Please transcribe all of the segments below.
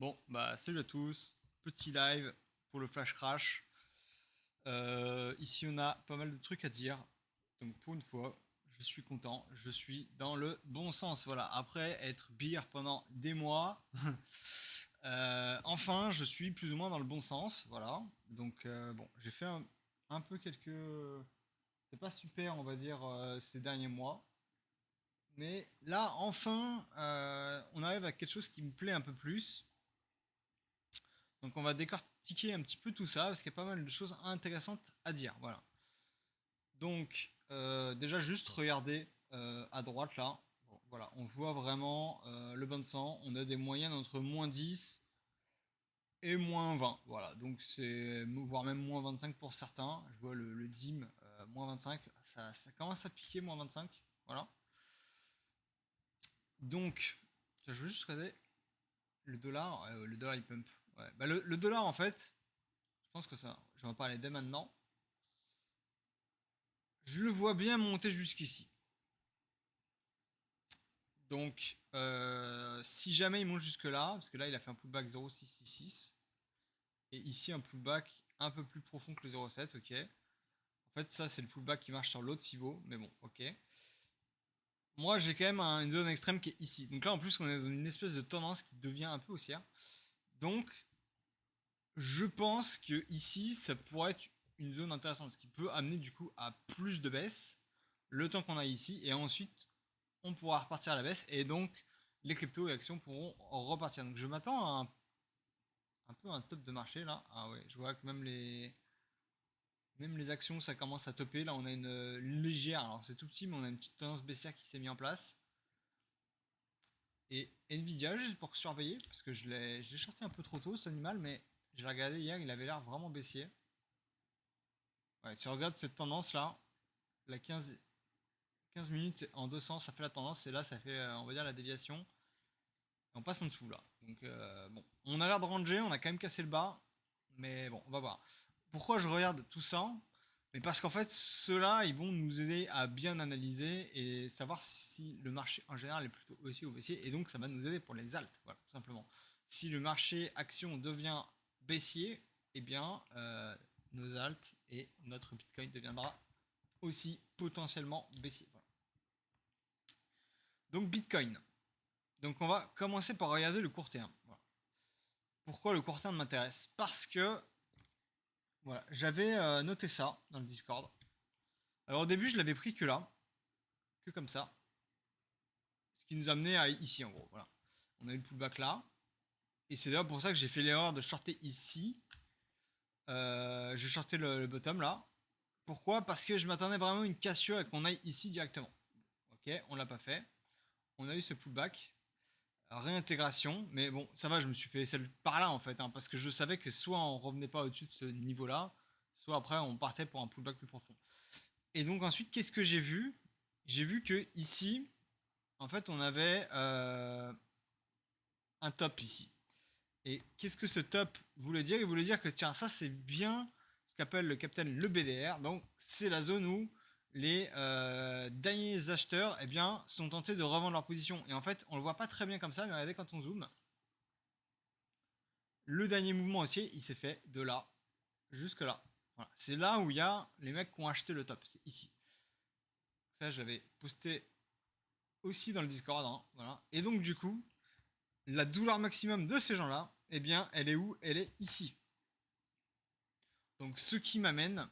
Bon, bah salut à tous, petit live pour le flash crash. Ici on a pas mal de trucs à dire, donc pour une fois, je suis content, je suis dans le bon sens. Voilà, après être beer pendant des mois, enfin je suis plus ou moins dans le bon sens. Voilà, donc bon, j'ai fait un peu quelques. C'est pas super, on va dire, ces derniers mois. Mais là, enfin, on arrive à quelque chose qui me plaît un peu plus. Donc on va décortiquer un petit peu tout ça parce qu'il y a pas mal de choses intéressantes à dire. Voilà. Donc déjà juste regardez à droite là. Bon, voilà, on voit vraiment le bain de sang. On a des moyennes entre -10 et -20. Voilà, donc c'est voire même -25 pour certains. Je vois le DIM -25. Ça commence à piquer -25. Voilà. Donc je veux juste regarder le dollar il pump. Ouais. Bah, le dollar en fait, je pense que ça, je vais en parler dès maintenant. Je le vois bien monter jusqu'ici. Donc, si jamais il monte jusque là, parce que là il a fait un pullback 0,666, et ici un pullback un peu plus profond que le 0,7, ok. En fait, ça c'est le pullback qui marche sur l'autre cibo, mais bon, ok. Moi j'ai quand même une zone extrême qui est ici. Donc là en plus on est dans une espèce de tendance qui devient un peu haussière. Donc, je pense que ici ça pourrait être une zone intéressante, ce qui peut amener du coup à plus de baisse le temps qu'on a ici, et ensuite on pourra repartir à la baisse et donc les cryptos et actions pourront repartir. Donc je m'attends à un peu un top de marché là. Ah ouais, je vois que même les actions ça commence à topper. Là on a une légère, alors c'est tout petit mais on a une petite tendance baissière qui s'est mise en place. Et Nvidia juste pour surveiller parce que je l'ai sorti un peu trop tôt ce animal, mais j'ai regardé hier, il avait l'air vraiment baissier. Ouais, si on regarde cette tendance là, la 15 minutes en deux sens ça fait la tendance et là ça fait on va dire la déviation. Et on passe en dessous là. Donc bon, on a l'air de ranger, on a quand même cassé le bas. Mais bon, on va voir. Pourquoi je regarde tout ça? Mais parce qu'en fait, ceux-là, ils vont nous aider à bien analyser et savoir si le marché en général est plutôt haussier ou baissier. Et donc, ça va nous aider pour les altes, voilà, tout simplement. Si le marché action devient baissier, eh bien, nos altes et notre Bitcoin deviendra aussi potentiellement baissier. Voilà. Donc, Bitcoin. Donc, on va commencer par regarder le court terme. Voilà. Pourquoi le court terme m'intéresse? Parce que voilà, j'avais noté ça dans le Discord. Alors au début, je l'avais pris que là, que comme ça, ce qui nous amenait à ici en gros. Voilà, on a eu le pullback là, et c'est d'ailleurs pour ça que j'ai fait l'erreur de shorter ici. J'ai shorté le bottom là. Pourquoi? Parce que je m'attendais vraiment à une cassure et qu'on aille ici directement. Ok, on l'a pas fait. On a eu ce pullback. Réintégration, mais bon, ça va, je me suis fait celle par là en fait, hein, parce que je savais que soit on revenait pas au-dessus de ce niveau-là, soit après on partait pour un pullback plus profond. Et donc ensuite, qu'est-ce que j'ai vu? J'ai vu que ici, en fait, on avait un top ici. Et qu'est-ce que ce top voulait dire? Il voulait dire que tiens, ça c'est bien ce qu'appelle le capitaine le BDR. Donc c'est la zone où les derniers acheteurs eh bien, sont tentés de revendre leur position. Et en fait, on le voit pas très bien comme ça, mais regardez quand on zoome, le dernier mouvement haussier, il s'est fait de là jusque là. Voilà. C'est là où il y a les mecs qui ont acheté le top. C'est ici. Ça, j'avais posté aussi dans le Discord. Hein, voilà. Et donc, du coup, la douleur maximum de ces gens-là, eh bien, elle est où? Elle est ici. Donc, ce qui m'amène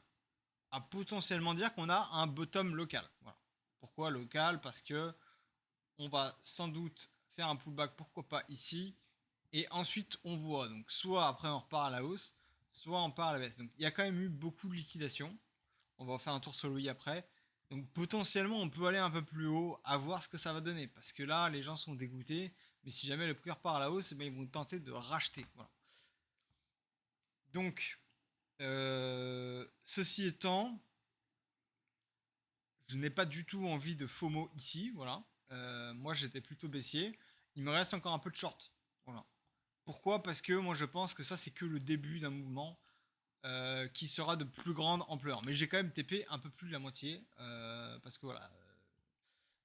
à potentiellement dire qu'on a un bottom local. Voilà. Pourquoi local? Parce que on va sans doute faire un pullback, pourquoi pas ici, et ensuite on voit. Donc, soit après on repart à la hausse, soit on part à la baisse. Donc, il y a quand même eu beaucoup de liquidation. On va faire un tour sur Louis après. Donc potentiellement on peut aller un peu plus haut, à voir ce que ça va donner. Parce que là, les gens sont dégoûtés. Mais si jamais le prix repart à la hausse, ben, ils vont tenter de racheter. Voilà. Donc, ceci étant, je n'ai pas du tout envie de FOMO ici. Voilà. Moi j'étais plutôt baissier. Il me reste encore un peu de short. Voilà. Pourquoi? Parce que moi je pense que ça c'est que le début d'un mouvement qui sera de plus grande ampleur. Mais j'ai quand même TP un peu plus de la moitié. Parce que voilà,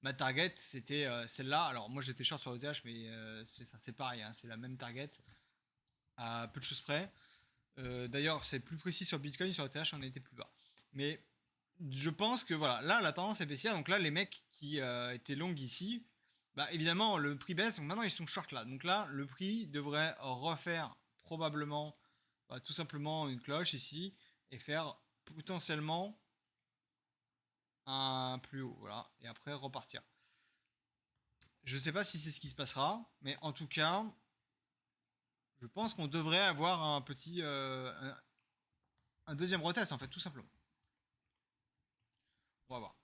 ma target c'était celle-là. Alors moi j'étais short sur ETH, mais c'est pareil, hein, c'est la même target. à peu de choses près. D'ailleurs, c'est plus précis sur Bitcoin, sur ETH, on a été plus bas. Mais je pense que voilà, là, la tendance est baissière. Donc là, les mecs qui étaient longs ici, bah évidemment, le prix baisse. Donc maintenant, ils sont short là. Donc là, le prix devrait refaire probablement tout simplement une cloche ici et faire potentiellement un plus haut. Voilà. Et après, repartir. Je sais pas si c'est ce qui se passera, mais en tout cas, je pense qu'on devrait avoir un petit. Un deuxième retest en fait, tout simplement. On va voir.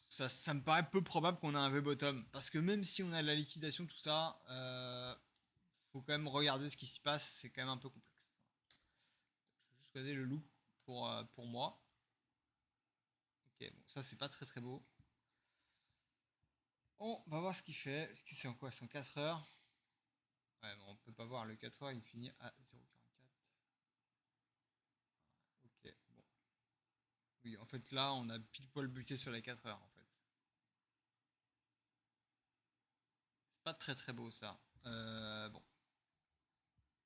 Ça me paraît peu probable qu'on ait un V-bottom. Parce que même si on a la liquidation, tout ça, faut quand même regarder ce qui s'y passe. C'est quand même un peu complexe. Je vais juste regarder le loop pour moi. Ok, bon, ça c'est pas très très beau. On va voir ce qu'il fait. Est-ce que c'est en quoi? C'est en 4 heures. Ouais, bon, on peut pas voir le 4 heures, il finit à 0,44. Ok, bon. Oui, en fait là, on a pile poil buté sur les 4 heures en fait. C'est pas très très beau ça. Bon.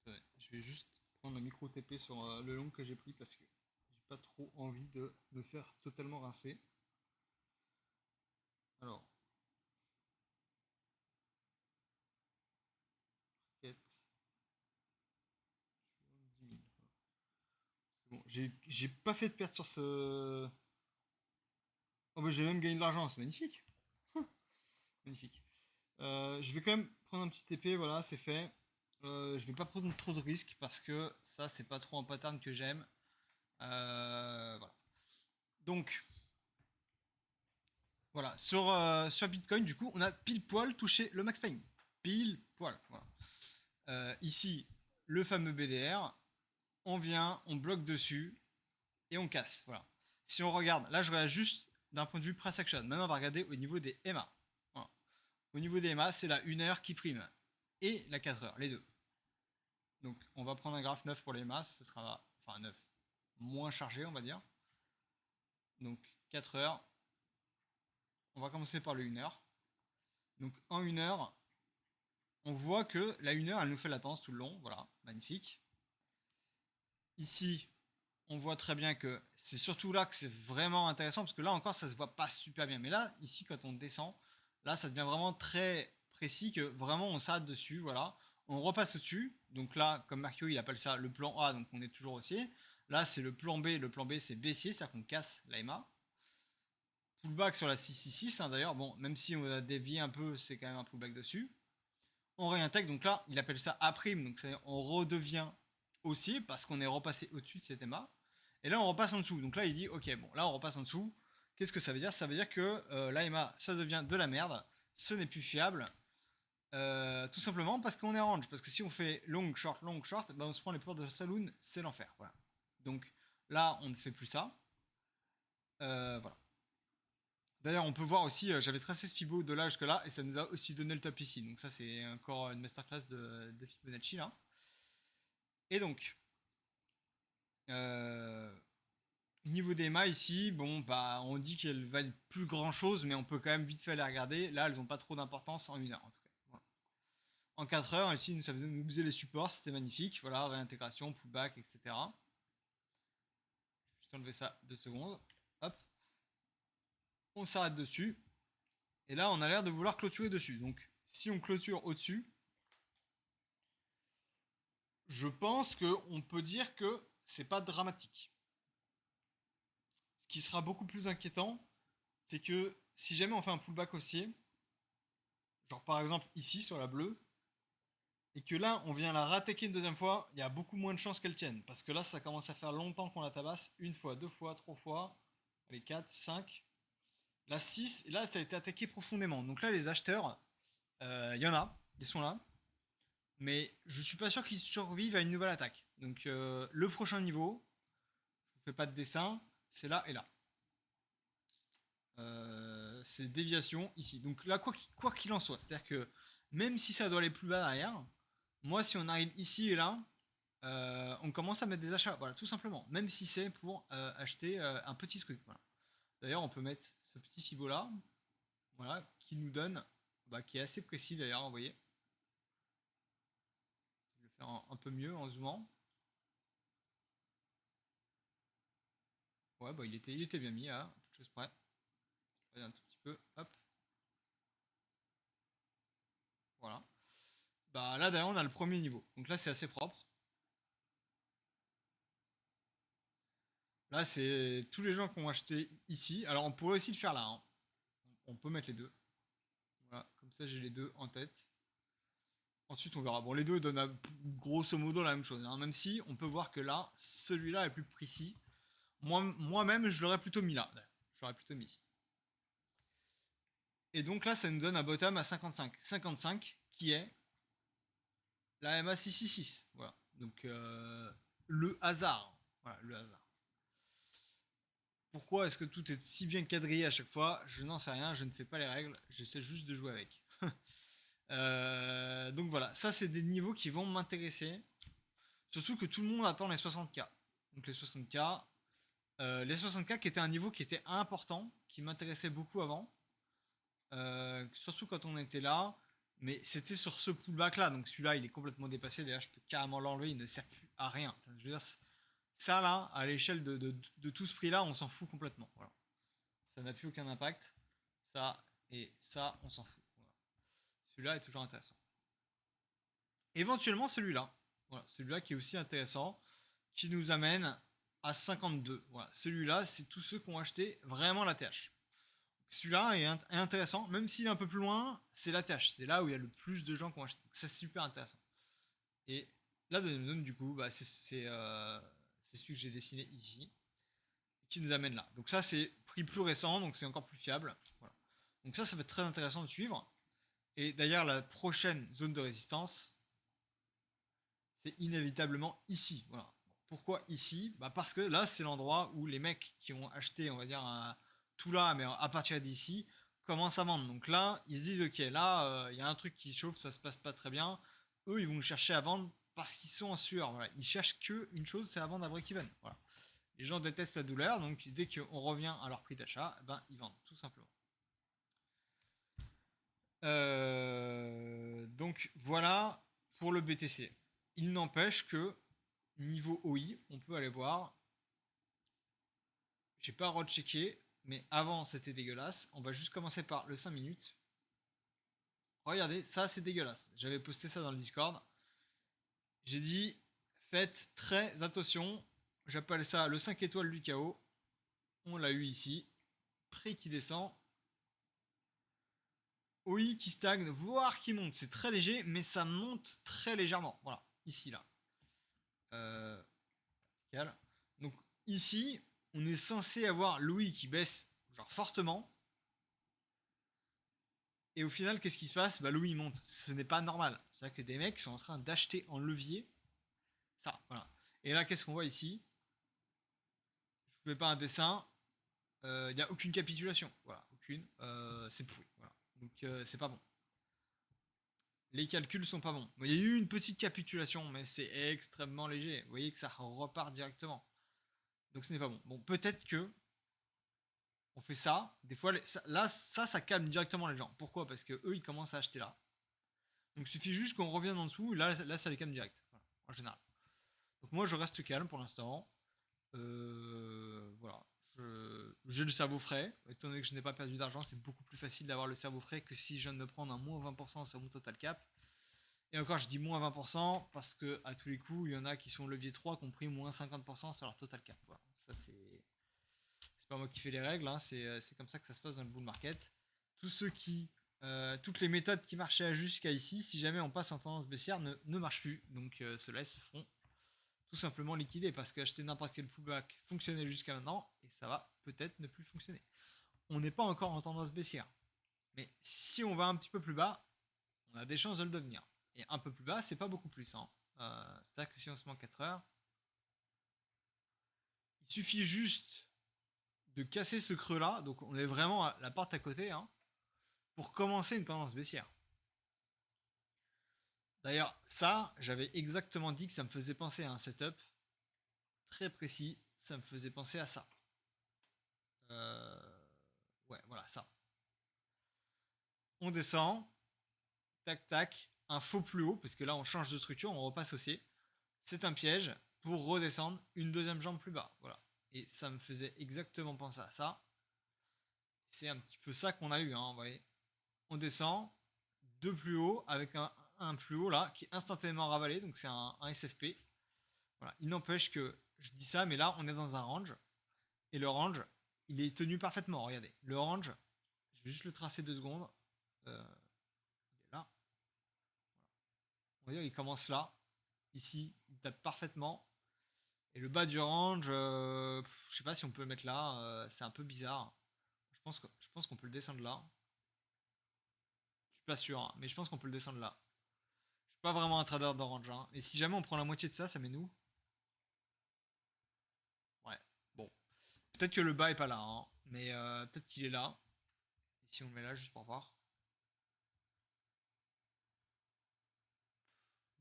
Je vais juste prendre le micro TP sur le long que j'ai pris parce que j'ai pas trop envie de me faire totalement rincer. Alors, quête. Je suis à 10 000. Bon, j'ai pas fait de perte sur ce. Oh, bah j'ai même gagné de l'argent, c'est magnifique. Magnifique. Je vais quand même prendre un petit TP, voilà, c'est fait. Je vais pas prendre trop de risques parce que ça, c'est pas trop un pattern que j'aime. Voilà. Donc, voilà, sur Bitcoin, du coup, on a pile poil touché le max payne. Pile poil. Voilà. Ici, le fameux BDR, on vient, on bloque dessus et on casse. Voilà. Si on regarde, là je regarde juste d'un point de vue price action. Maintenant, on va regarder au niveau des EMA. Voilà. Au niveau des EMA, c'est la 1 heure qui prime et la 4 heures, les deux. Donc, on va prendre un graphe 9 pour les EMA, ce sera enfin 9 moins chargé, on va dire. Donc, 4 heures. On va commencer par le 1 heure. Donc, en 1 heure, on voit que la 1 heure, elle nous fait la tendance tout le long. Voilà, magnifique. Ici, on voit très bien que c'est surtout là que c'est vraiment intéressant parce que là encore ça se voit pas super bien. Mais là, ici, quand on descend, là ça devient vraiment très précis que vraiment on s'arrête dessus. Voilà, on repasse au-dessus. Donc là, comme Marco il appelle ça le plan A, donc on est toujours haussier. Là, c'est le plan B. Le plan B, c'est baissier, c'est-à-dire qu'on casse l'AMA. Pullback sur la 666, hein, d'ailleurs. Bon, même si on a dévié un peu, c'est quand même un pullback dessus. On réintègre, donc là, il appelle ça A', donc on redevient haussier parce qu'on est repassé au-dessus de cet EMA. Et là, on repasse en dessous. Donc là, il dit, ok, bon, là, on repasse en dessous. Qu'est-ce que ça veut dire? Ça veut dire que l'AMA, ça devient de la merde. Ce n'est plus fiable. Tout simplement parce qu'on est range. Parce que si on fait long, short, bah, on se prend les portes de saloon, c'est l'enfer. Voilà. Donc là, on ne fait plus ça. Voilà. D'ailleurs, on peut voir aussi, j'avais tracé ce Fibo de là jusque là, et ça nous a aussi donné le top ici. Donc ça, c'est encore une masterclass de Fibonacci là. Et donc, euh, niveau des mâts ici, bon, bah, on dit qu'elles valent plus grand chose, mais on peut quand même vite fait les regarder. Là, elles n'ont pas trop d'importance en 1 heure en tout cas. Voilà. En 4 heures, ici, ça nous faisait les supports, c'était magnifique. Voilà, réintégration, pullback, etc. Juste enlever ça 2 secondes. Hop. On s'arrête dessus. Et là, on a l'air de vouloir clôturer dessus. Donc, si on clôture au-dessus, je pense qu'on peut dire que c'est pas dramatique. Ce qui sera beaucoup plus inquiétant, c'est que si jamais on fait un pullback haussier, genre par exemple ici sur la bleue, et que là on vient la rattaquer une deuxième fois, il y a beaucoup moins de chances qu'elle tienne. Parce que là ça commence à faire longtemps qu'on la tabasse, une fois, deux fois, trois fois, allez 4, 5, la 6, et là ça a été attaqué profondément. Donc là les acheteurs, il y en a, ils sont là, mais je suis pas sûr qu'ils survivent à une nouvelle attaque. Donc le prochain niveau, je vous fais pas de dessin, c'est là et là. C'est déviation ici. Donc là, quoi qu'il en soit, c'est-à-dire que même si ça doit aller plus bas derrière, moi, si on arrive ici et là, on commence à mettre des achats. Voilà, tout simplement. Même si c'est pour acheter un petit truc. Voilà. D'ailleurs, on peut mettre ce petit fibo là, voilà, qui nous donne, qui est assez précis d'ailleurs, vous voyez. Je vais le faire un peu mieux en zoomant. Ouais, bah il était bien mis, hein, chose près. Un tout petit peu, hop. Voilà. Bah là d'ailleurs on a le premier niveau. Donc là c'est assez propre. Là c'est tous les gens qui ont acheté ici. Alors on pourrait aussi le faire là. Hein. On peut mettre les deux. Voilà, comme ça j'ai les deux en tête. Ensuite on verra. Bon les deux donnent grosso modo la même chose. Hein. Même si on peut voir que là, celui-là est plus précis. Moi-même je l'aurais plutôt mis là. Je l'aurais plutôt mis ici. Et donc là ça nous donne un bottom à 55. 55 qui est la MA666. Voilà. Donc le hasard. Voilà, le hasard. Pourquoi est-ce que tout est si bien quadrillé à chaque fois? Je n'en sais rien, je ne fais pas les règles, j'essaie juste de jouer avec. Donc voilà, ça c'est des niveaux qui vont m'intéresser. Surtout que tout le monde attend les 60K. Donc les 60K qui était un niveau qui était important, qui m'intéressait beaucoup avant. Surtout quand on était là. Mais c'était sur ce pullback là, donc celui-là il est complètement dépassé. D'ailleurs, je peux carrément l'enlever, il ne sert plus à rien. Enfin, je veux dire, ça là, à l'échelle de tout ce prix là, on s'en fout complètement. Voilà. Ça n'a plus aucun impact. Ça et ça, on s'en fout. Voilà. Celui-là est toujours intéressant. Éventuellement celui-là. Voilà, celui-là qui est aussi intéressant, qui nous amène à 52. Voilà, celui-là, c'est tous ceux qui ont acheté vraiment la TH. Celui-là est intéressant, même s'il est un peu plus loin, c'est la TH. C'est là où il y a le plus de gens qui ont acheté. C'est super intéressant. Et là, du coup, bah, c'est celui que j'ai dessiné ici, qui nous amène là. Donc ça, c'est prix plus récent, donc c'est encore plus fiable. Voilà. Donc ça va être très intéressant de suivre. Et d'ailleurs, la prochaine zone de résistance, c'est inévitablement ici. Voilà. Pourquoi ici? Bah parce que là, c'est l'endroit où les mecs qui ont acheté, on va dire, tout là, mais à partir d'ici, commencent à vendre. Donc là, ils se disent, ok, là, il y a un truc qui chauffe, ça se passe pas très bien. Eux, ils vont chercher à vendre parce qu'ils sont en sueur. Voilà. Ils cherchent qu'une chose, c'est à vendre à break-even. Voilà. Les gens détestent la douleur, donc dès qu'on revient à leur prix d'achat, ben, ils vendent, tout simplement. Donc voilà pour le BTC. Il n'empêche que niveau OI, on peut aller voir. J'ai pas rechecké, mais avant c'était dégueulasse. On va juste commencer par le 5 minutes. Regardez, ça c'est dégueulasse. J'avais posté ça dans le Discord. J'ai dit, faites très attention. J'appelle ça le 5 étoiles du chaos. On l'a eu ici. Prix qui descend. OI qui stagne, voire qui monte. C'est très léger, mais ça monte très légèrement. Voilà, ici, là. Donc ici, on est censé avoir l'OI qui baisse genre fortement. Et au final, qu'est-ce qui se passe? Bah l'OI monte. Ce n'est pas normal. C'est-à-dire que des mecs sont en train d'acheter en levier. Ça, voilà. Et là, qu'est-ce qu'on voit ici? Je ne fais pas un dessin. Il n'y a aucune capitulation. Voilà, aucune. C'est pourri. Voilà. Donc c'est pas bon. Les calculs sont pas bons. Il y a eu une petite capitulation, mais c'est extrêmement léger. Vous voyez que ça repart directement. Donc ce n'est pas bon. Bon, peut-être que on fait ça. Des fois, ça calme directement les gens. Pourquoi? Parce que eux, ils commencent à acheter là. Donc il suffit juste qu'on revienne en dessous. Et là, ça les calme direct. Voilà, en général. Donc moi, je reste calme pour l'instant. Voilà. J'ai le cerveau frais. Étant donné que je n'ai pas perdu d'argent, c'est beaucoup plus facile d'avoir le cerveau frais que si je viens de me prendre un moins 20% sur mon total cap. Et encore, je dis moins 20% parce que à tous les coups, il y en a qui sont levier 3 qui ont pris moins 50% sur leur total cap. Voilà. Ça, c'est pas moi qui fais les règles, hein. C'est comme ça que ça se passe dans le bull market. Toutes les méthodes qui marchaient jusqu'à ici, si jamais on passe en tendance baissière, ne marchent plus. Donc ceux-là se font tout simplement liquider parce qu'acheter n'importe quel pullback fonctionnait jusqu'à maintenant et ça va peut-être ne plus fonctionner. On n'est pas encore en tendance baissière. Mais si on va un petit peu plus bas, on a des chances de le devenir. Et un peu plus bas, c'est pas beaucoup plus. Hein. C'est-à-dire que si on se met en 4 heures, il suffit juste de casser ce creux-là. Donc on est vraiment à la porte à côté hein, pour commencer une tendance baissière. D'ailleurs, ça, j'avais exactement dit que ça me faisait penser à un setup très précis. Ça me faisait penser à ça. Ouais, voilà, ça. On descend. Tac, tac. un faux plus haut, parce que là on change de structure, on repasse haussier. C'est un piège pour redescendre une deuxième jambe plus bas. Voilà. Et ça me faisait exactement penser à ça. C'est un petit peu ça qu'on a eu, hein, vous voyez. On descend, deux plus haut, avec un plus haut là, qui est instantanément ravalé, donc c'est un SFP. Voilà. Il n'empêche que, je dis ça, mais là on est dans un range, et le range, il est tenu parfaitement, regardez. Le range, je vais juste le tracer 2 secondes. Il est là. On va dire, il commence là. Ici, il tape parfaitement. Et le bas du range, je sais pas si on peut le mettre là, c'est un peu bizarre. Je pense qu'on peut le descendre là. Je suis pas sûr, hein, mais je pense qu'on peut le descendre là. Je suis pas vraiment un trader d'orange. Hein. Et si jamais on prend la moitié de ça, ça met nous. Ouais, bon. Peut-être que le bas est pas là, hein, mais peut-être qu'il est là. Et si on le met là, juste pour voir.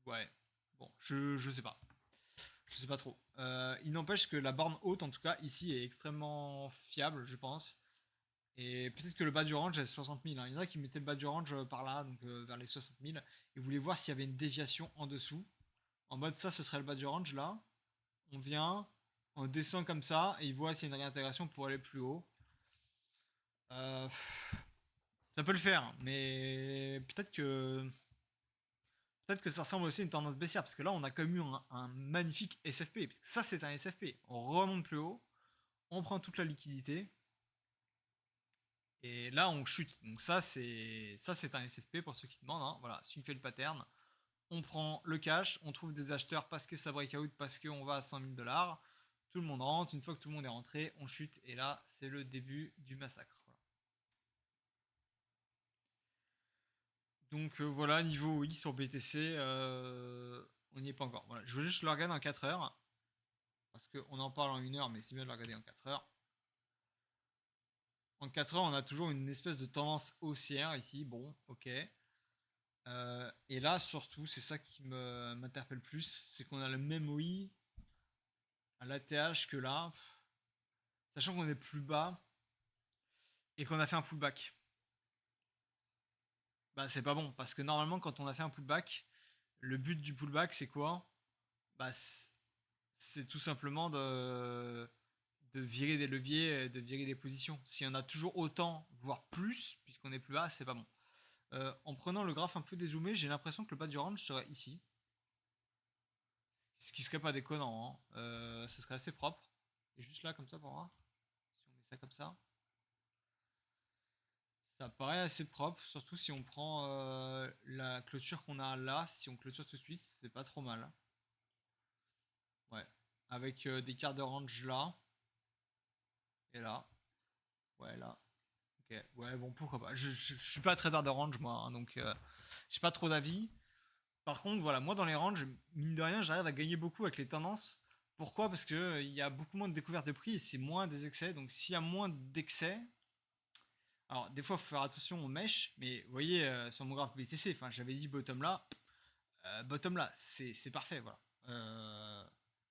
Ouais, bon, je sais pas. Je sais pas trop. Il n'empêche que la borne haute, en tout cas, ici, est extrêmement fiable, je pense. Et peut-être que le bas du range est 60 000. Hein. Il y en a qui mettaient le bas du range par là, donc vers les 60 000, et voulaient voir s'il y avait une déviation en dessous. En mode, ça, ce serait le bas du range là. On vient, on descend comme ça, et ils voient s'il y a une réintégration pour aller plus haut. Euh, ça peut le faire, mais peut-être que ça ressemble aussi à une tendance baissière, parce que là, on a quand même eu un magnifique SFP, parce que ça, c'est un SFP. On remonte plus haut, on prend toute la liquidité, et là, on chute. Donc ça, c'est un SFP pour ceux qui demandent. Hein. Voilà, si on fait le pattern, on prend le cash, on trouve des acheteurs parce que ça break out, parce qu'on va à 100 000 $. Tout le monde rentre. Une fois que tout le monde est rentré, on chute. Et là, c'est le début du massacre. Voilà. Donc voilà, niveau OI sur BTC, on n'y est pas encore. Voilà, je veux juste le regarder en 4 heures. Parce qu'on en parle en 1 heure, mais c'est mieux de le regarder en 4 heures. En 4 heures, on a toujours une espèce de tendance haussière ici. Bon, ok. Et là, surtout, c'est ça qui m'interpelle plus, c'est qu'on a le même OI à l'ATH que là, sachant qu'on est plus bas et qu'on a fait un pullback. Bah, c'est pas bon, parce que normalement, quand on a fait un pullback, le but du pullback, c'est quoi? Bah, c'est tout simplement de virer des leviers, de virer des positions. S'il y en a toujours autant, voire plus, puisqu'on est plus bas, c'est pas bon. En prenant le graphe un peu dézoomé, j'ai l'impression que le bas du range serait ici. Ce qui serait pas déconnant, hein. Ce serait assez propre. Et juste là, comme ça, pour voir. Si on met ça comme ça paraît assez propre. Surtout si on prend la clôture qu'on a là. Si on clôture tout de suite, c'est pas trop mal. Ouais. Avec des cartes de range là. Et là. Ouais, là. Ok. Ouais, bon, pourquoi pas. Je suis pas trader de range, moi. Hein, donc, j'ai pas trop d'avis. Par contre, voilà, moi dans les ranges, mine de rien, j'arrive à gagner beaucoup avec les tendances. Pourquoi? Parce que il y a beaucoup moins de découvertes de prix et c'est moins des excès. Donc s'il y a moins d'excès, alors des fois il faut faire attention aux mèches, mais vous voyez sur mon graphe BTC, enfin j'avais dit bottom là, c'est parfait, voilà.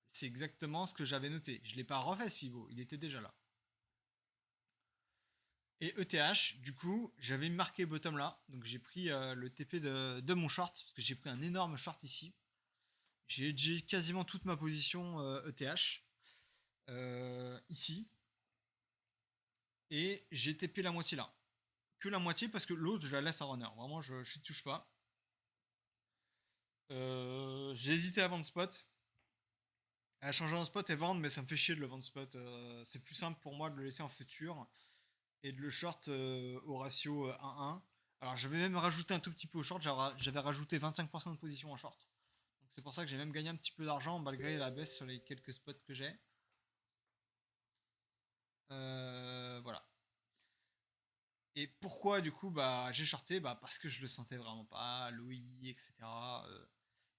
C'est exactement ce que j'avais noté. Je l'ai pas refait ce Fibo, il était déjà là. Et ETH, du coup, j'avais marqué bottom là, donc j'ai pris le TP de mon short, parce que j'ai pris un énorme short ici. J'ai hedgé quasiment toute ma position ETH ici. Et j'ai TP la moitié là. Que la moitié parce que l'autre, je la laisse en runner. Vraiment, je ne touche pas. J'ai hésité à vendre spot. À changer en spot et vendre, mais ça me fait chier de le vendre spot. C'est plus simple pour moi de le laisser en futur et de le short au ratio 1-1. Alors j'avais même rajouté un tout petit peu au short. J'avais rajouté 25% de position en short. Donc c'est pour ça que j'ai même gagné un petit peu d'argent malgré la baisse sur les quelques spots que j'ai. Voilà. Et pourquoi du coup bah j'ai shorté? Bah parce que je le sentais vraiment pas, l'OI, etc.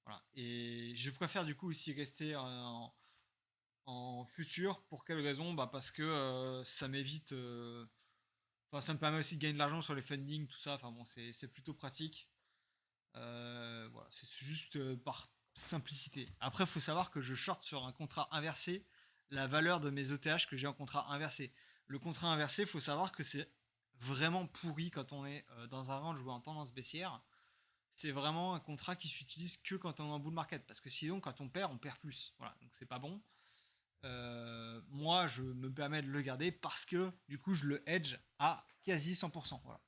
Voilà. Et je préfère du coup aussi rester en futur. Pour quelle raison? Bah parce que ça m'évite. Enfin, ça me permet aussi de gagner de l'argent sur les funding, tout ça. Enfin bon, c'est plutôt pratique. Voilà, c'est juste par simplicité. Après, il faut savoir que je short sur un contrat inversé la valeur de mes ETH que j'ai en contrat inversé. Le contrat inversé, il faut savoir que c'est vraiment pourri quand on est dans un range ou en tendance baissière. c'est vraiment un contrat qui s'utilise que quand on est en bull market. Parce que sinon, quand on perd plus. Voilà, donc c'est pas bon. Moi, je me permets de le garder parce que du coup, je le hedge à quasi 100%. Voilà.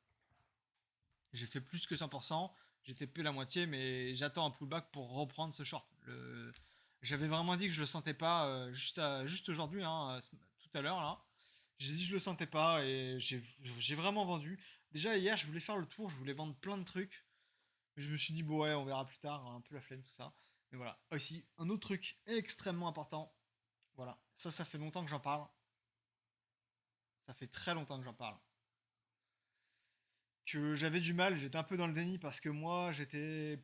J'ai fait plus que 100%. J'étais plus la moitié, mais j'attends un pullback pour reprendre ce short. J'avais vraiment dit que je le sentais pas juste aujourd'hui, hein, tout à l'heure là. J'ai dit que je le sentais pas et j'ai vraiment vendu. Déjà hier, je voulais faire le tour, je voulais vendre plein de trucs. Mais je me suis dit, bon ouais, on verra plus tard, un peu la flemme, tout ça. Mais voilà. Aussi, un autre truc extrêmement important. Voilà. Ça fait longtemps que j'en parle. Ça fait très longtemps que j'en parle. Que j'avais du mal, j'étais un peu dans le déni parce que moi, j'ai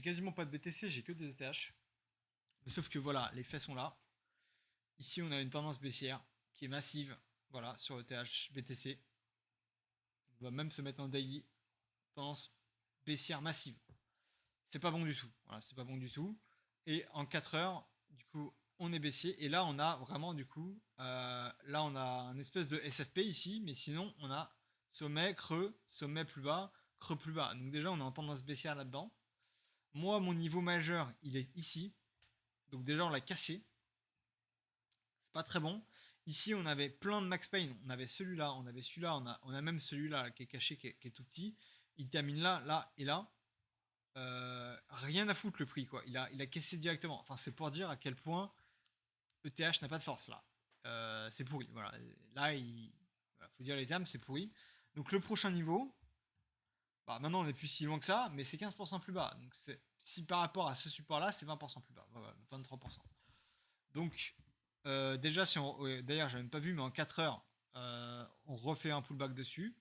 quasiment pas de BTC, j'ai que des ETH. Mais sauf que voilà, les faits sont là. Ici, on a une tendance baissière qui est massive. Voilà, sur ETH, BTC. On va même se mettre en daily. Tendance baissière massive. C'est pas bon du tout. Voilà, c'est pas bon du tout. Et en 4 heures, du coup, on est baissier. Et là, on a vraiment, du coup, là, on a un espèce de SFP ici, mais sinon, on a sommet, creux, sommet plus bas, creux plus bas. Donc déjà, on est en tendance baissière là-dedans. Moi, mon niveau majeur, il est ici. Donc déjà, on l'a cassé. C'est pas très bon. Ici, on avait plein de max pain. On avait celui-là, on avait celui-là, on a même celui-là qui est caché, qui est tout petit. Il termine là, là et là. Rien à foutre le prix, quoi. Il a caissé directement. Enfin, c'est pour dire à quel point ETH n'a pas de force là. C'est pourri. Voilà. Là, voilà, faut dire les termes, c'est pourri. Donc le prochain niveau, bah, maintenant on n'est plus si loin que ça, mais c'est 15% plus bas. Donc si par rapport à ce support-là, c'est 20% plus bas. Voilà, 23%. Donc déjà, si on, ouais, d'ailleurs, j'avais même pas vu, mais en 4 heures, on refait un pullback dessus.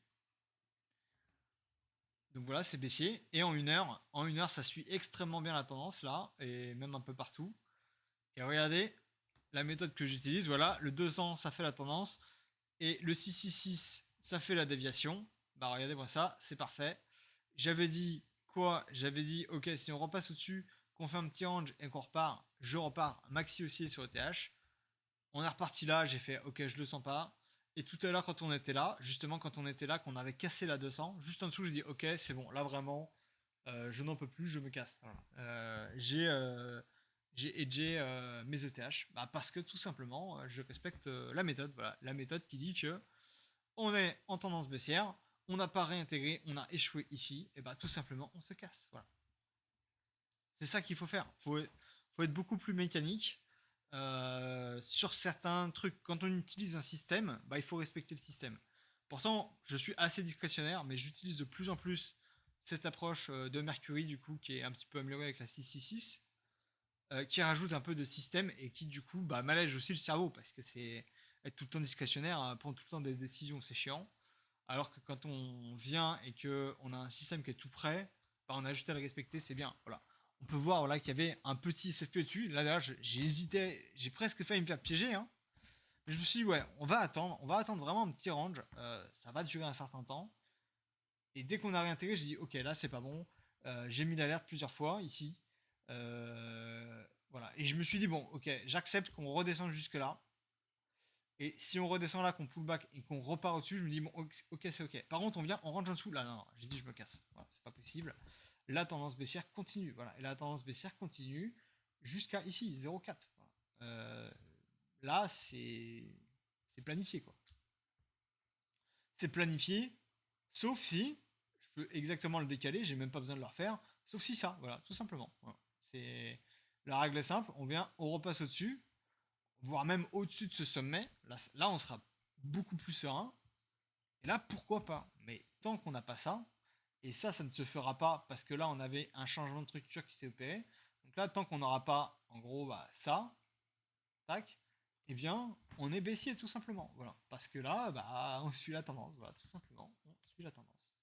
Donc voilà, c'est baissier. Et en une heure, ça suit extrêmement bien la tendance là, et même un peu partout. Et regardez la méthode que j'utilise. Voilà, le 200, ça fait la tendance. Et le 666, ça fait la déviation. Bah regardez-moi ça, c'est parfait. J'avais dit quoi? J'avais dit, ok, si on repasse au-dessus, qu'on fait un petit range et qu'on repart, je repars maxi aussi sur ETH. On est reparti là, j'ai fait, ok, je le sens pas. Et tout à l'heure, quand on était là, justement, quand on était là, qu'on avait cassé la 200, juste en dessous, j'ai dit, ok, c'est bon, là vraiment, je n'en peux plus, je me casse. Voilà. J'ai edgé mes ETH bah, parce que tout simplement, je respecte la méthode. Voilà, la méthode qui dit que on est en tendance baissière, on n'a pas réintégré, on a échoué ici, et bah tout simplement, on se casse. Voilà. C'est ça qu'il faut faire. Faut être beaucoup plus mécanique. Sur certains trucs, quand on utilise un système, bah, il faut respecter le système. Pourtant, je suis assez discrétionnaire, mais j'utilise de plus en plus cette approche de Mercury, du coup, qui est un petit peu améliorée avec la 666, qui rajoute un peu de système et qui, du coup, bah, m'allège aussi le cerveau, parce que c'est être tout le temps discrétionnaire, prendre tout le temps des décisions, c'est chiant. Alors que quand on vient et qu'on a un système qui est tout prêt, bah, on a juste à le respecter, c'est bien. Voilà. On peut voir voilà, qu'il y avait un petit SFP dessus. Là d'ailleurs, j'ai hésité, j'ai presque failli me faire piéger. Hein. Mais je me suis dit, ouais, on va attendre vraiment un petit range. Ça va durer un certain temps. Et dès qu'on a réintégré, j'ai dit, ok, là c'est pas bon. J'ai mis l'alerte plusieurs fois ici. Voilà. Et je me suis dit, bon, ok, j'accepte qu'on redescende jusque-là. Et si on redescend là, qu'on pull back et qu'on repart au-dessus, je me dis, bon, ok, c'est ok. Par contre, on rentre en dessous. Là, non, non, j'ai dit, je me casse. Voilà, c'est pas possible. La tendance baissière continue. Voilà. Et la tendance baissière continue jusqu'à ici, 0,4. Voilà. Là, c'est planifié, quoi. C'est planifié, sauf si je peux exactement le décaler, j'ai même pas besoin de le refaire, sauf si ça, voilà, tout simplement. Voilà. C'est la règle est simple, on repasse au-dessus, voire même au-dessus de ce sommet. Là, on sera beaucoup plus serein. Et là, pourquoi pas? Mais tant qu'on n'a pas ça, et ça ne se fera pas parce que là, on avait un changement de structure qui s'est opéré. Donc là, tant qu'on n'aura pas, en gros, bah, ça, tac, eh bien, on est baissier tout simplement. Voilà. Parce que là, bah, on suit la tendance. Voilà, tout simplement, on suit la tendance.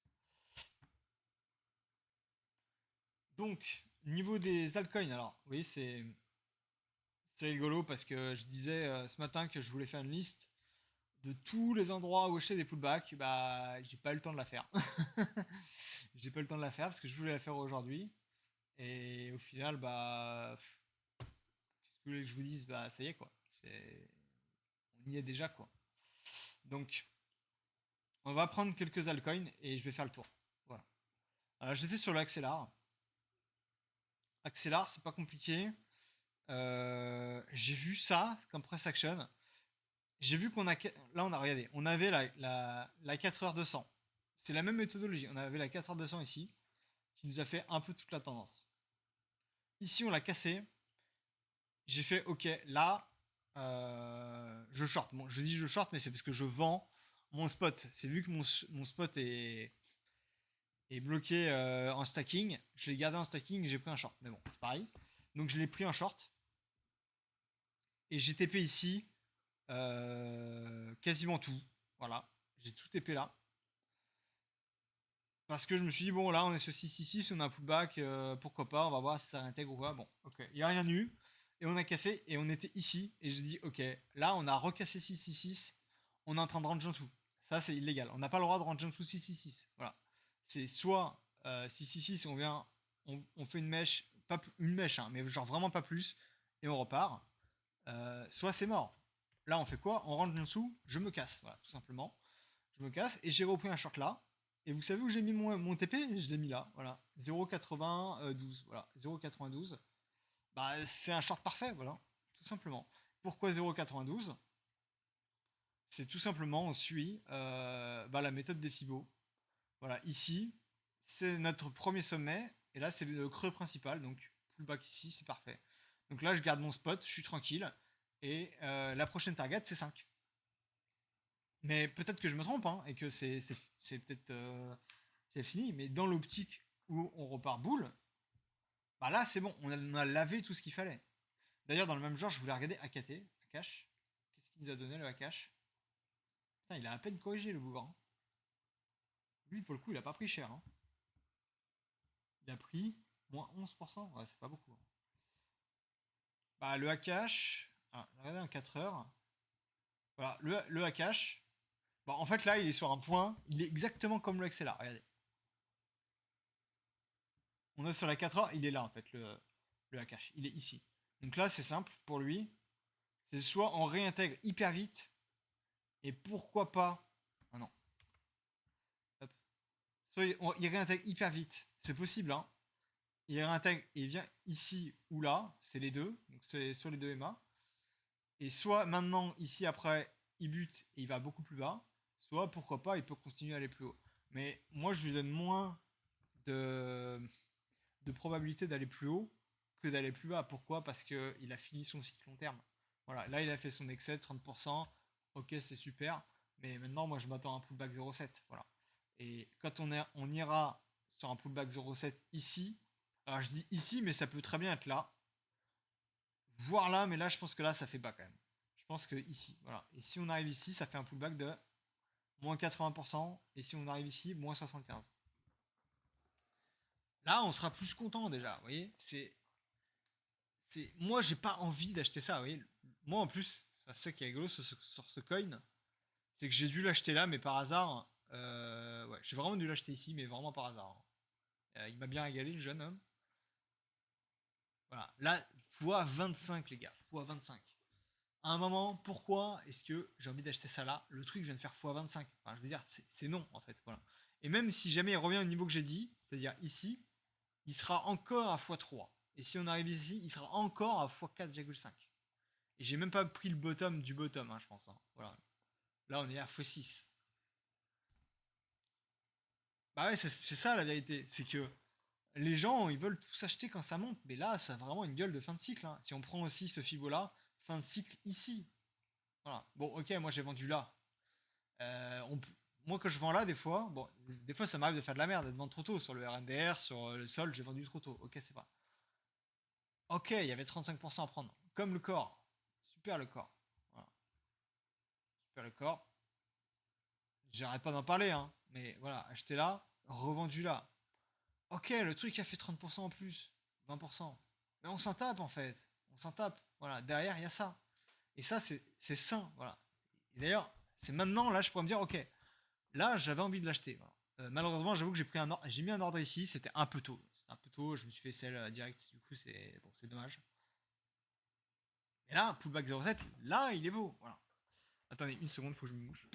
Donc, niveau des altcoins, alors, vous voyez, c'est rigolo parce que je disais ce matin que je voulais faire une liste de tous les endroits où acheter des pullbacks. Bah, j'ai pas eu le temps de la faire. J'ai pas eu le temps de la faire parce que je voulais la faire aujourd'hui. Et au final, bah, ce que vous voulez que je vous dise, bah, ça y est, quoi. On y est déjà, quoi. Donc, on va prendre quelques altcoins et je vais faire le tour. Voilà. J'étais sur l'accélar. Accélar, c'est pas compliqué. J'ai vu ça comme press action. J'ai vu qu'on a. Là, on a regardé. On avait la 4h200. C'est la même méthodologie. On avait la 4h200 ici, qui nous a fait un peu toute la tendance. Ici, on l'a cassé. J'ai fait OK, là, je short. Bon, je dis je short, mais c'est parce que je vends mon spot. C'est vu que mon spot est bloqué en stacking. Je l'ai gardé en stacking et j'ai pris un short. Mais bon, c'est pareil. Donc je l'ai pris en short. Et j'ai TP ici quasiment tout. Voilà. J'ai tout TP là. Parce que je me suis dit, bon, là, on est sur 666, on a un pullback, pourquoi pas, on va voir si ça réintègre ou quoi. Bon, ok. Il n'y a rien eu. Et on a cassé, et on était ici. Et j'ai dit, ok, là, on a recassé 666, on est en train de range en tout. Ça, c'est illégal. On n'a pas le droit de range en tout 666. Voilà. C'est soit 666, on vient, on fait une mèche, pas une mèche, hein, mais genre vraiment pas plus, et on repart. Soit c'est mort. Là, on fait quoi? On range en dessous, je me casse. Voilà, tout simplement. Je me casse, et j'ai repris un short là. Et vous savez où j'ai mis mon TP? Je l'ai mis là, voilà. 0,92, voilà. 0,92. Bah, c'est un short parfait, voilà. Tout simplement. Pourquoi 0,92? C'est tout simplement, on suit la méthode des Cibo. Voilà, ici, c'est notre premier sommet. Et là, c'est le creux principal. Donc, pullback ici, c'est parfait. Donc là, je garde mon spot, je suis tranquille. Et la prochaine target, c'est 5. Mais peut-être que je me trompe, hein, et que c'est peut-être c'est fini. Mais dans l'optique où on repart boule, bah là c'est bon, on a lavé tout ce qu'il fallait. D'ailleurs, dans le même genre, je voulais regarder AKT, Akash. Qu'est-ce qu'il nous a donné le Akash? Putain, il a à peine corrigé le bougre. Hein. Lui, pour le coup, il a pas pris cher. Hein. Il a pris moins 11%. Ouais, c'est pas beaucoup. Hein. Bah, le Akash. Ah, regardez en 4 heures. Voilà, le Akash. Bah, en fait, là, il est sur un point. Il est exactement comme le XLR. Regardez. On est sur la 4 heures, il est là en fait, le Akash. Il est ici. Donc là, c'est simple pour lui. C'est soit on réintègre hyper vite, et pourquoi pas. Ah non. Hop. Soit il réintègre hyper vite. C'est possible, hein. Il réintègre et il vient ici ou là. C'est les deux. Donc c'est sur les deux MA. Et soit maintenant, ici après, il bute et il va beaucoup plus bas. Soit pourquoi pas, il peut continuer à aller plus haut. Mais moi, je lui donne moins de probabilité d'aller plus haut que d'aller plus bas. Pourquoi? Parce qu'il a fini son cycle long terme. Voilà, là il a fait son excès de 30%, ok c'est super, mais maintenant moi je m'attends à un pullback 0,7. Voilà. Et quand on ira sur un pullback 0,7 ici, alors je dis ici, mais ça peut très bien être là, voire là, mais là je pense que là ça fait bas quand même. Je pense que ici, voilà. Et si on arrive ici, ça fait un pullback de moins 80%, et si on arrive ici, moins 75%. Là, on sera plus content déjà, vous voyez. Moi, j'ai pas envie d'acheter ça, vous voyez. Moi, en plus, c'est ça qui est rigolo sur ce coin, c'est que j'ai dû l'acheter là, mais par hasard. Ouais, j'ai vraiment dû l'acheter ici, mais vraiment par hasard. Il m'a bien régalé, le jeune homme. Voilà, là, x25, les gars, x25. À un moment, pourquoi est-ce que j'ai envie d'acheter ça là? Le truc vient de faire x25. Enfin, je veux dire, c'est non, en fait. Voilà. Et même si jamais il revient au niveau que j'ai dit, c'est-à-dire ici, il sera encore à x3. Et si on arrive ici, il sera encore à x4,5. Et j'ai même pas pris le bottom du bottom, hein, je pense. Hein. Voilà. Là, on est à x6. Bah ouais, c'est ça la vérité. C'est que les gens, ils veulent tout s'acheter quand ça monte. Mais là, ça a vraiment une gueule de fin de cycle. Hein. Si on prend aussi ce Fibo là, fin de cycle ici. Voilà. Bon, ok, moi j'ai vendu là. Moi, quand je vends là, des fois, bon, des fois ça m'arrive de faire de la merde, de vendre trop tôt sur le RNDR, sur le sol, j'ai vendu trop tôt. Ok, c'est pas. Ok, il y avait 35% à prendre. Comme le corps. Super le corps. Voilà. Super le corps. J'arrête pas d'en parler, hein. Mais voilà, acheté là, revendu là. Ok, le truc a fait 30% en plus. 20%. Mais on s'en tape en fait. On s'en tape. Voilà, derrière, il y a ça. Et ça, c'est sain. Voilà. Et d'ailleurs, c'est maintenant, là, je pourrais me dire, ok, là, j'avais envie de l'acheter. Voilà. Malheureusement, j'avoue que j'ai mis un ordre ici. C'était un peu tôt. C'était un peu tôt. Je me suis fait celle direct. Du coup, c'est dommage. Et là, pullback 0,7, là, il est beau. Voilà. Attendez, une seconde, faut que je me mouche.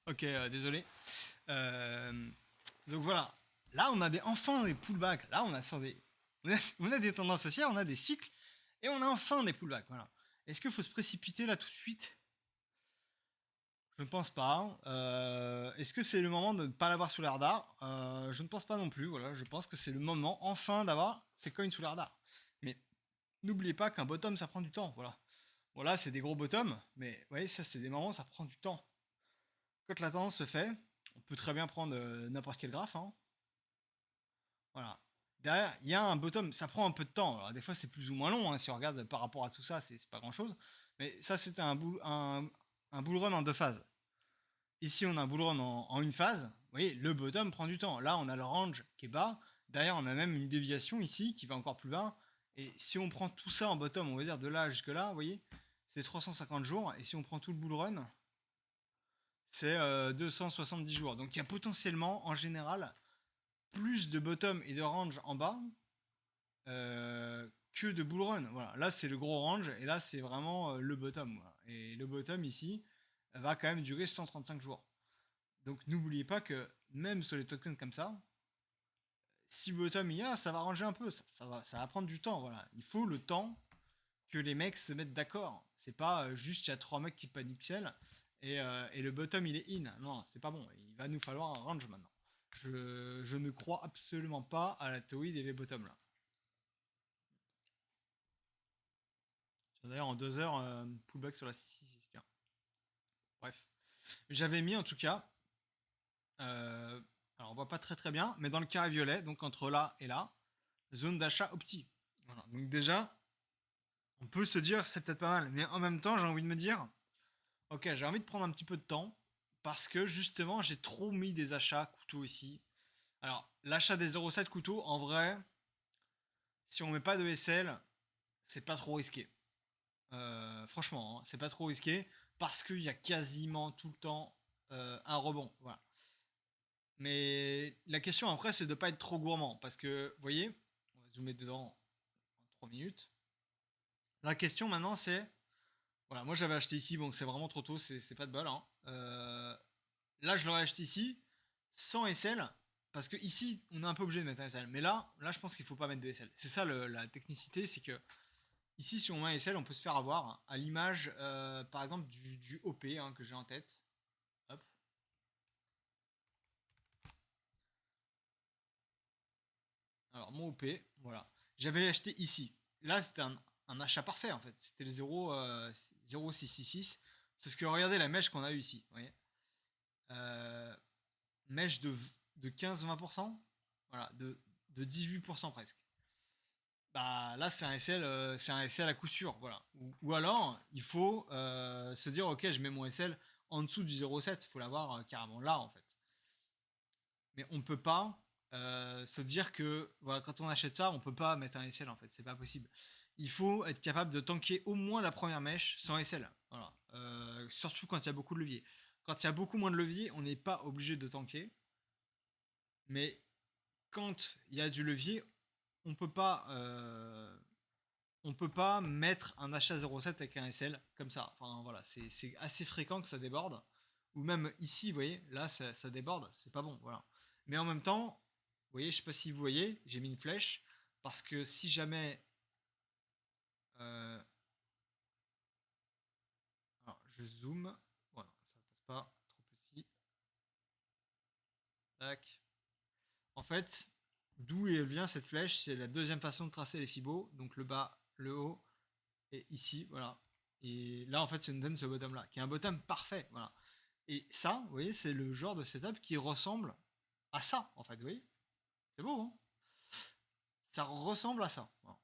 Ok, désolé. Euh, donc voilà. Là, on a enfin des pullbacks. Là, on a sur des, on a des tendances haussières, on a des cycles, et on a enfin des pullbacks. Voilà. Est-ce qu'il faut se précipiter là tout de suite? Je ne pense pas. Est-ce que c'est le moment de ne pas l'avoir sous les radars? Je ne pense pas non plus. Voilà, je pense que c'est le moment enfin d'avoir ces coins sous les radars. Mais n'oubliez pas qu'un bottom ça prend du temps. Voilà. Voilà, c'est des gros bottoms, mais vous voyez, ça c'est des moments ça prend du temps. Quand la tendance se fait, on peut très bien prendre n'importe quel graphe. Hein. Voilà. Derrière, il y a un bottom, ça prend un peu de temps. Alors, des fois, c'est plus ou moins long. Hein, si on regarde par rapport à tout ça, c'est pas grand chose. Mais ça, c'était un bull run en deux phases. Ici, on a un bull run en une phase. Vous voyez, le bottom prend du temps. Là, on a le range qui est bas. Derrière, on a même une déviation ici qui va encore plus bas. Et si on prend tout ça en bottom, on va dire de là jusque là, vous voyez, c'est 350 jours. Et si on prend tout le bull run, c'est 270 jours. Donc il y a potentiellement, en général, plus de bottom et de range en bas que de bull run. Voilà. Là, c'est le gros range et là, c'est vraiment le bottom. Voilà. Et le bottom ici va quand même durer 135 jours. Donc n'oubliez pas que même sur les tokens comme ça, si bottom il y a, ça va ranger un peu. Ça va prendre du temps. Voilà. Il faut le temps que les mecs se mettent d'accord. C'est pas juste il y a 3 mecs qui paniquent et le bottom il est in. Non, c'est pas bon. Il va nous falloir un range maintenant. Je ne crois absolument pas à la théorie des V-bottom là. D'ailleurs, en 2 heures, pullback sur la 661. Bref. J'avais mis en tout cas. Euh, alors, on voit pas très très bien, mais dans le carré violet, donc entre là et là, zone d'achat opti. Voilà. Donc, déjà, on peut se dire c'est peut-être pas mal, mais en même temps, j'ai envie de me dire ok, j'ai envie de prendre un petit peu de temps parce que justement, j'ai trop mis des achats couteaux ici. Alors, l'achat des 0,7 couteaux, en vrai, si on met pas de SL, c'est pas trop risqué. Franchement, hein, c'est pas trop risqué parce qu'il y a quasiment tout le temps un rebond. Voilà. Mais la question après, c'est de ne pas être trop gourmand parce que, vous voyez, on va zoomer dedans en 3 minutes. La question maintenant, c'est voilà, moi j'avais acheté ici, bon, c'est vraiment trop tôt, c'est pas de bol. Hein. Là, je l'aurais acheté ici sans SL parce que ici, on est un peu obligé de mettre un SL. Mais là, je pense qu'il faut pas mettre de SL. C'est ça la technicité, c'est que ici, si on met un SL, on peut se faire avoir à l'image, par exemple, du OP hein, que j'ai en tête. Hop. Alors, mon OP, voilà. J'avais acheté ici. Là, c'était un achat parfait, en fait. C'était le 0,666. Sauf que regardez la mèche qu'on a eu ici. Vous voyez mèche de 15-20%. Voilà, de 18% presque. Bah là c'est un SL à coup sûr, voilà. Ou alors il faut se dire ok je mets mon SL en dessous du 0,7, il faut l'avoir carrément là en fait. Mais on peut pas se dire que voilà quand on achète ça on peut pas mettre un SL en fait, c'est pas possible. Il faut être capable de tanker au moins la première mèche sans SL, voilà. Surtout quand il y a beaucoup de levier. Quand il y a beaucoup moins de levier, on n'est pas obligé de tanker. Mais quand il y a du levier, on peut pas on peut pas mettre un achat 0,7 avec un SL comme ça. Enfin voilà, c'est assez fréquent que ça déborde. Ou même ici, vous voyez, là ça déborde, c'est pas bon, voilà. Mais en même temps, vous voyez, je sais pas si vous voyez, j'ai mis une flèche parce que si jamais euh, alors je zoome, voilà, ça passe pas, trop petit. Tac. En fait, d'où vient cette flèche, c'est la deuxième façon de tracer les fibos, donc le bas, le haut et ici, voilà. Et là, en fait, ça nous donne ce bottom-là, qui est un bottom parfait, voilà. Et ça, vous voyez, c'est le genre de setup qui ressemble à ça, en fait, vous voyez. C'est beau, hein. Ça ressemble à ça. Voilà.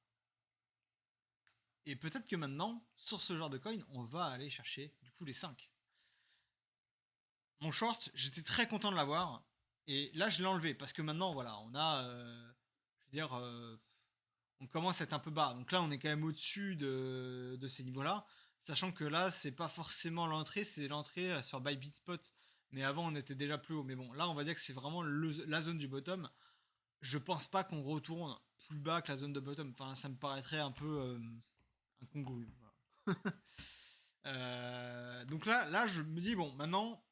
Et peut-être que maintenant, sur ce genre de coin, on va aller chercher, du coup, les 5. Mon short, j'étais très content de l'avoir. Et là, je l'ai enlevé, parce que maintenant, voilà, on a, je veux dire, on commence à être un peu bas. Donc là, on est quand même au-dessus de ces niveaux-là. Sachant que là, c'est pas forcément l'entrée, c'est l'entrée sur Bybit Spot. Mais avant, on était déjà plus haut. Mais bon, là, on va dire que c'est vraiment la zone du bottom. Je pense pas qu'on retourne plus bas que la zone de bottom. Enfin, ça me paraîtrait un peu incongru. Voilà. Donc là, je me dis, bon, maintenant,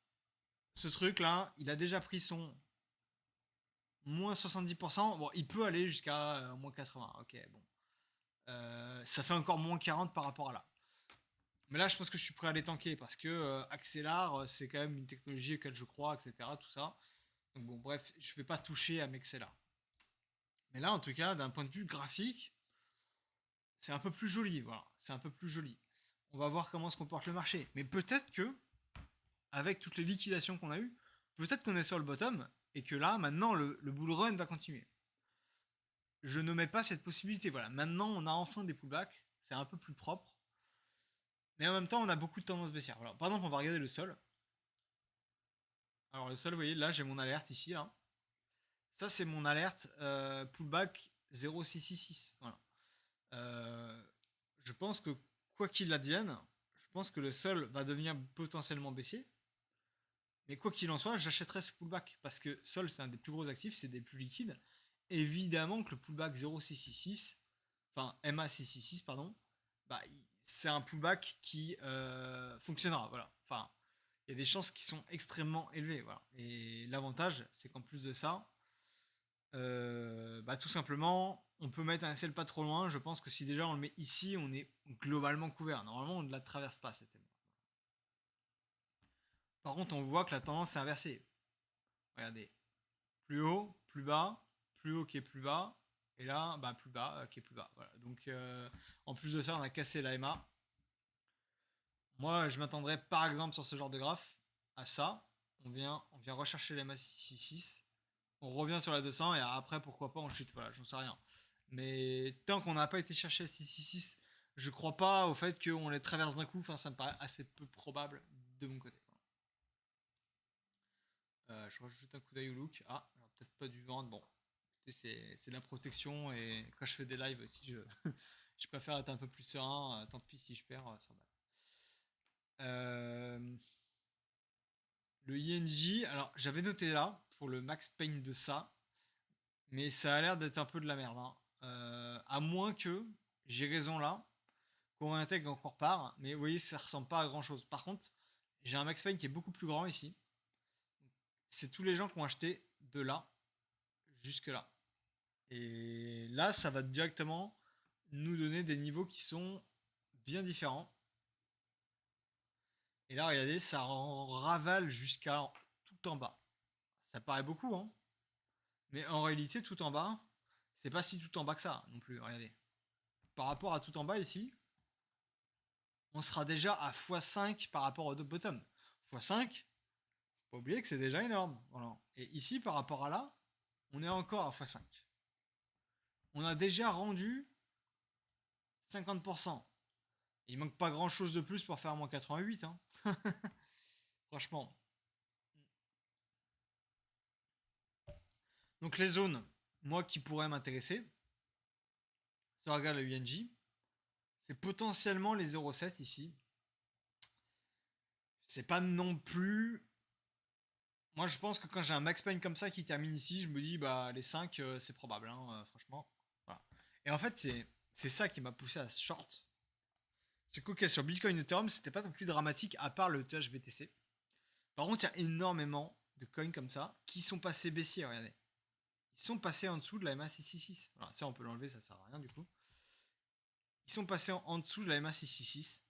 ce truc là, il a déjà pris son moins 70%. Bon, il peut aller jusqu'à moins 80. Ok, bon. Ça fait encore moins 40 par rapport à là. Mais là, je pense que je suis prêt à les tanker parce que Axelar, c'est quand même une technologie auquel je crois, etc. Tout ça. Donc bon, bref, je vais pas toucher à Mexcella. Mais là, en tout cas, d'un point de vue graphique, c'est un peu plus joli. Voilà, c'est un peu plus joli. On va voir comment se comporte le marché. Mais peut-être que, avec toutes les liquidations qu'on a eues, peut-être qu'on est sur le bottom et que là, maintenant, le bull run va continuer. Je ne mets pas cette possibilité. Voilà, maintenant, on a enfin des pullbacks. C'est un peu plus propre. Mais en même temps, on a beaucoup de tendances baissières. Voilà. Par exemple, on va regarder le sol. Alors, le sol, vous voyez, là, j'ai mon alerte ici. Là. Ça, c'est mon alerte pullback 0,666. Voilà. Je pense que, quoi qu'il advienne, je pense que le sol va devenir potentiellement baissier. Mais quoi qu'il en soit, j'achèterai ce pullback. Parce que sol, c'est un des plus gros actifs, c'est des plus liquides. Évidemment que le pullback 0,666, enfin MA666, pardon, bah, c'est un pullback qui fonctionnera. Voilà. Enfin, il y a des chances qui sont extrêmement élevées. Voilà. Et l'avantage, c'est qu'en plus de ça, bah, tout simplement, on peut mettre un SL pas trop loin. Je pense que si déjà on le met ici, on est globalement couvert. Normalement, on ne la traverse pas cette thème. Par contre, on voit que la tendance est inversée. Regardez, plus haut, plus haut qui est plus bas, et là, bah, plus bas qui est plus bas. Voilà. Donc, en plus de ça, on a cassé la MA. Moi, je m'attendrais par exemple sur ce genre de graphe à ça. On vient rechercher la MA 666. On revient sur la 200 et après, pourquoi pas, on chute. Voilà, j'en sais rien. Mais tant qu'on n'a pas été chercher la 666, je crois pas au fait qu'on les traverse d'un coup. Enfin, ça me paraît assez peu probable de mon côté. Je rajoute un coup d'œil au look. Ah, alors peut-être pas du vent. Bon, c'est de la protection et quand je fais des lives aussi, je préfère être un peu plus serein. Tant pis si je perds, ça va. Le INJ, alors j'avais noté là pour le max pain de ça, mais ça a l'air d'être un peu de la merde. Hein. À moins que j'ai raison là, qu'on réintègre encore part, mais vous voyez, ça ressemble pas à grand chose. Par contre, j'ai un max pain qui est beaucoup plus grand ici. C'est tous les gens qui ont acheté de là jusque là. Et là, ça va directement nous donner des niveaux qui sont bien différents. Et là, regardez, ça en ravale jusqu'à tout en bas. Ça paraît beaucoup, hein. Mais en réalité, tout en bas, c'est pas si tout en bas que ça non plus. Regardez. Par rapport à tout en bas ici, on sera déjà à x5 par rapport au bottom. x5, faut pas oublier que c'est déjà énorme. Voilà. Et ici, par rapport à là, on est encore à x5. On a déjà rendu 50%. Il manque pas grand chose de plus pour faire moins 88. Hein. Franchement. Donc les zones, moi qui pourrais m'intéresser, si on regarde le UNJ, c'est potentiellement les 0,7 ici. C'est pas non plus. Moi je pense que quand j'ai un max pain comme ça qui termine ici, je me dis bah les 5 c'est probable, hein, franchement. Voilà. Et en fait c'est ça qui m'a poussé à short. C'est qu'ok, sur Bitcoin et Ethereum, c'était pas non plus dramatique à part le THBTC. Par contre, il y a énormément de coins comme ça qui sont passés baissiers, regardez. Ils sont passés en dessous de la MA666. Voilà, ça on peut l'enlever, ça sert à rien du coup. Ils sont passés en dessous de la MA666.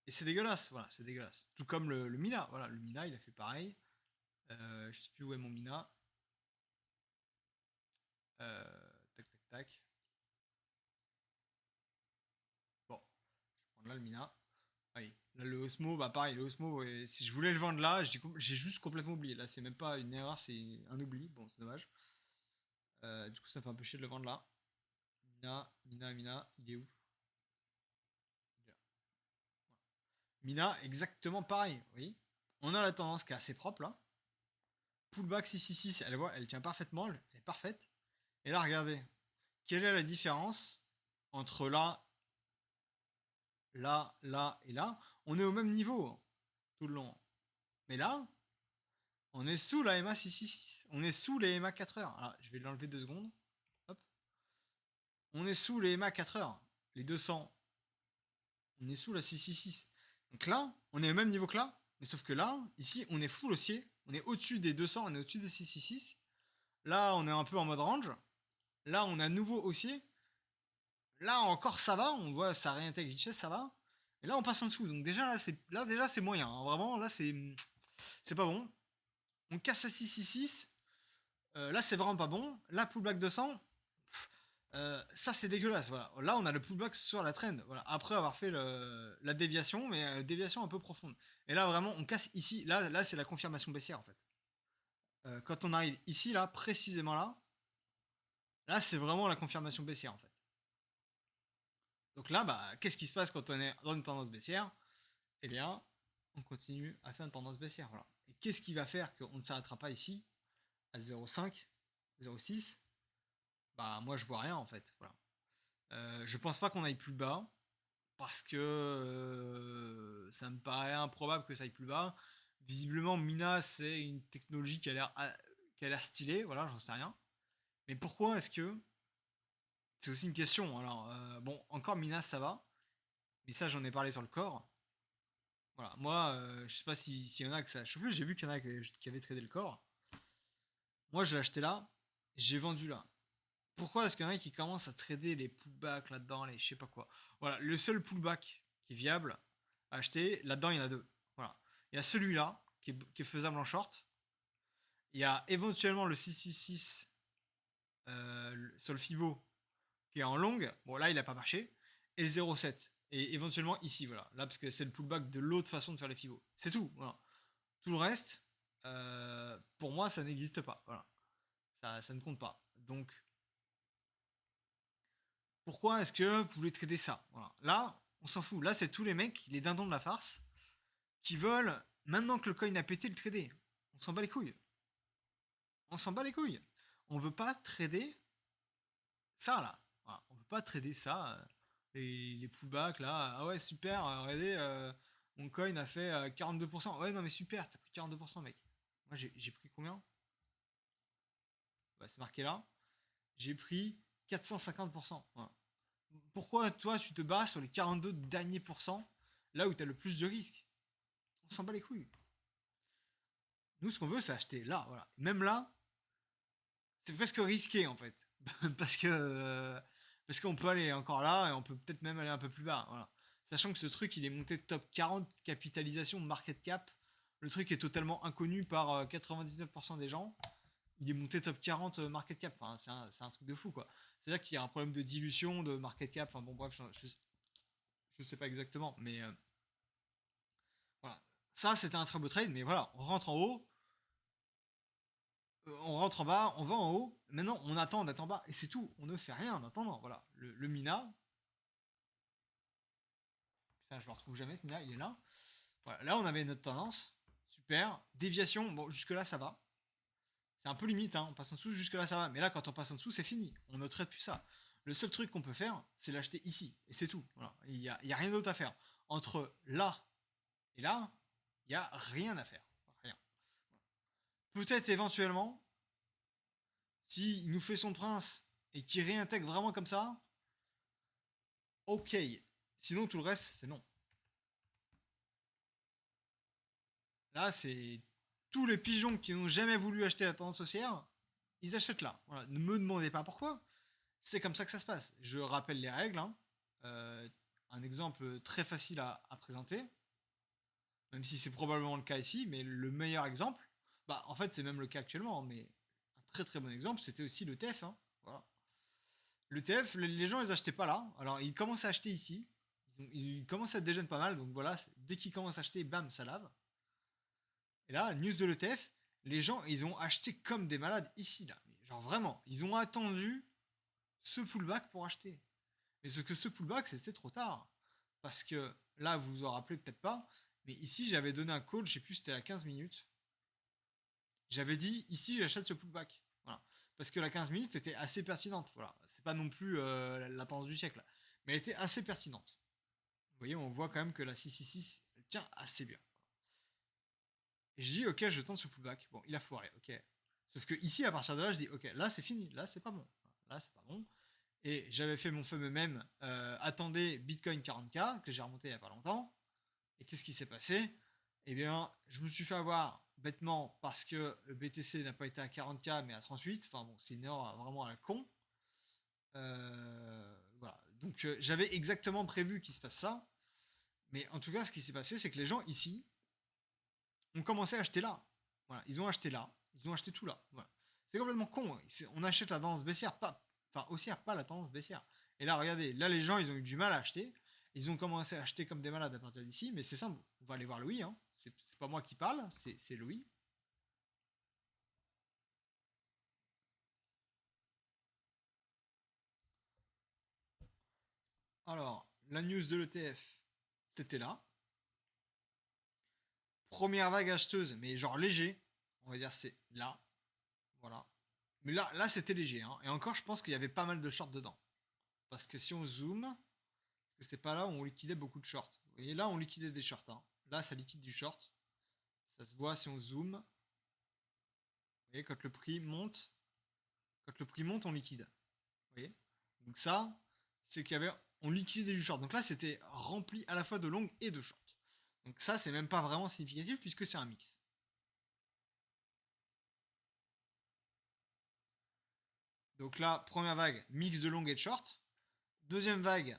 Et c'est dégueulasse, voilà, c'est dégueulasse. Tout comme le Mina, voilà, le Mina il a fait pareil. Je sais plus où est mon Mina. Tac, tac, tac. Bon, je vais prendre là le Mina. Ah oui, là le Osmo, bah pareil, le Osmo, si je voulais le vendre là, j'ai juste complètement oublié. Là, c'est même pas une erreur, c'est un oubli. Bon, c'est dommage. Du coup, ça me fait un peu chier de le vendre là. Mina, il est où? Il est là. Mina, exactement pareil, oui. On a la tendance qui est assez propre là. Pullback 666, elle voit, elle tient parfaitement, elle est parfaite. Et là, regardez, quelle est la différence entre là, là et là? On est au même niveau hein, tout le long. Mais là, on est sous la MA 666. On est sous les MA 4 heures. Alors, je vais l'enlever 2 secondes. Hop. On est sous les MA 4 heures. Les 200. On est sous la 666. Donc là, on est au même niveau que là, Mais sauf que là, ici, on est full haussier. On est au-dessus des 200, on est au-dessus des 666. Là, on est un peu en mode range. Là, on est à nouveau haussier. Là, encore, ça va. On voit, ça réintègre richesse, ça va. Et là, on passe en dessous. Donc déjà, déjà, c'est moyen. Hein. Vraiment, là, c'est pas bon. On casse à 666. Là, c'est vraiment pas bon. Là, pullback 200. Ça, c'est dégueulasse. Voilà. Là, on a le pullback sur la trend. Voilà. Après avoir fait la déviation, mais déviation un peu profonde. Et là, vraiment, on casse ici. Là c'est la confirmation baissière, en fait. Quand on arrive ici, là, précisément là, c'est vraiment la confirmation baissière, en fait. Donc là, bah, qu'est-ce qui se passe quand on est dans une tendance baissière? Eh bien, on continue à faire une tendance baissière. Voilà. Et qu'est-ce qui va faire qu'on ne s'arrêtera pas ici, à 0,5, 0,6? Bah, moi, je vois rien, en fait. Voilà. Je pense pas qu'on aille plus bas, parce que ça me paraît improbable que ça aille plus bas. Visiblement, Mina, c'est une technologie qui a l'air stylée, voilà, j'en sais rien. Mais pourquoi est-ce que... C'est aussi une question. Alors, bon, encore Mina, ça va. Mais ça, j'en ai parlé sur le corps. Voilà, moi, je sais pas s'il y en a que ça a chauffé. J'ai vu qu'il y en a qui avaient tradé le corps. Moi, je l'ai acheté là. J'ai vendu là. Pourquoi est-ce qu'il y en a qui commencent à trader les pullbacks là-dedans, les je sais pas quoi. Voilà, le seul pullback qui est viable à acheter, là-dedans, il y en a deux. Voilà. Il y a celui-là, qui est faisable en short. Il y a éventuellement le 666 sur le Fibo, qui est en longue. Bon, là, il n'a pas marché. Et le 0,7. Et éventuellement ici, voilà. Là, parce que c'est le pullback de l'autre façon de faire les Fibo. C'est tout. Voilà. Tout le reste, pour moi, ça n'existe pas. Voilà. Ça ne compte pas. Donc, pourquoi est-ce que vous voulez trader ça? Voilà. Là, on s'en fout. Là, c'est tous les mecs, les dindons de la farce, qui veulent, maintenant que le coin a pété, le trader. On s'en bat les couilles. On s'en bat les couilles. On veut pas trader ça, là. Voilà. On veut pas trader ça. Les pullbacks, là. Ah ouais, super, regardez, mon coin a fait 42%. Ouais, non, mais super, t'as pris 42%, mec. Moi, j'ai pris combien? Bah, c'est marqué là. J'ai pris 450%. Voilà. Pourquoi toi tu te bats sur les 42 derniers pourcents là où tu as le plus de risques? On s'en bat les couilles. Nous, ce qu'on veut, c'est acheter là, voilà. Même là, c'est presque risqué en fait. parce qu'on peut aller encore là et on peut peut-être même aller un peu plus bas. Voilà. Sachant que ce truc, il est monté top 40 capitalisation market cap. Le truc est totalement inconnu par 99% des gens. Il est monté top 40 market cap. Enfin, c'est un truc de fou quoi. C'est-à-dire qu'il y a un problème de dilution de market cap. Enfin bon, bref, je sais pas exactement, mais voilà. Ça, c'était un très beau trade, mais voilà, on rentre en haut, on rentre en bas, on va en haut. Maintenant, on attend d'être en bas, et c'est tout. On ne fait rien en attendant. Voilà, le Mina. Putain, je le retrouve jamais, ce Mina, il est là. Voilà, là, on avait notre tendance. Super. Déviation, bon, jusque-là, ça va. C'est un peu limite, hein. On passe en dessous, jusque-là, ça va. Mais là, quand on passe en dessous, c'est fini. On ne traite plus ça. Le seul truc qu'on peut faire, c'est l'acheter ici. Et c'est tout. Voilà. Il y a rien d'autre à faire. Entre là et là, il n'y a rien à faire. Rien. Peut-être éventuellement, s'il nous fait son prince et qu'il réintègre vraiment comme ça, ok. Sinon, tout le reste, c'est non. Là, c'est tous les pigeons qui n'ont jamais voulu acheter la tendance haussière, ils achètent là. Voilà. Ne me demandez pas pourquoi. C'est comme ça que ça se passe. Je rappelle les règles. Hein. Un exemple très facile à présenter, même si c'est probablement le cas ici, mais le meilleur exemple, bah en fait c'est même le cas actuellement, mais un très très bon exemple, c'était aussi le TF. Hein. Voilà. Le TF, les gens ils achetaient pas là. Alors ils commencent à acheter ici. Ils commencent à déjeuner pas mal, donc voilà, dès qu'ils commencent à acheter, bam, ça lave. Et là, news de l'ETF, les gens ils ont acheté comme des malades ici là. Genre vraiment, ils ont attendu ce pullback pour acheter. Mais ce pullback, c'est trop tard. Parce que là, vous vous en rappelez peut-être pas, mais ici, j'avais donné un call, je sais plus, c'était à 15 minutes. J'avais dit, ici, j'achète ce pullback. Voilà. Parce que la 15 minutes était assez pertinente. Voilà. C'est pas non plus la tendance du siècle, mais elle était assez pertinente. Vous voyez, on voit quand même que la 666, elle tient assez bien. Et je dis, ok, je tente ce pullback. Bon, il a foiré, ok. Sauf que ici, à partir de là, je dis, ok, là, c'est fini. Là, c'est pas bon. Là, c'est pas bon. Et j'avais fait mon fameux même attendez Bitcoin 40K, que j'ai remonté il n'y a pas longtemps. Et qu'est-ce qui s'est passé? Eh bien, je me suis fait avoir bêtement parce que le BTC n'a pas été à 40K mais à 38. Enfin bon, c'est une erreur vraiment à la con. Voilà. Donc j'avais exactement prévu qu'il se passe ça. Mais en tout cas, ce qui s'est passé, c'est que les gens ici ont commencé à acheter là. Voilà, ils ont acheté là. Ils ont acheté tout là. Voilà. C'est complètement con. On achète la tendance baissière, pas, enfin haussière, pas la tendance baissière. Et là, regardez, là les gens, ils ont eu du mal à acheter. Ils ont commencé à acheter comme des malades à partir d'ici, mais c'est simple. On va aller voir Louis. Hein. C'est pas moi qui parle, c'est Louis. Alors, la news de l'ETF, c'était là. Première vague acheteuse, mais genre léger. On va dire c'est là. Voilà. Mais là c'était léger. Hein. Et encore, je pense qu'il y avait pas mal de shorts dedans. Parce que si on zoome, parce que c'est pas là où on liquidait beaucoup de shorts. Vous voyez, là, on liquidait des shorts. Hein. Là, ça liquide du short. Ça se voit si on zoome. Vous voyez, quand le prix monte, on liquide. Vous voyez. Donc ça, c'est qu'il y avait, on liquidait du short. Donc là, c'était rempli à la fois de long et de short. Donc ça, c'est même pas vraiment significatif puisque c'est un mix. Donc là, première vague, mix de long et de short. Deuxième vague,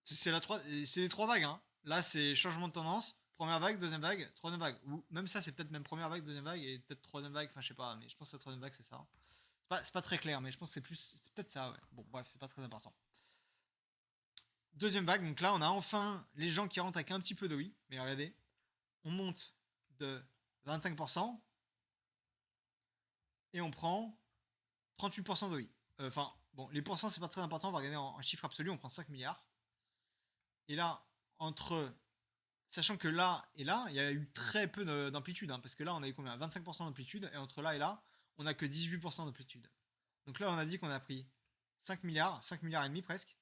c'est les trois vagues. Hein. Là, c'est changement de tendance. Première vague, deuxième vague, troisième vague. Ou même ça, c'est peut-être même première vague, deuxième vague et peut-être troisième vague. Enfin, je sais pas, mais je pense que la troisième vague, c'est ça. C'est pas très clair, mais je pense que c'est plus. C'est peut-être ça, ouais. Bon, bref, c'est pas très important. Deuxième vague, donc là, on a enfin les gens qui rentrent avec un petit peu de oui. Mais regardez, on monte de 25% et on prend 38% de oui. Enfin, bon, les pourcents, c'est pas très important. On va regarder en chiffre absolu, on prend 5 milliards. Et là, entre. Sachant que là et là, il y a eu très peu d'amplitude. Hein, parce que là, on a eu combien 25% d'amplitude. Et entre là et là, on a que 18% d'amplitude. Donc là, on a dit qu'on a pris 5 milliards, 5 milliards et demi presque.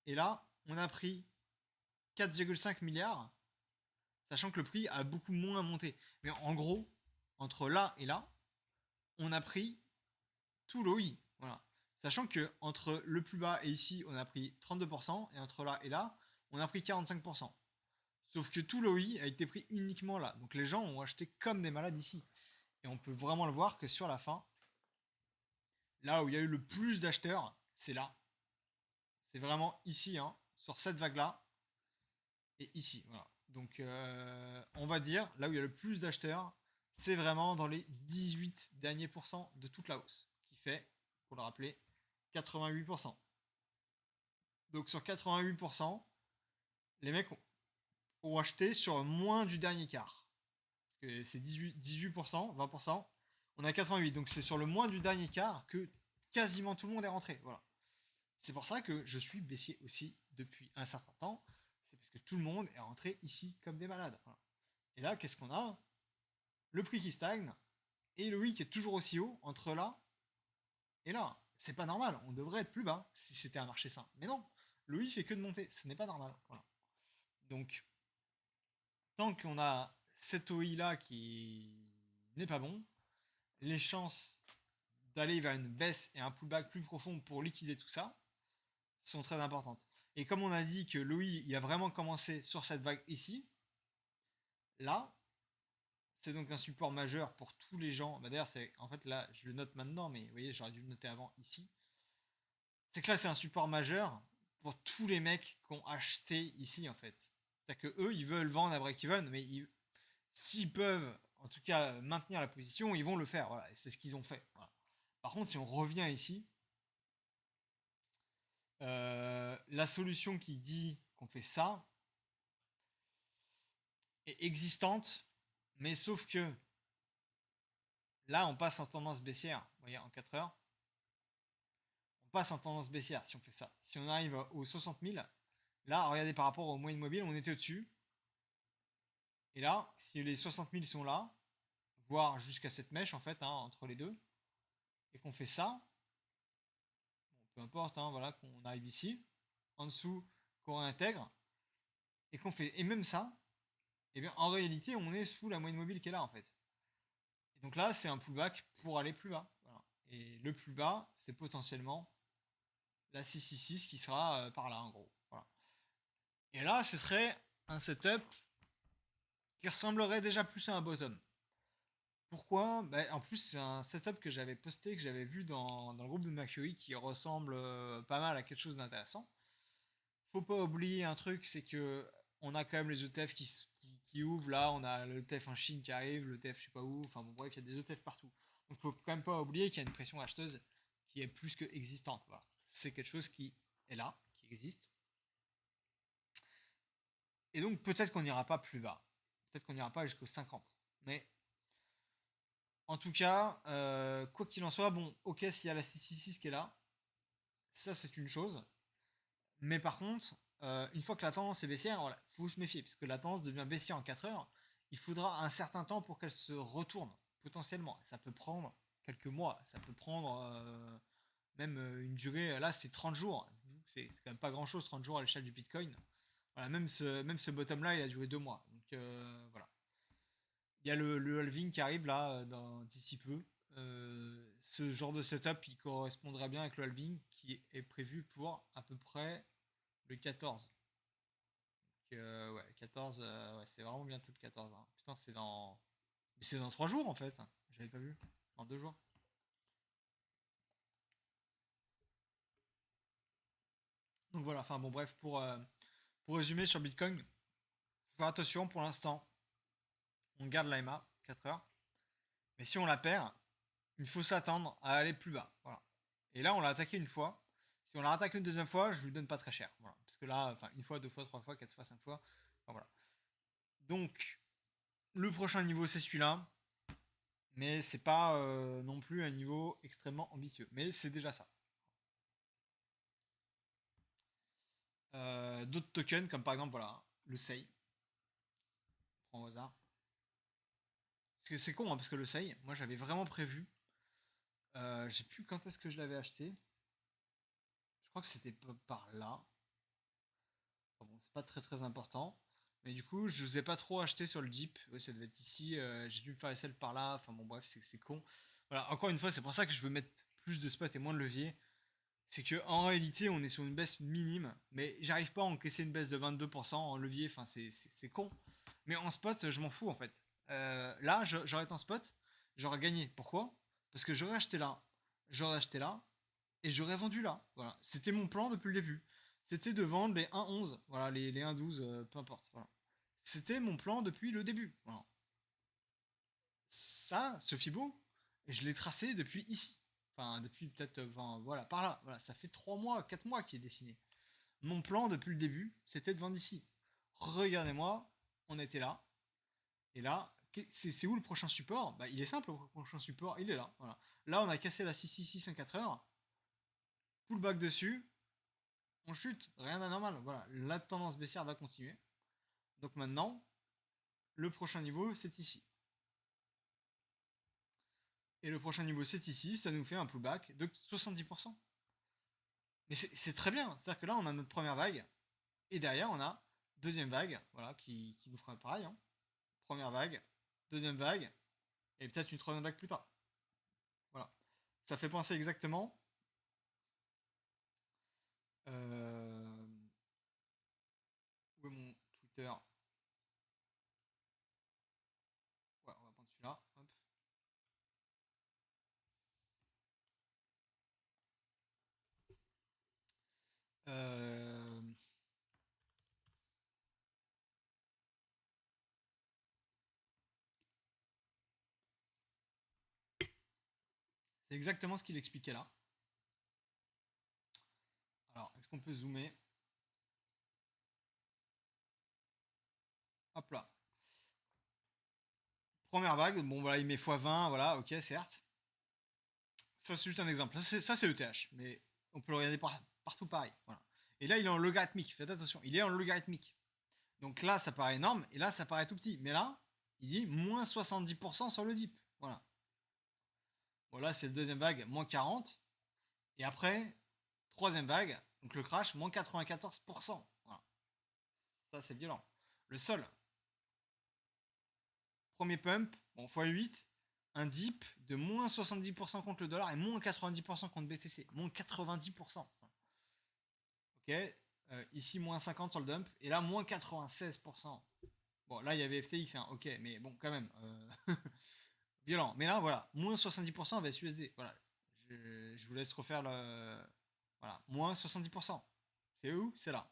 Et là, on a pris 4,5 milliards, sachant que le prix a beaucoup moins monté. Mais en gros, entre là et là, on a pris tout l'OI. Voilà. Sachant que entre le plus bas et ici, on a pris 32%, et entre là et là, on a pris 45%. Sauf que tout l'OI a été pris uniquement là. Donc les gens ont acheté comme des malades ici. Et on peut vraiment le voir que sur la fin, là où il y a eu le plus d'acheteurs, c'est là. C'est vraiment ici, hein, sur cette vague-là, et ici. Voilà. Donc on va dire, là où il y a le plus d'acheteurs, c'est vraiment dans les 18 derniers pourcents de toute la hausse, qui fait, pour le rappeler, 88%. Donc sur 88%, les mecs ont acheté sur moins du dernier quart. Parce que c'est 18%, 20%, on a 88. Donc c'est sur le moins du dernier quart que quasiment tout le monde est rentré. Voilà. C'est pour ça que je suis baissier aussi depuis un certain temps. C'est parce que tout le monde est rentré ici comme des malades. Voilà. Et là, qu'est-ce qu'on a? Le prix qui stagne et le oui qui est toujours aussi haut entre là et là. C'est pas normal. On devrait être plus bas si c'était un marché sain. Mais non, le oui fait que de monter. Ce n'est pas normal. Voilà. Donc, tant qu'on a cet OI là qui n'est pas bon, les chances d'aller vers une baisse et un pullback plus profond pour liquider tout ça sont très importantes. Et comme on a dit que l'OI il a vraiment commencé sur cette vague ici, là, c'est donc un support majeur pour tous les gens. Bah d'ailleurs, c'est en fait là, je le note maintenant, mais vous voyez, j'aurais dû le noter avant ici. C'est que là, c'est un support majeur pour tous les mecs qui ont acheté ici en fait. C'est-à-dire que eux, ils veulent vendre à break-even, mais s'ils peuvent, en tout cas, maintenir la position, ils vont le faire. Voilà, c'est ce qu'ils ont fait. Voilà. Par contre, si on revient ici, la solution qui dit qu'on fait ça est existante, mais sauf que là, on passe en tendance baissière. Vous voyez, en 4 heures, on passe en tendance baissière si on fait ça. Si on arrive aux 60 000, là, regardez par rapport aux moyennes mobiles, on était au-dessus. Et là, si les 60 000 sont là, voire jusqu'à cette mèche en fait, hein, entre les deux, et qu'on fait ça, bon, peu importe, hein, voilà, qu'on arrive ici, en dessous, qu'on réintègre, et qu'on fait, et même ça, et bien en réalité, on est sous la moyenne mobile qui est là en fait. Et donc là, c'est un pullback pour aller plus bas. Voilà. Et le plus bas, c'est potentiellement la 666 qui sera par là en gros. Voilà. Et là, ce serait un setup qui ressemblerait déjà plus à un bottom. Pourquoi? Bah, en plus, c'est un setup que j'avais posté, que j'avais vu dans le groupe de Mercury, qui ressemble pas mal à quelque chose d'intéressant. Faut pas oublier un truc, c'est que on a quand même les ETF qui ouvrent là, on a le ETF en Chine qui arrive, le ETF je sais pas où, enfin bon bref, il y a des ETF partout. Donc faut quand même pas oublier qu'il y a une pression acheteuse qui est plus que existante. Voilà. C'est quelque chose qui est là, qui existe. Et donc peut-être qu'on n'ira pas plus bas. Peut-être qu'on n'ira pas jusqu'au 50. Mais en tout cas, quoi qu'il en soit, bon, ok, s'il y a la 666 qui est là, ça c'est une chose. Mais par contre, une fois que la tendance est baissière, voilà, faut se méfier, puisque la tendance devient baissière en 4 heures, il faudra un certain temps pour qu'elle se retourne, potentiellement. Ça peut prendre quelques mois, ça peut prendre même une durée, là c'est 30 jours, c'est quand même pas grand chose, 30 jours à l'échelle du Bitcoin. Voilà, même ce bottom là, il a duré 2 mois. Donc voilà. Il y a le halving qui arrive là d'ici peu. Ce genre de setup il correspondrait bien avec le halving qui est prévu pour à peu près le 14. Donc, ouais, 14, ouais, c'est vraiment bientôt le 14. Hein. Putain, c'est dans. Mais c'est dans 3 jours en fait. J'avais pas vu. En 2 jours. Donc voilà, enfin bon, bref, pour résumer sur Bitcoin, faut faire attention pour l'instant. On garde l'AMA, 4 heures. Mais si on la perd, il faut s'attendre à aller plus bas. Voilà. Et là, on l'a attaqué une fois. Si on l'a attaqué une deuxième fois, je lui donne pas très cher. Voilà. Parce que là, enfin, une fois, deux fois, trois fois, quatre fois, cinq fois. Enfin, voilà. Donc, le prochain niveau, c'est celui-là. Mais c'est pas non plus un niveau extrêmement ambitieux. Mais c'est déjà ça. D'autres tokens, comme par exemple, voilà, le SEI. On prend au hasard. Parce que c'est con, hein, parce que le SEI, moi j'avais vraiment prévu. Je sais plus quand est-ce que je l'avais acheté. Je crois que c'était par là. Enfin bon, c'est pas très très important. Mais du coup, je vous ai pas trop acheté sur le Deep. Ouais, ça devait être ici. J'ai dû me faire SL par là. Enfin bon, bref, c'est con. Voilà, encore une fois, c'est pour ça que je veux mettre plus de spots et moins de levier. C'est que en réalité, on est sur une baisse minime. Mais j'arrive pas à encaisser une baisse de 22% en levier. Enfin, c'est con. Mais en spot, je m'en fous en fait. Là, j'aurais été en spot, j'aurais gagné. Pourquoi? Parce que j'aurais acheté là, et j'aurais vendu là. Voilà. C'était mon plan depuis le début. C'était de vendre les 1,11, voilà, les 1,12, peu importe. Voilà. C'était mon plan depuis le début. Voilà. Ça, ce Fibo, je l'ai tracé depuis ici. Enfin, depuis peut-être, enfin, voilà, par là. Voilà, ça fait 3 mois, 4 mois qu'il est dessiné. Mon plan depuis le début, c'était de vendre ici. Regardez-moi, on était là. Et là, c'est où le prochain support? Bah, il est simple, le prochain support, il est là. Voilà. Là, on a cassé la 666 en 4 heures. Pullback dessus, on chute, rien d'anormal. Voilà, la tendance baissière va continuer. Donc maintenant, le prochain niveau, c'est ici. Et le prochain niveau, c'est ici, ça nous fait un pullback de 70%. Mais c'est très bien, c'est-à-dire que là, on a notre première vague, et derrière, on a deuxième vague, voilà, qui nous fera pareil. Hein. Première vague, deuxième vague, et peut-être une troisième vague plus tard. Voilà. Ça fait penser exactement. Où est mon Twitter? Ouais, on va prendre celui-là. Hop. Euh, C'est exactement ce qu'il expliquait là. Alors, est-ce qu'on peut zoomer? Hop là. Première vague, bon voilà, il met x20, voilà, ok, certes. Ça, c'est juste un exemple. Ça, c'est ETH, mais on peut le regarder partout pareil. Voilà. Et là, il est en logarithmique, faites attention, il est en logarithmique. Donc là, ça paraît énorme, et là, ça paraît tout petit. Mais là, il dit moins 70% sur le dip. Voilà. Voilà, c'est le deuxième vague, moins 40. Et après, troisième vague, donc le crash, moins 94%. Voilà. Ça, c'est violent. Le sol, premier pump, bon, x8, un dip de moins 70% contre le dollar et moins 90% contre BTC. Moins 90%. Ok, ici, moins 50 sur le dump, et là, moins 96%. Bon, là, il y avait FTX, hein, ok, mais bon, quand même. Violent. Mais là, voilà, moins 70% avec USD. Voilà. Je vous laisse refaire le. Voilà, moins 70%. C'est où? C'est là.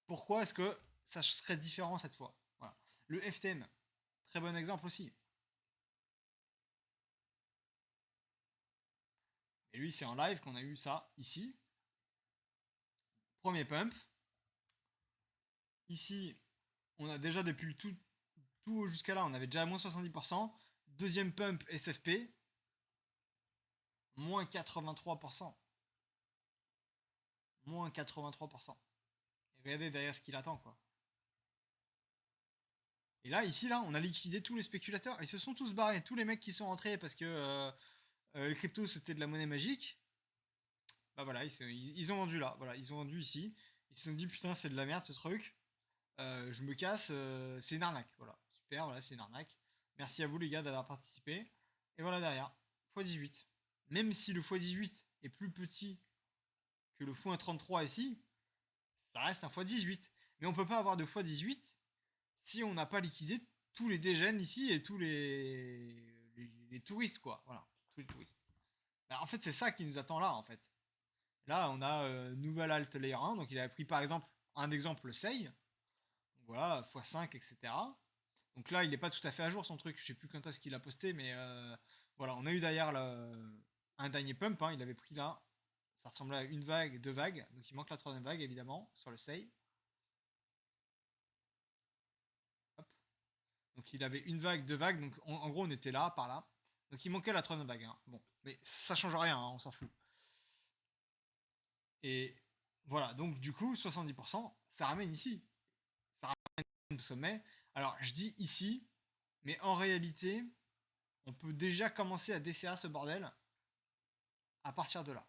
Pourquoi est-ce que ça serait différent cette fois? Voilà. Le FTM, très bon exemple aussi. Et lui, c'est en live qu'on a eu ça ici. Premier pump. Ici, on a déjà depuis le tout jusqu'à là, on avait déjà moins 70%. Deuxième pump SFP, moins 83%. Moins 83%. Et regardez derrière ce qu'il attend, quoi. Et là, ici, là, on a liquidé tous les spéculateurs. Ils se sont tous barrés. Tous les mecs qui sont rentrés parce que les cryptos, c'était de la monnaie magique. Bah voilà, ils ont vendu là. Voilà, ils ont vendu ici. Ils se sont dit, putain, c'est de la merde ce truc. Je me casse. C'est une arnaque. Voilà, super, voilà, c'est une arnaque. Merci à vous, les gars, d'avoir participé. Et voilà derrière, x18. Même si le x18 est plus petit que le x1,33 ici, ça reste un x18. Mais on peut pas avoir de x18 si on n'a pas liquidé tous les dégènes ici et tous les touristes, quoi. Voilà, tous les touristes. Bah, en fait, c'est ça qui nous attend là, en fait. Là, on a nouvelle alt layer 1, donc il avait pris par exemple un exemple Sei, voilà, x5, etc. Donc là, il n'est pas tout à fait à jour son truc, je sais plus quand est-ce qu'il a posté, mais voilà, on a eu derrière un dernier pump, hein, il avait pris là, ça ressemblait à une vague, deux vagues, donc il manque la troisième vague évidemment sur le Sei. Hop. Donc il avait une vague, deux vagues, donc en gros on était là, par là. Donc il manquait la troisième vague. Hein. Bon, mais ça change rien, hein, on s'en fout. Et voilà, donc du coup, 70%, ça ramène ici. Ça ramène au sommet. Alors je dis ici, mais en réalité, on peut déjà commencer à DCA ce bordel à partir de là.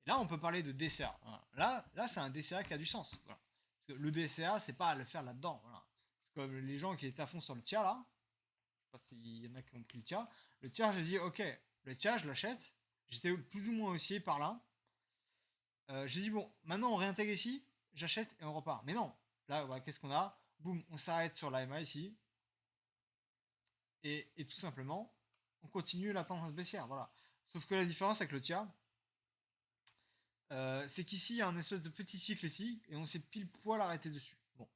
Et là, on peut parler de DCA. Voilà. Là c'est un DCA qui a du sens. Voilà. Parce que le DCA, c'est pas à le faire là-dedans. Voilà. C'est comme les gens qui étaient à fond sur le TIA là. Je sais pas s'il y en a qui ont pris le TIA. Le TIA, j'ai dit, ok, le TIA, je l'achète. J'étais plus ou moins haussier par là. J'ai dit, bon, maintenant on réintègre ici, j'achète et on repart. Mais non, là, voilà, qu'est-ce qu'on a? Boum, on s'arrête sur la MA ici. Et tout simplement, on continue la tendance baissière. Voilà. Sauf que la différence avec le TIA, c'est qu'ici, il y a un espèce de petit cycle ici, et on s'est pile poil arrêté dessus. Bon,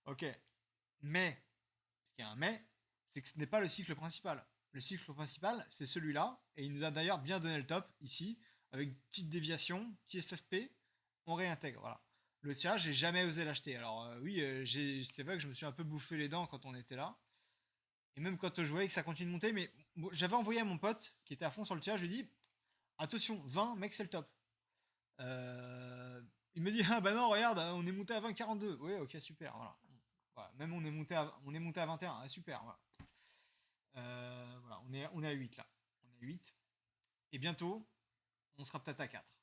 ok. Mais, parce qu'il y a un mais, c'est que ce n'est pas le cycle principal. Le cycle principal, c'est celui-là, et il nous a d'ailleurs bien donné le top, ici, avec une petite déviation, petit SFP, on réintègre, voilà. Le TIA, j'ai jamais osé l'acheter. Alors oui, c'est vrai que je me suis un peu bouffé les dents quand on était là. Et même quand je voyais que ça continue de monter, mais bon, j'avais envoyé à mon pote qui était à fond sur le TIA, je lui ai dit, attention, 20, mec, c'est le top. Il me dit, ah bah non, regarde, on est monté à 20,42. Oui, ok, super, voilà. Voilà, même on est monté à 21, ah, super, voilà. Voilà, on est à 8 là. On est à 8. Et bientôt, on sera peut-être à 4,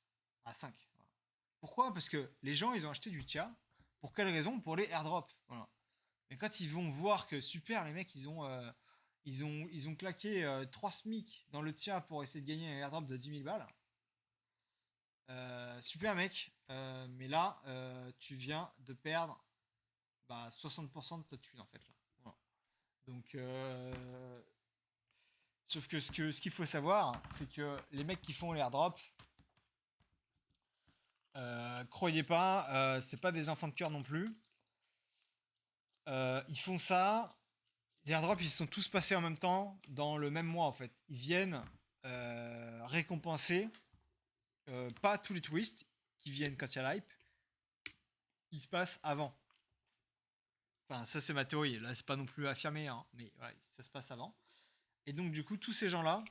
à 5. Voilà. Pourquoi? Parce que les gens, ils ont acheté du TIA. Pour quelle raison? Pour les airdrops. Voilà. Mais quand ils vont voir que super, les mecs, ils ont claqué 3 SMIC dans le TIA pour essayer de gagner un airdrop de 10 000 balles. Super mec, mais là, tu viens de perdre 60% de ta thune en fait là. Voilà. Donc, sauf que ce qu'il faut savoir, c'est que les mecs qui font les airdrops, croyez pas, c'est pas des enfants de cœur non plus. Ils font ça. Les airdrops, ils se sont tous passés en même temps dans le même mois en fait. Ils viennent récompenser pas tous les twists qui viennent quand il y a l'hype. Ils se passent avant. Enfin, ça c'est ma théorie. Là, c'est pas non plus affirmé, hein, mais voilà, ça se passe avant. Et donc, du coup, tous ces gens-là,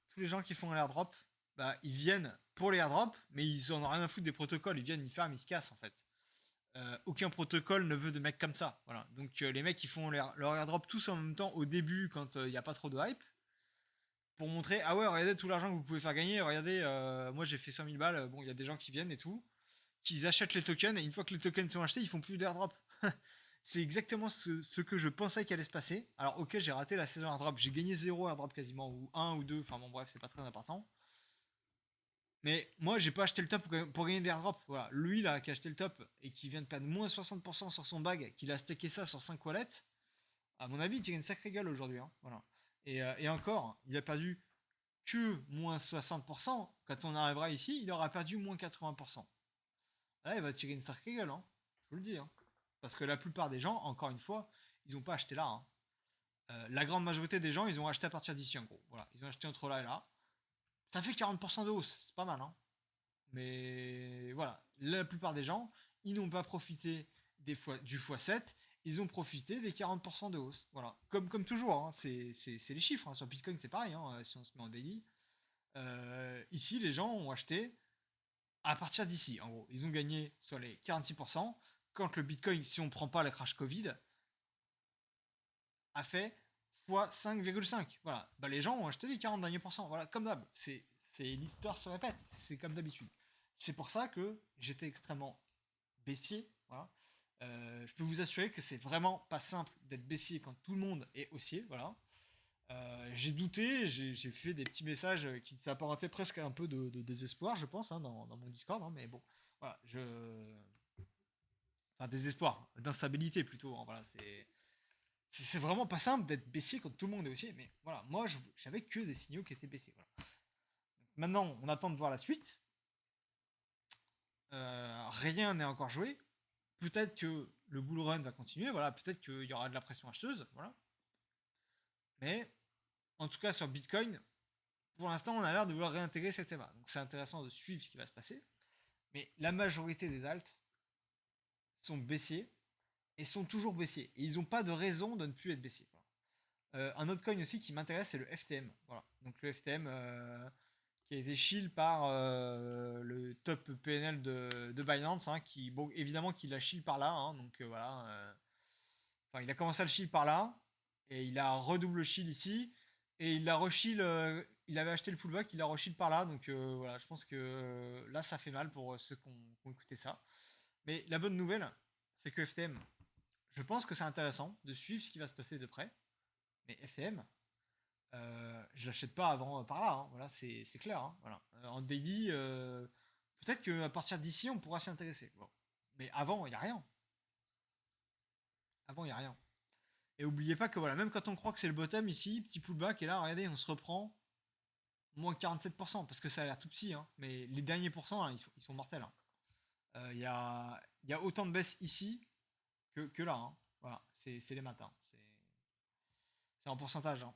tous les gens qui font l'airdrop, bah, ils viennent pour les airdrops, mais ils en ont rien à foutre des protocoles. Ils viennent, ils ferment, ils se cassent en fait. Aucun protocole ne veut de mecs comme ça. Voilà. Donc, les mecs, ils font leur airdrop tous en même temps au début quand il n'y a pas trop de hype. Pour montrer, ah ouais, regardez tout l'argent que vous pouvez faire gagner. Regardez, moi j'ai fait 100 000 balles. Bon, il y a des gens qui viennent et tout. Qu'ils achètent les tokens. Et une fois que les tokens sont achetés, ils font plus d'airdrop. C'est exactement ce que je pensais qu'il allait se passer. Alors, ok, j'ai raté la saison airdrop. J'ai gagné 0 airdrop quasiment, ou 1 ou 2. Enfin, bon, bref, c'est pas très important. Mais moi, j'ai pas acheté le top pour gagner des airdrops. Voilà. Lui, là, qui a acheté le top et qui vient de perdre moins 60% sur son bag, qu'il a stacké ça sur 5 wallets. À mon avis, il tire une sacrée gueule aujourd'hui. Hein. Voilà. Et encore, il a perdu que moins 60%. Quand on arrivera ici, il aura perdu moins 80%. Là, il va tirer une sacrée gueule. Hein. Je vous le dis. Hein. Parce que la plupart des gens, encore une fois, ils n'ont pas acheté là. Hein. La grande majorité des gens, ils ont acheté à partir d'ici, en gros. Voilà. Ils ont acheté entre là et là. Ça fait 40% de hausse. C'est pas mal. Hein. Mais voilà, la plupart des gens, ils n'ont pas profité du x7, ils ont profité des 40% de hausse. Voilà, comme toujours, hein, c'est les chiffres. Hein. Sur Bitcoin, c'est pareil, hein, si on se met en daily. Ici, les gens ont acheté à partir d'ici. En gros, ils ont gagné sur les 46%, quand le Bitcoin, si on ne prend pas la crash Covid, a fait x 5,5. Voilà, bah, les gens ont acheté les 40 derniers pourcents. Voilà, comme d'hab. L'histoire se répète, c'est comme d'habitude. C'est pour ça que j'étais extrêmement baissier. Voilà. Je peux vous assurer que c'est vraiment pas simple d'être baissier quand tout le monde est haussier. Voilà. J'ai douté, j'ai fait des petits messages qui s'apparentaient presque à un peu de désespoir, je pense, hein, dans mon Discord. Hein, mais bon, voilà, enfin, désespoir, d'instabilité plutôt. Hein, voilà, c'est vraiment pas simple d'être baissier quand tout le monde est haussier. Mais voilà, moi, j'avais que des signaux qui étaient baissiers. Voilà. Maintenant, on attend de voir la suite. Rien n'est encore joué. Peut-être que le bull run va continuer, voilà, peut-être qu'il y aura de la pression acheteuse, voilà. Mais en tout cas sur Bitcoin, pour l'instant, on a l'air de vouloir réintégrer cette schéma. Donc c'est intéressant de suivre ce qui va se passer. Mais la majorité des alts sont baissiers et sont toujours baissiers. Et ils n'ont pas de raison de ne plus être baissiers. Voilà. Un autre coin aussi qui m'intéresse, c'est le FTM. Voilà. Donc le FTM qui a été shield par le top PNL de Binance, hein, qui, bon, évidemment, qu'il a shield par là. Hein, donc voilà. Enfin, il a commencé à le shield par là, et il a redouble shield ici, et il a reshield. Il avait acheté le pullback, il a reshield par là, donc voilà, je pense que là, ça fait mal pour ceux qui ont écouté ça. Mais la bonne nouvelle, c'est que FTM, je pense que c'est intéressant de suivre ce qui va se passer de près. Mais FTM, je l'achète pas avant par là, hein, voilà, c'est clair. Hein, voilà. En daily, peut-être qu'à partir d'ici, on pourra s'y intéresser. Bon. Mais avant, il n'y a rien. Avant, il n'y a rien. Et oubliez pas que voilà, même quand on croit que c'est le bottom ici, petit pullback, et là, regardez, on se reprend moins 47%, parce que ça a l'air tout petit, hein, mais les derniers pourcents, hein, ils sont mortels. Il hein. Y a autant de baisse ici que là. Hein. Voilà, c'est les matins. C'est en pourcentage. Hein.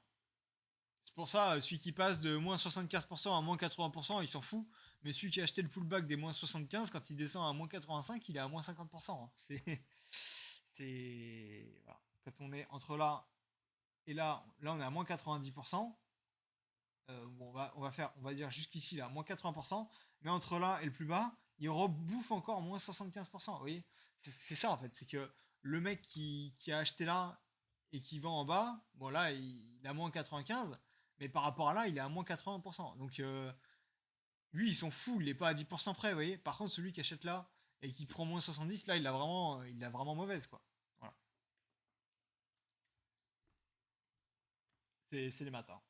C'est pour ça, celui qui passe de moins 75% à moins 80%, il s'en fout. Mais celui qui a acheté le pullback des moins 75, quand il descend à moins 85, il est à moins 50%. Hein. C'est. Voilà. Quand on est entre là et là on est à moins 90%. Bon, on va dire jusqu'ici là, moins 80%, mais entre là et le plus bas, il rebouffe encore moins 75%. Vous voyez, c'est ça en fait, c'est que le mec qui a acheté là et qui vend en bas, bon là il a moins 95, mais par rapport à là, il est à moins 80%. Donc lui, il s'en fout, il est pas à 10% près, vous voyez. Par contre, celui qui achète là et qui prend moins 70, là, il a vraiment mauvaise, quoi. Voilà. C'est les maths. Hein.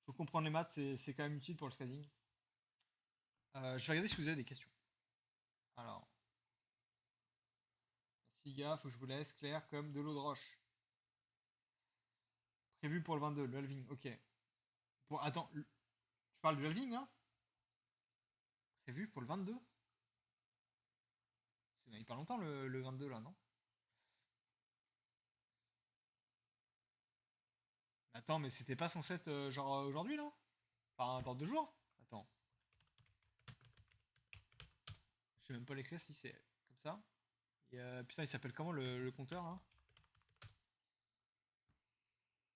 Faut comprendre les maths, c'est quand même utile pour le trading. Je vais regarder si vous avez des questions. Alors, merci gars, faut que je vous laisse. Clair comme de l'eau de roche. Prévu pour le 22, le halving, ok. Attends, tu parles du halving là? Prévu pour le 22? C'est dans il pas longtemps le 22 là, non? Attends, mais c'était pas censé être genre aujourd'hui là? Enfin, dans 2 jours? Attends. Je sais même pas l'écrire si c'est comme ça. Et, putain, il s'appelle comment le compteur là?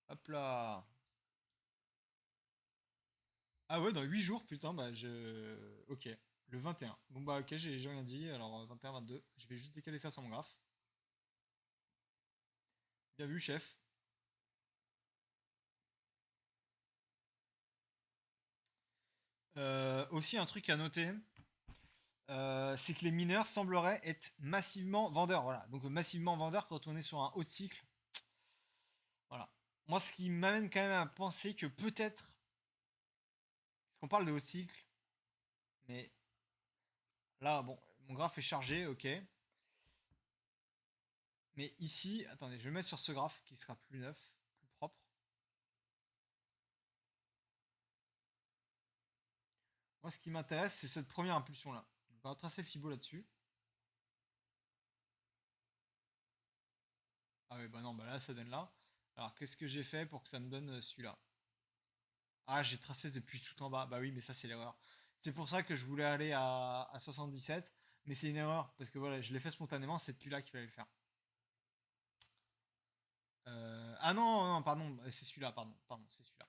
Hop là. Ah ouais, dans 8 jours, putain, bah je. Ok. Le 21. Bon bah ok, j'ai rien dit. Alors 21, 22. Je vais juste décaler ça sur mon graphe. Bien vu, chef. Aussi un truc à noter, c'est que les mineurs sembleraient être massivement vendeurs. Voilà. Donc massivement vendeurs quand on est sur un haut de cycle. Voilà. Moi, ce qui m'amène quand même à penser que peut-être, parce qu'on parle de haut de cycle, mais là, bon, mon graphe est chargé, ok. Mais ici, attendez, je vais mettre sur ce graphe qui sera plus neuf, plus propre. Moi, ce qui m'intéresse, c'est cette première impulsion-là. On va tracer Fibo là-dessus. Ah oui, bah non, bah là, ça donne là. Alors, qu'est-ce que j'ai fait pour que ça me donne celui-là? Ah, j'ai tracé depuis tout en bas. Bah oui, mais ça, c'est l'erreur. C'est pour ça que je voulais aller à 77, mais c'est une erreur, parce que voilà, je l'ai fait spontanément, c'est depuis là qu'il fallait le faire. Ah non, non, pardon, c'est celui-là, pardon, c'est celui-là.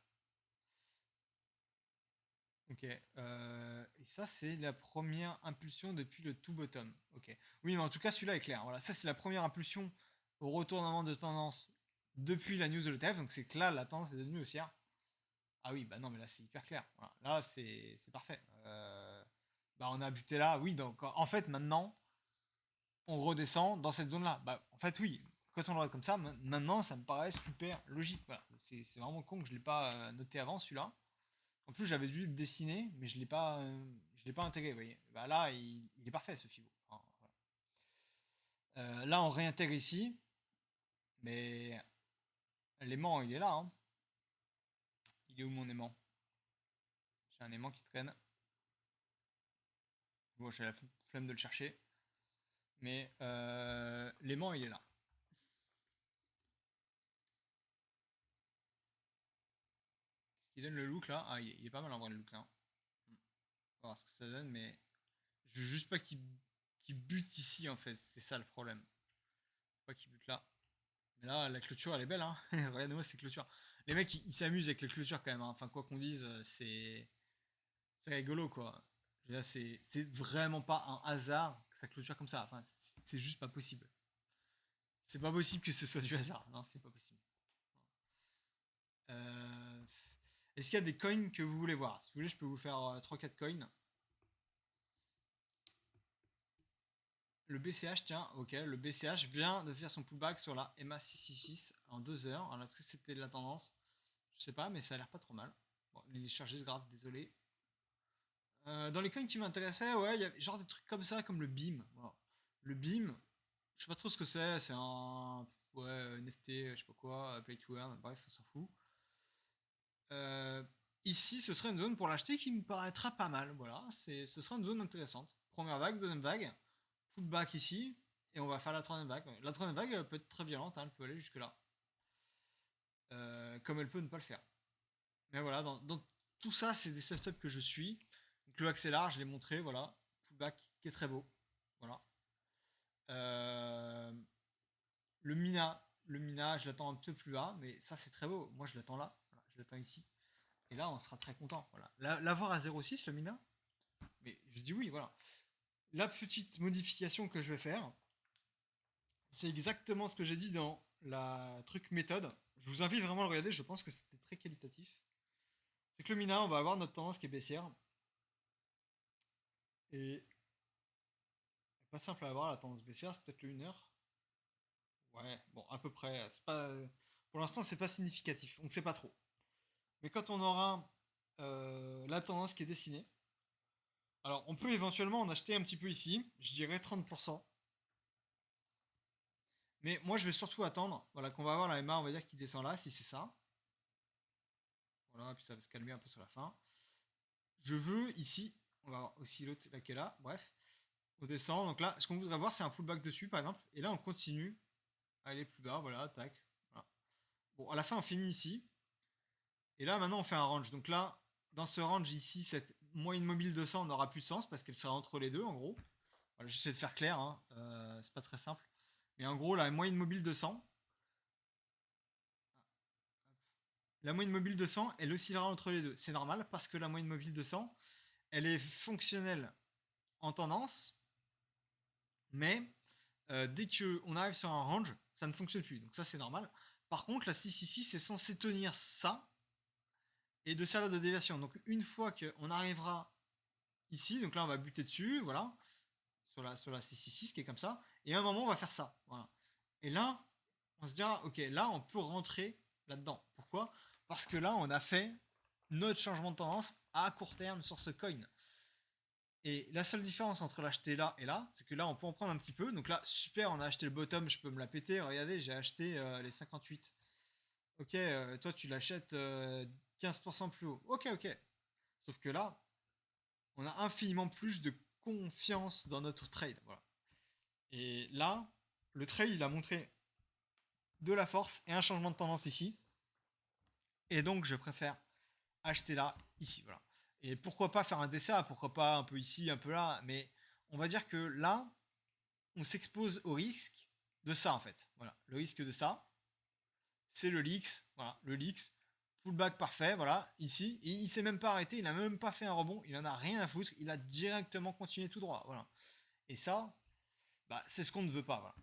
Ok. Et ça, c'est la première impulsion depuis le tout bottom. Ok. Oui, mais en tout cas, celui-là est clair. Voilà, ça, c'est la première impulsion au retournement de tendance depuis la news de l'ETF. Donc, c'est que là, la tendance est devenue haussière. Ah oui, bah non, mais là, c'est hyper clair. Voilà. Là, c'est parfait. Bah, on a buté là. Oui, donc, en fait, maintenant, on redescend dans cette zone-là. Bah, en fait, oui. Quand on le regarde comme ça, maintenant, ça me paraît super logique. Voilà. C'est vraiment con que je ne l'ai pas noté avant, celui-là. En plus, j'avais dû le dessiner, mais je l'ai pas intégré. Vous voyez. Bah là, il est parfait ce Fibo. Enfin, voilà. Là, on réintègre ici, mais l'aimant, il est là. Hein. Il est où mon aimant? J'ai un aimant qui traîne. Bon, j'ai la flemme de le chercher, mais l'aimant, il est là. Ce qui donne le look là. Ah, il est pas mal en vrai le look là. On va voir ce que ça donne, mais je veux juste pas qu'il bute ici en fait. C'est ça le problème. Pas qu'il bute là. Mais là, la clôture, elle est belle, hein. Regardez-moi ces clôtures. Les mecs, ils s'amusent avec les clôtures quand même. Hein. Enfin, quoi qu'on dise, c'est rigolo, quoi. C'est vraiment pas un hasard que ça clôture comme ça. Enfin, c'est juste pas possible. C'est pas possible que ce soit du hasard. Non, c'est pas possible. Euh, Est-ce qu'il y a des coins que vous voulez voir? Si vous voulez, je peux vous faire 3-4 coins. Le BCH, tiens, ok, le BCH vient de faire son pullback sur la EMA 666 en 2 heures. Alors, est-ce que c'était de la tendance? Je sais pas, mais ça a l'air pas trop mal. Bon, il est chargé ce graphe, désolé. Dans les coins qui m'intéressaient, ouais, il y a genre des trucs comme ça, comme le BIM. Voilà. Le BIM, je sais pas trop ce que c'est un ouais, NFT, je sais pas quoi, Play to Earn, bref, on s'en fout. Euh, Ici, ce serait une zone pour l'acheter qui me paraîtra pas mal. Voilà, ce sera une zone intéressante. Première vague, deuxième vague, pullback ici, et on va faire la troisième vague. La troisième vague elle peut être très violente, hein, elle peut aller jusque là. Comme elle peut ne pas le faire. Mais voilà, dans tout ça, c'est des setups que je suis. Donc le accélar, je l'ai montré, voilà. Pullback qui est très beau. Voilà. Euh, le Mina, je l'attends un peu plus bas, mais ça c'est très beau. Moi je l'attends là, voilà, je l'attends ici. Et là, on sera très content. Voilà. L'avoir à 0,6 le Mina, mais je dis oui, voilà. La petite modification que je vais faire, c'est exactement ce que j'ai dit dans la truc méthode. Je vous invite vraiment à le regarder, je pense que c'était très qualitatif. C'est que le Mina, on va avoir notre tendance qui est baissière. Et pas simple à avoir la tendance baissière, c'est peut-être le 1 heure. Ouais, bon, à peu près. C'est pas, pour l'instant, c'est pas significatif. On ne sait pas trop. Mais quand on aura la tendance qui est dessinée, alors on peut éventuellement en acheter un petit peu ici, je dirais 30%. Mais moi, je vais surtout attendre voilà, qu'on va avoir la MA, on va dire, qui descend là, si c'est ça. Voilà, puis ça va se calmer un peu sur la fin. Je veux ici, on va avoir aussi l'autre, c'est là qui est là, bref. On descend, donc là, ce qu'on voudrait voir, c'est un pullback dessus, par exemple. Et là, on continue à aller plus bas, voilà, tac. Voilà. Bon, à la fin, on finit ici. Et là, maintenant, on fait un range. Donc là, dans ce range ici, cette moyenne mobile 200 n'aura plus de sens parce qu'elle sera entre les deux, en gros. Voilà, j'essaie de faire clair, hein. C'est pas très simple. Mais en gros, la moyenne mobile 200, la moyenne mobile 200, elle oscillera entre les deux. C'est normal parce que la moyenne mobile 200, elle est fonctionnelle en tendance, mais dès qu'on arrive sur un range, ça ne fonctionne plus. Donc ça, c'est normal. Par contre, la 666, c'est censé tenir ça et de servir de déviation. Donc une fois qu'on arrivera ici, donc là on va buter dessus, voilà, sur la 666 qui est comme ça, et à un moment on va faire ça, voilà. Et là, on se dira, ok, là on peut rentrer là-dedans. Pourquoi? Parce que là on a fait notre changement de tendance à court terme sur ce coin. Et la seule différence entre l'acheter là et là, c'est que là, on peut en prendre un petit peu. Donc là, super, on a acheté le bottom, je peux me la péter. Regardez, j'ai acheté les 58. Ok, toi, tu l'achètes 15% plus haut. Ok, ok. Sauf que là, on a infiniment plus de confiance dans notre trade. Voilà. Et là, le trade, il a montré de la force et un changement de tendance ici. Et donc, je préfère acheter là, ici. Voilà. Et pourquoi pas faire un DCA, pourquoi pas un peu ici, un peu là. Mais on va dire que là, on s'expose au risque de ça, en fait. Voilà. Le risque de ça, c'est le leaks. Voilà. Le leaks. Pullback parfait, voilà, ici. Et il s'est même pas arrêté, il n'a même pas fait un rebond, il en a rien à foutre, il a directement continué tout droit. Voilà. Et ça, bah, c'est ce qu'on ne veut pas. Voilà.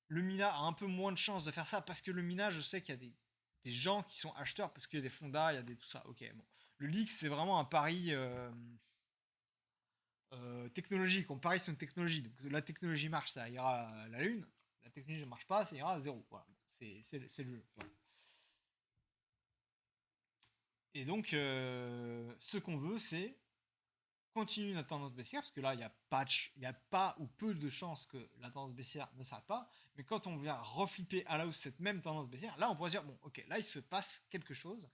Le Mina a un peu moins de chances de faire ça parce que le Mina, je sais qu'il y a des gens qui sont acheteurs parce qu'il y a des fondas, il y a des tout ça. Ok, bon. Le leaks, c'est vraiment un pari technologique. On parie sur une technologie. Donc la technologie marche, ça ira à la lune. La technologie ne marche pas, ça ira à zéro. Voilà. C'est le jeu. Voilà. Et donc, ce qu'on veut, c'est continuer notre tendance baissière, parce que là, il y a pas ou peu de chances que la tendance baissière ne s'arrête pas. Mais quand on vient reflipper à la hausse cette même tendance baissière, là, on pourrait dire, bon, ok, là, il se passe quelque chose.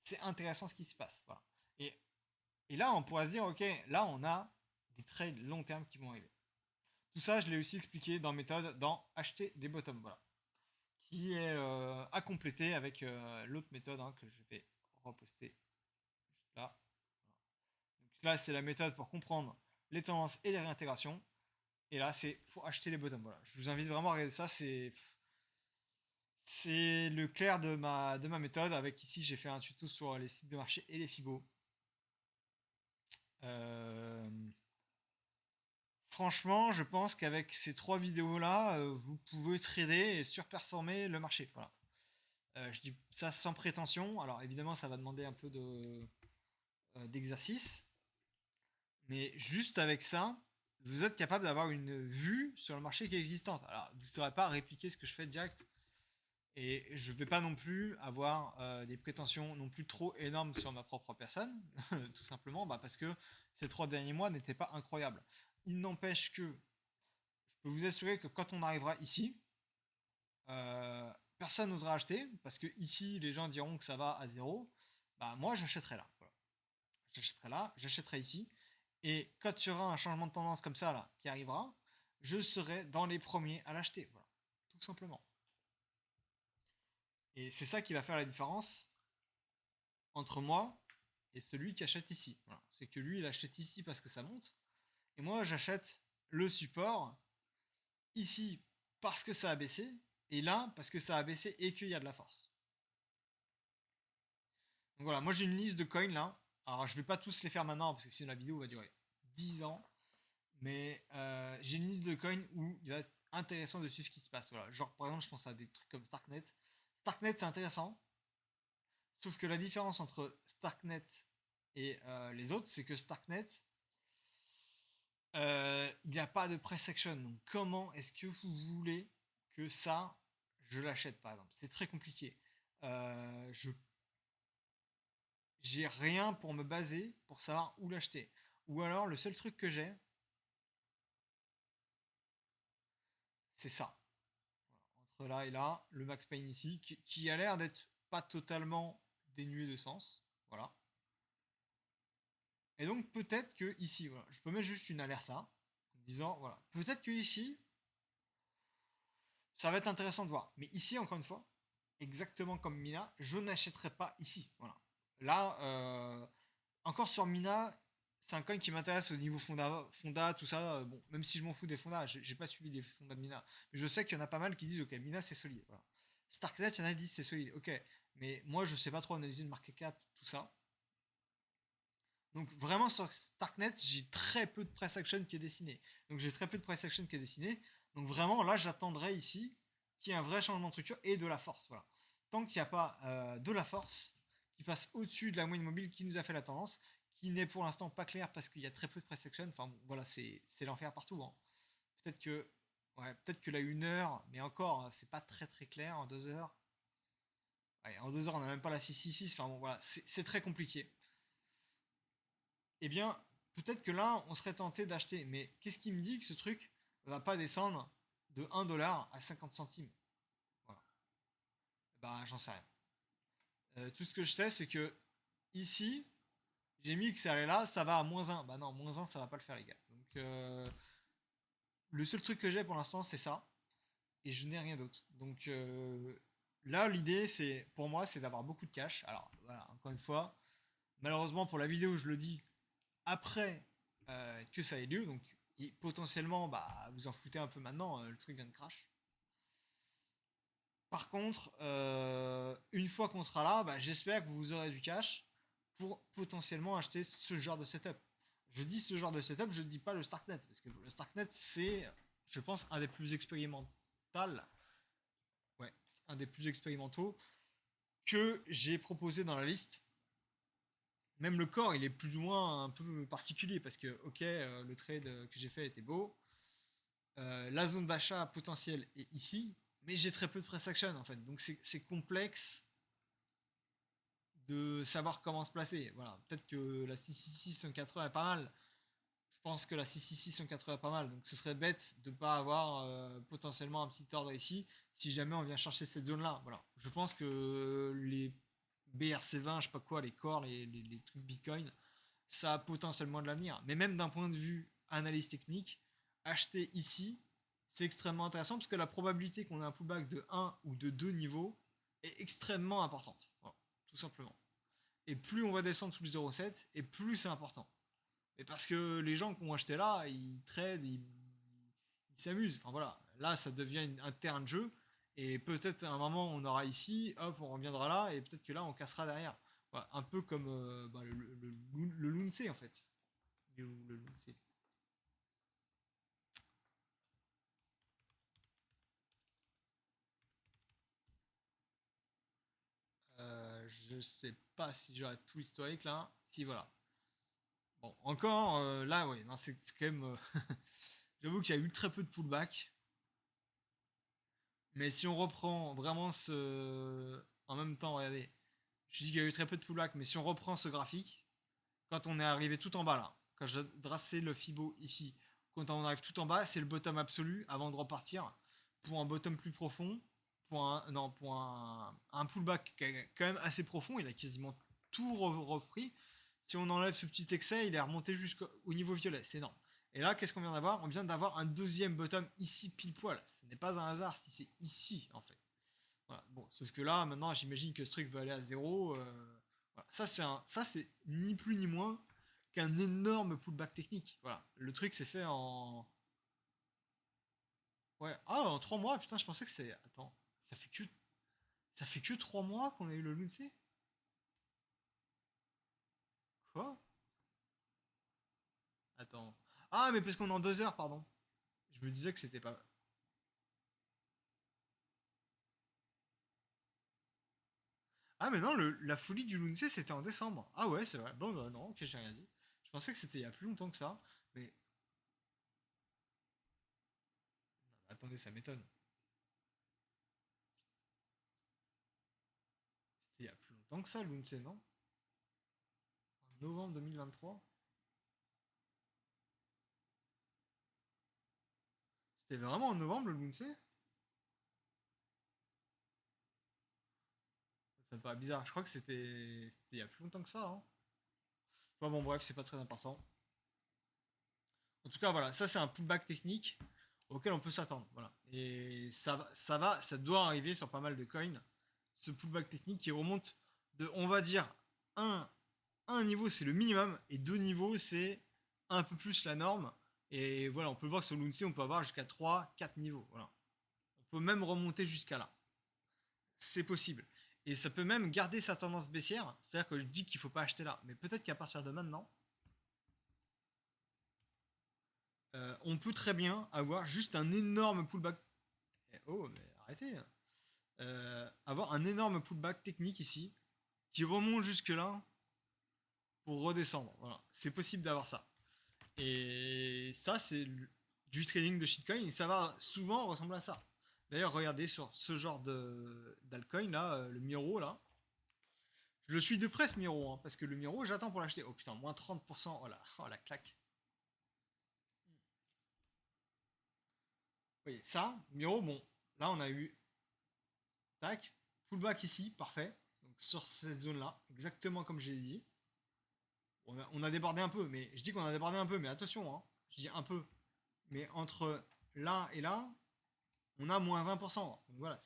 C'est intéressant ce qui se passe. Voilà. Et là, on pourrait se dire, ok, là, on a des trades long terme qui vont arriver. Tout ça, je l'ai aussi expliqué dans méthode dans acheter des bottoms, voilà, qui est à compléter avec l'autre méthode que je vais reposter juste là. Donc là, c'est la méthode pour comprendre les tendances et les réintégrations. Et là, c'est pour acheter les bottoms. Voilà. Je vous invite vraiment à regarder ça. C'est le clair de ma méthode. Avec ici, j'ai fait un tuto sur les sites de marché et les Fibo. Euh, Franchement, je pense qu'avec ces 3 vidéos-là, vous pouvez trader et surperformer le marché. Voilà. Je dis ça sans prétention. Alors évidemment, ça va demander un peu d'exercice. Mais juste avec ça, vous êtes capable d'avoir une vue sur le marché qui est existante. Alors, vous ne saurez pas répliquer ce que je fais direct. Et je ne vais pas non plus avoir des prétentions non plus trop énormes sur ma propre personne. Tout simplement parce que ces 3 derniers mois n'étaient pas incroyables. Il n'empêche que je peux vous assurer que quand on arrivera ici, personne n'osera acheter. Parce que ici, les gens diront que ça va à zéro. Bah, moi, j'achèterai là. Voilà. J'achèterai là, j'achèterai ici. Et quand il y aura un changement de tendance comme ça là qui arrivera, je serai dans les premiers à l'acheter. Voilà, tout simplement. Et c'est ça qui va faire la différence entre moi et celui qui achète ici. Voilà. C'est que lui, il achète ici parce que ça monte. Et moi, j'achète le support ici parce que ça a baissé. Et là, parce que ça a baissé et qu'il y a de la force. Donc voilà, moi j'ai une liste de coins là. Alors je vais pas tous les faire maintenant parce que sinon la vidéo va durer 10 ans. Mais j'ai une liste de coins où il va être intéressant de suivre ce qui se passe. Voilà. Genre, par exemple, je pense à des trucs comme Starknet. Starknet, c'est intéressant. Sauf que la différence entre Starknet et les autres, c'est que Starknet, il n'y a pas de price action. Donc, comment est-ce que vous voulez que ça, je l'achète, par exemple? C'est très compliqué. Je J'ai rien pour me baser pour savoir où l'acheter. Ou alors, le seul truc que j'ai, c'est ça. Entre là et là, le Max Payne ici, qui a l'air d'être pas totalement dénué de sens. Voilà. Et donc peut-être que ici, voilà, je peux mettre juste une alerte là, en disant, voilà, peut-être que ici, ça va être intéressant de voir. Mais ici, encore une fois, exactement comme Mina, je n'achèterai pas ici. Voilà. Là, encore sur Mina, c'est un coin qui m'intéresse au niveau fonda, tout ça. Bon, même si je m'en fous des fondas, j'ai pas suivi les fondas de Mina. Mais je sais qu'il y en a pas mal qui disent, ok, Mina c'est solide. Voilà. Starknet, il y en a qui disent c'est solide. Ok, mais moi je sais pas trop analyser le market cap, tout ça. Donc vraiment sur Starknet, j'ai très peu de price action qui est dessiné. Donc j'ai très peu de price action qui est dessiné. Donc vraiment là, j'attendrai ici qu'il y ait un vrai changement de structure et de la force. Voilà. Tant qu'il n'y a pas de la force qui passe au-dessus de la moyenne mobile qui nous a fait la tendance, qui n'est pour l'instant pas clair parce qu'il y a très peu de price action. Enfin bon, voilà, c'est l'enfer partout. Hein. Peut-être que peut-être que là 1 heure, mais encore, c'est pas très très clair en 2 heures. Ouais, en 2 heures, on n'a même pas la 666. Enfin bon, voilà, c'est très compliqué. Eh bien, peut-être que là, on serait tenté d'acheter. Mais qu'est-ce qui me dit que ce truc va pas descendre de 1 $ à 50 centimes? Voilà. Bah, j'en sais rien. Tout ce que je sais, c'est que ici, j'ai mis que ça allait là, ça va à -1. Bah non, -1, ça va pas le faire, les gars. Donc, le seul truc que j'ai pour l'instant, c'est ça. Et je n'ai rien d'autre. Donc, là, l'idée, c'est, pour moi, c'est d'avoir beaucoup de cash. Alors, voilà, encore une fois, malheureusement, pour la vidéo, je le dis après que ça ait lieu. Donc, potentiellement, bah, vous en foutez un peu maintenant, le truc vient de crash. Par contre, une fois qu'on sera là, bah, j'espère que vous aurez du cash pour potentiellement acheter ce genre de setup. Je dis ce genre de setup, je ne dis pas le Starknet, parce que le Starknet, c'est, je pense, un des plus expérimentaux, ouais, un des plus expérimentaux que j'ai proposé dans la liste. Même le corps, il est plus ou moins un peu particulier, parce que, ok, le trade que j'ai fait était beau, la zone d'achat potentielle est ici, mais j'ai très peu de press action en fait, donc c'est complexe de savoir comment se placer. Voilà, peut-être que la 666 180 est pas mal. Je pense que la 666 180 est pas mal, donc ce serait bête de ne pas avoir potentiellement un petit ordre ici si jamais on vient chercher cette zone là. Voilà, je pense que les BRC20, je sais pas quoi, les corps, les trucs Bitcoin, ça a potentiellement de l'avenir. Mais même d'un point de vue analyse technique, acheter ici, c'est extrêmement intéressant parce que la probabilité qu'on ait un pullback de 1 ou de 2 niveaux est extrêmement importante. Voilà, tout simplement. Et plus on va descendre sous le 0,7, et plus c'est important. Et parce que les gens qui ont acheté là, ils tradent, ils s'amusent. Enfin voilà, là ça devient un terrain de jeu. Et peut-être à un moment on aura ici, hop, on reviendra là, et peut-être que là on cassera derrière. Voilà, un peu comme bah, le Lunce en fait. Le Lunce. Je sais pas si j'aurai tout l'historique là. Si voilà. Bon, encore là, ouais, c'est quand même. J'avoue qu'il y a eu très peu de pullback. Mais si on reprend vraiment ce. En même temps, regardez. Je dis qu'il y a eu très peu de pullback, mais si on reprend ce graphique, quand on est arrivé tout en bas là, quand je dressé le Fibo ici, quand on arrive tout en bas, c'est le bottom absolu avant de repartir pour un bottom plus profond, pour un, non, pour un pullback quand même assez profond. Il a quasiment tout repris. Si on enlève ce petit excès, il est remonté jusqu'au niveau violet. C'est énorme. Et là, qu'est-ce qu'on vient d'avoir? On vient d'avoir un deuxième bottom ici pile poil. Ce n'est pas un hasard si c'est ici en fait. Voilà. Bon, sauf que là, maintenant, j'imagine que ce truc va aller à zéro. Voilà. Ça, c'est ni plus ni moins qu'un énorme pullback technique. Voilà. Le truc s'est fait en. Ouais. Ah, en 3 mois, putain, je pensais que c'est. Attends. Ça fait que. Ça fait que 3 mois qu'on a eu le Lunce. Quoi? Attends. Ah, mais parce qu'on est en 2 heures, pardon. Je me disais que c'était pas. Ah, mais non, la folie du Lunce, c'était en décembre. Ah, ouais, c'est vrai. Bon, bah, non, ok, j'ai rien dit. Je pensais que c'était il y a plus longtemps que ça. Mais. Non, attendez, ça m'étonne. C'était il y a plus longtemps que ça, le Lunce, non? En novembre 2023. C'était vraiment en novembre, le Lunce? Ça me paraît bizarre. Je crois que c'était il y a plus longtemps que ça. Hein. Enfin bon, bref, c'est pas très important. En tout cas, voilà, ça c'est un pullback technique auquel on peut s'attendre. Voilà. Et ça doit arriver sur pas mal de coins. Ce pullback technique qui remonte de, on va dire, un, un niveau c'est le minimum et 2 niveaux c'est un peu plus la norme. Et voilà, on peut voir que sur Lunce, on peut avoir jusqu'à 3, 4 niveaux. Voilà. On peut même remonter jusqu'à là. C'est possible. Et ça peut même garder sa tendance baissière. C'est-à-dire que je dis qu'il ne faut pas acheter là. Mais peut-être qu'à partir de maintenant, on peut très bien avoir juste un énorme pullback. Oh, mais arrêtez. Avoir un énorme pullback technique ici qui remonte jusque là pour redescendre. Voilà. C'est possible d'avoir ça. Et ça, c'est du trading de shitcoin et ça va souvent ressembler à ça. D'ailleurs, regardez sur ce genre d'altcoin là, le Miro là. Je le suis de près ce Miro, hein, parce que le Miro, j'attends pour l'acheter. Oh putain, moins 30%, oh la claque. Vous voyez, ça, Miro, bon, là on a eu, tac, pullback ici, parfait. Donc sur cette zone-là, exactement comme j'ai dit. On a débordé un peu, mais je dis qu'on a débordé un peu, mais attention, hein, je dis un peu. Mais entre là et là, on a moins 20%. Donc voilà,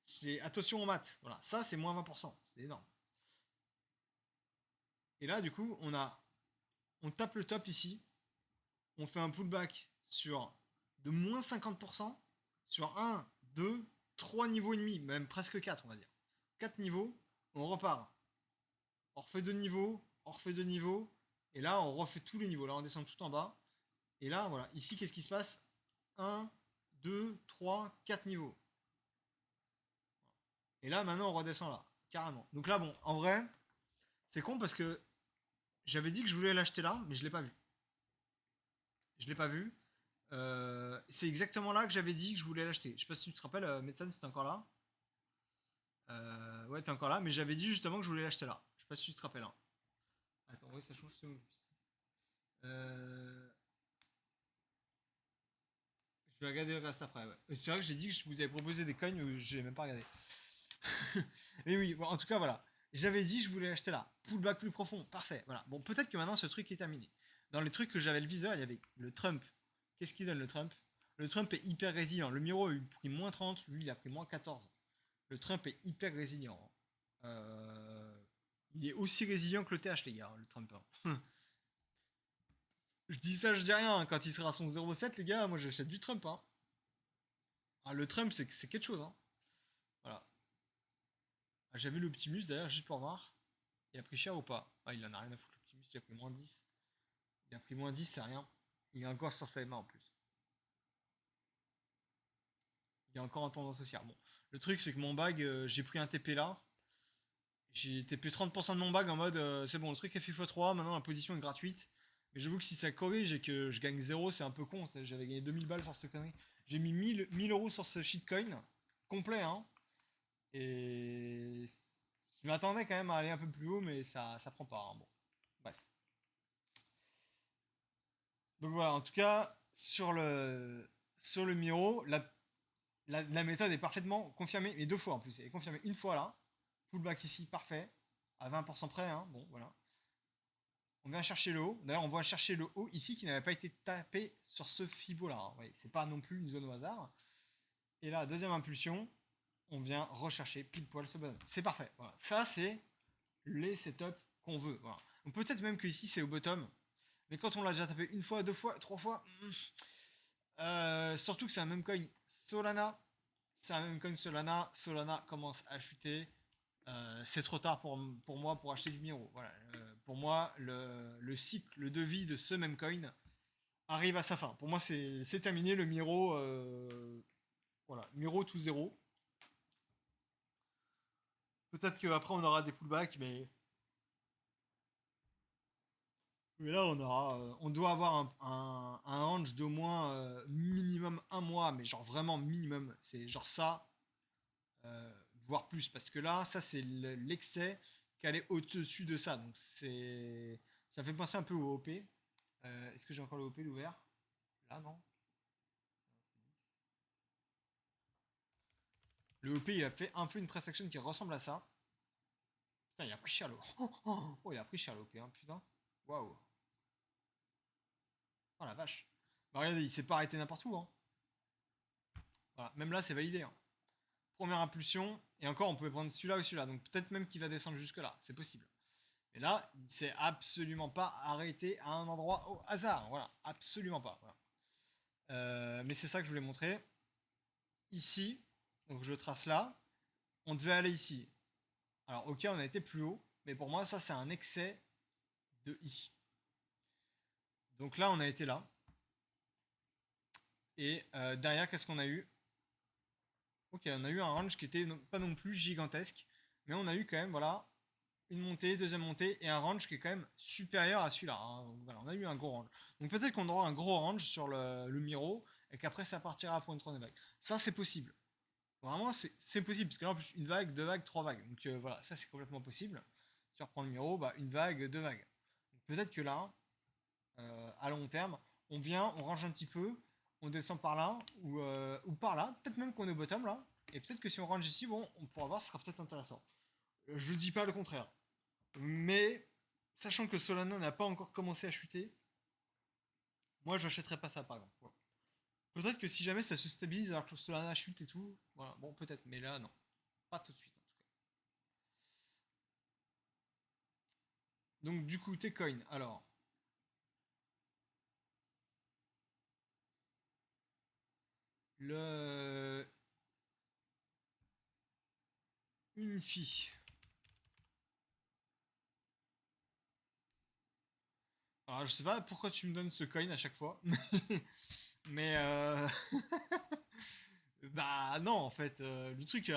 c'est attention aux maths. Voilà, ça c'est moins 20%, c'est énorme. Et là, du coup, on tape le top ici, on fait un pullback sur de moins 50% sur 1, 2, 3 niveaux et demi, même presque 4, on va dire. 4 niveaux, on repart. On refait 2 niveaux, on refait 2 niveaux, et là, on refait tous les niveaux. Là, on descend tout en bas. Et là, voilà, ici, qu'est-ce qui se passe? 1, 2, 3, 4 niveaux. Et là, maintenant, on redescend là, carrément. Donc là, bon, en vrai, c'est con parce que j'avais dit que je voulais l'acheter là, mais je l'ai pas vu. Je l'ai pas vu. C'est exactement là que j'avais dit que je voulais l'acheter. Je sais pas si tu te rappelles, Medsan, c'était encore là. Ouais, t'es encore là, mais j'avais dit justement que je voulais l'acheter là. Je sais pas si tu te rappelles. Hein. Attends, oui, ça change. Euh... Je vais regarder le reste après. Ouais. C'est vrai que j'ai dit que je vous avais proposé des coins, mais je l'ai même pas regardé. Mais oui, bon, en tout cas, voilà. J'avais dit que je voulais l'acheter là. Pullback plus profond, parfait. Voilà. Bon, peut-être que maintenant ce truc est terminé. Dans les trucs que j'avais le viseur, il y avait le Trump. Qu'est-ce qu'il donne le Trump? Le Trump est hyper résilient. Le Miro a eu pris moins 30, lui il a pris moins 14. Le Trump est hyper résilient. Il est aussi résilient que le TH, les gars, le Trump. Hein. Je dis ça, je dis rien. Hein. Quand il sera à son 0,7, les gars, moi j'achète du Trump. Hein. Ah, le Trump, c'est quelque chose. Hein. Voilà. Ah, j'avais l'Optimus d'ailleurs, juste pour voir. Il a pris cher ou pas? Ah, il en a rien à foutre, l'Optimus, il a pris moins 10. Il a pris moins 10, c'est rien. Il est encore sur sa main en plus. Il est encore en tendance haussière. Bon, le truc, c'est que mon bag, j'ai pris un TP là. J'ai TP 30% de mon bag en mode c'est bon, le truc est fait x3, maintenant la position est gratuite. Mais j'avoue que si ça corrige et que je gagne 0, c'est un peu con. J'avais gagné 2000 balles sur ce connerie. J'ai mis 1000 euros sur ce shitcoin. Complet, hein. Et je m'attendais quand même à aller un peu plus haut, mais ça prend pas. Hein. Bon, bref. Donc voilà, en tout cas, sur le Miro, la méthode est parfaitement confirmée, mais 2 fois en plus. Elle est confirmée une fois là. Pullback ici, parfait. À 20% près, hein. Bon, voilà. On vient chercher le haut. D'ailleurs, on va chercher le haut ici qui n'avait pas été tapé sur ce Fibo là. Hein. C'est pas non plus une zone au hasard. Et là, deuxième impulsion, on vient rechercher pile poil ce bottom. C'est parfait. Voilà. Ça, c'est les setups qu'on veut. Voilà. Donc peut-être même que ici c'est au bottom. Mais quand on l'a déjà tapé une fois, deux fois, trois fois, surtout que c'est un même coin Solana. C'est un même coin Solana. Solana commence à chuter. C'est trop tard pour moi pour acheter du Miro. Voilà. Pour moi, le cycle de vie de ce même coin arrive à sa fin. Pour moi, c'est terminé. Le Miro, voilà, Miro tout zéro. Peut-être qu'après on aura des pullbacks, mais là on doit avoir un range d'au moins minimum un mois, mais genre vraiment minimum. C'est genre ça, voire plus, parce que là, ça c'est l'excès qu'elle est au-dessus de ça. Donc ça fait penser un peu au OP. Est-ce que j'ai encore le OP d'ouvert? Là, non. Le OP, il a fait un peu une press action qui ressemble à ça. Putain, il a pris cher le. Oh, il a pris cher le OP, hein, putain. Waouh. Oh la vache. Bah, regardez, il s'est pas arrêté n'importe où. Hein. Voilà, même là, c'est validé. Hein. Première impulsion, et encore, on pouvait prendre celui-là ou celui-là. Donc peut-être même qu'il va descendre jusque-là, c'est possible. Mais là, il s'est absolument pas arrêté à un endroit au hasard. Voilà, absolument pas. Voilà. Mais c'est ça que je voulais montrer. Ici, donc je trace là, on devait aller ici. Alors ok, on a été plus haut, mais pour moi, ça c'est un excès de ici. Donc là, on a été là. Et derrière, qu'est-ce qu'on a eu? Ok, on a eu un range qui était pas non plus gigantesque, mais on a eu quand même, voilà, une montée, deuxième montée, et un range qui est quand même supérieur à celui-là. Hein. Voilà, on a eu un gros range. Donc peut-être qu'on aura un gros range sur le Miro, et qu'après ça partira pour une troisième vague. Ça, c'est possible. Vraiment, c'est possible, parce que là, en plus, une vague, deux vagues, trois vagues. Donc voilà, ça c'est complètement possible. Si on reprend le Miro, bah, une vague, deux vagues. Peut-être que là, à long terme, on vient, on range un petit peu, on descend par là ou par là, peut-être même qu'on est au bottom là, et peut-être que si on range ici, bon, on pourra voir, ce sera peut-être intéressant. Je dis pas le contraire, mais sachant que Solana n'a pas encore commencé à chuter, moi j'achèterais pas ça par exemple. Voilà. Peut-être que si jamais ça se stabilise alors que Solana chute et tout, voilà, bon peut-être, mais là non, pas tout de suite en tout cas. Donc du coup, T-Coin, alors, le Unifi. Alors je sais pas pourquoi tu me donnes ce coin à chaque fois, mais bah non en fait, le truc,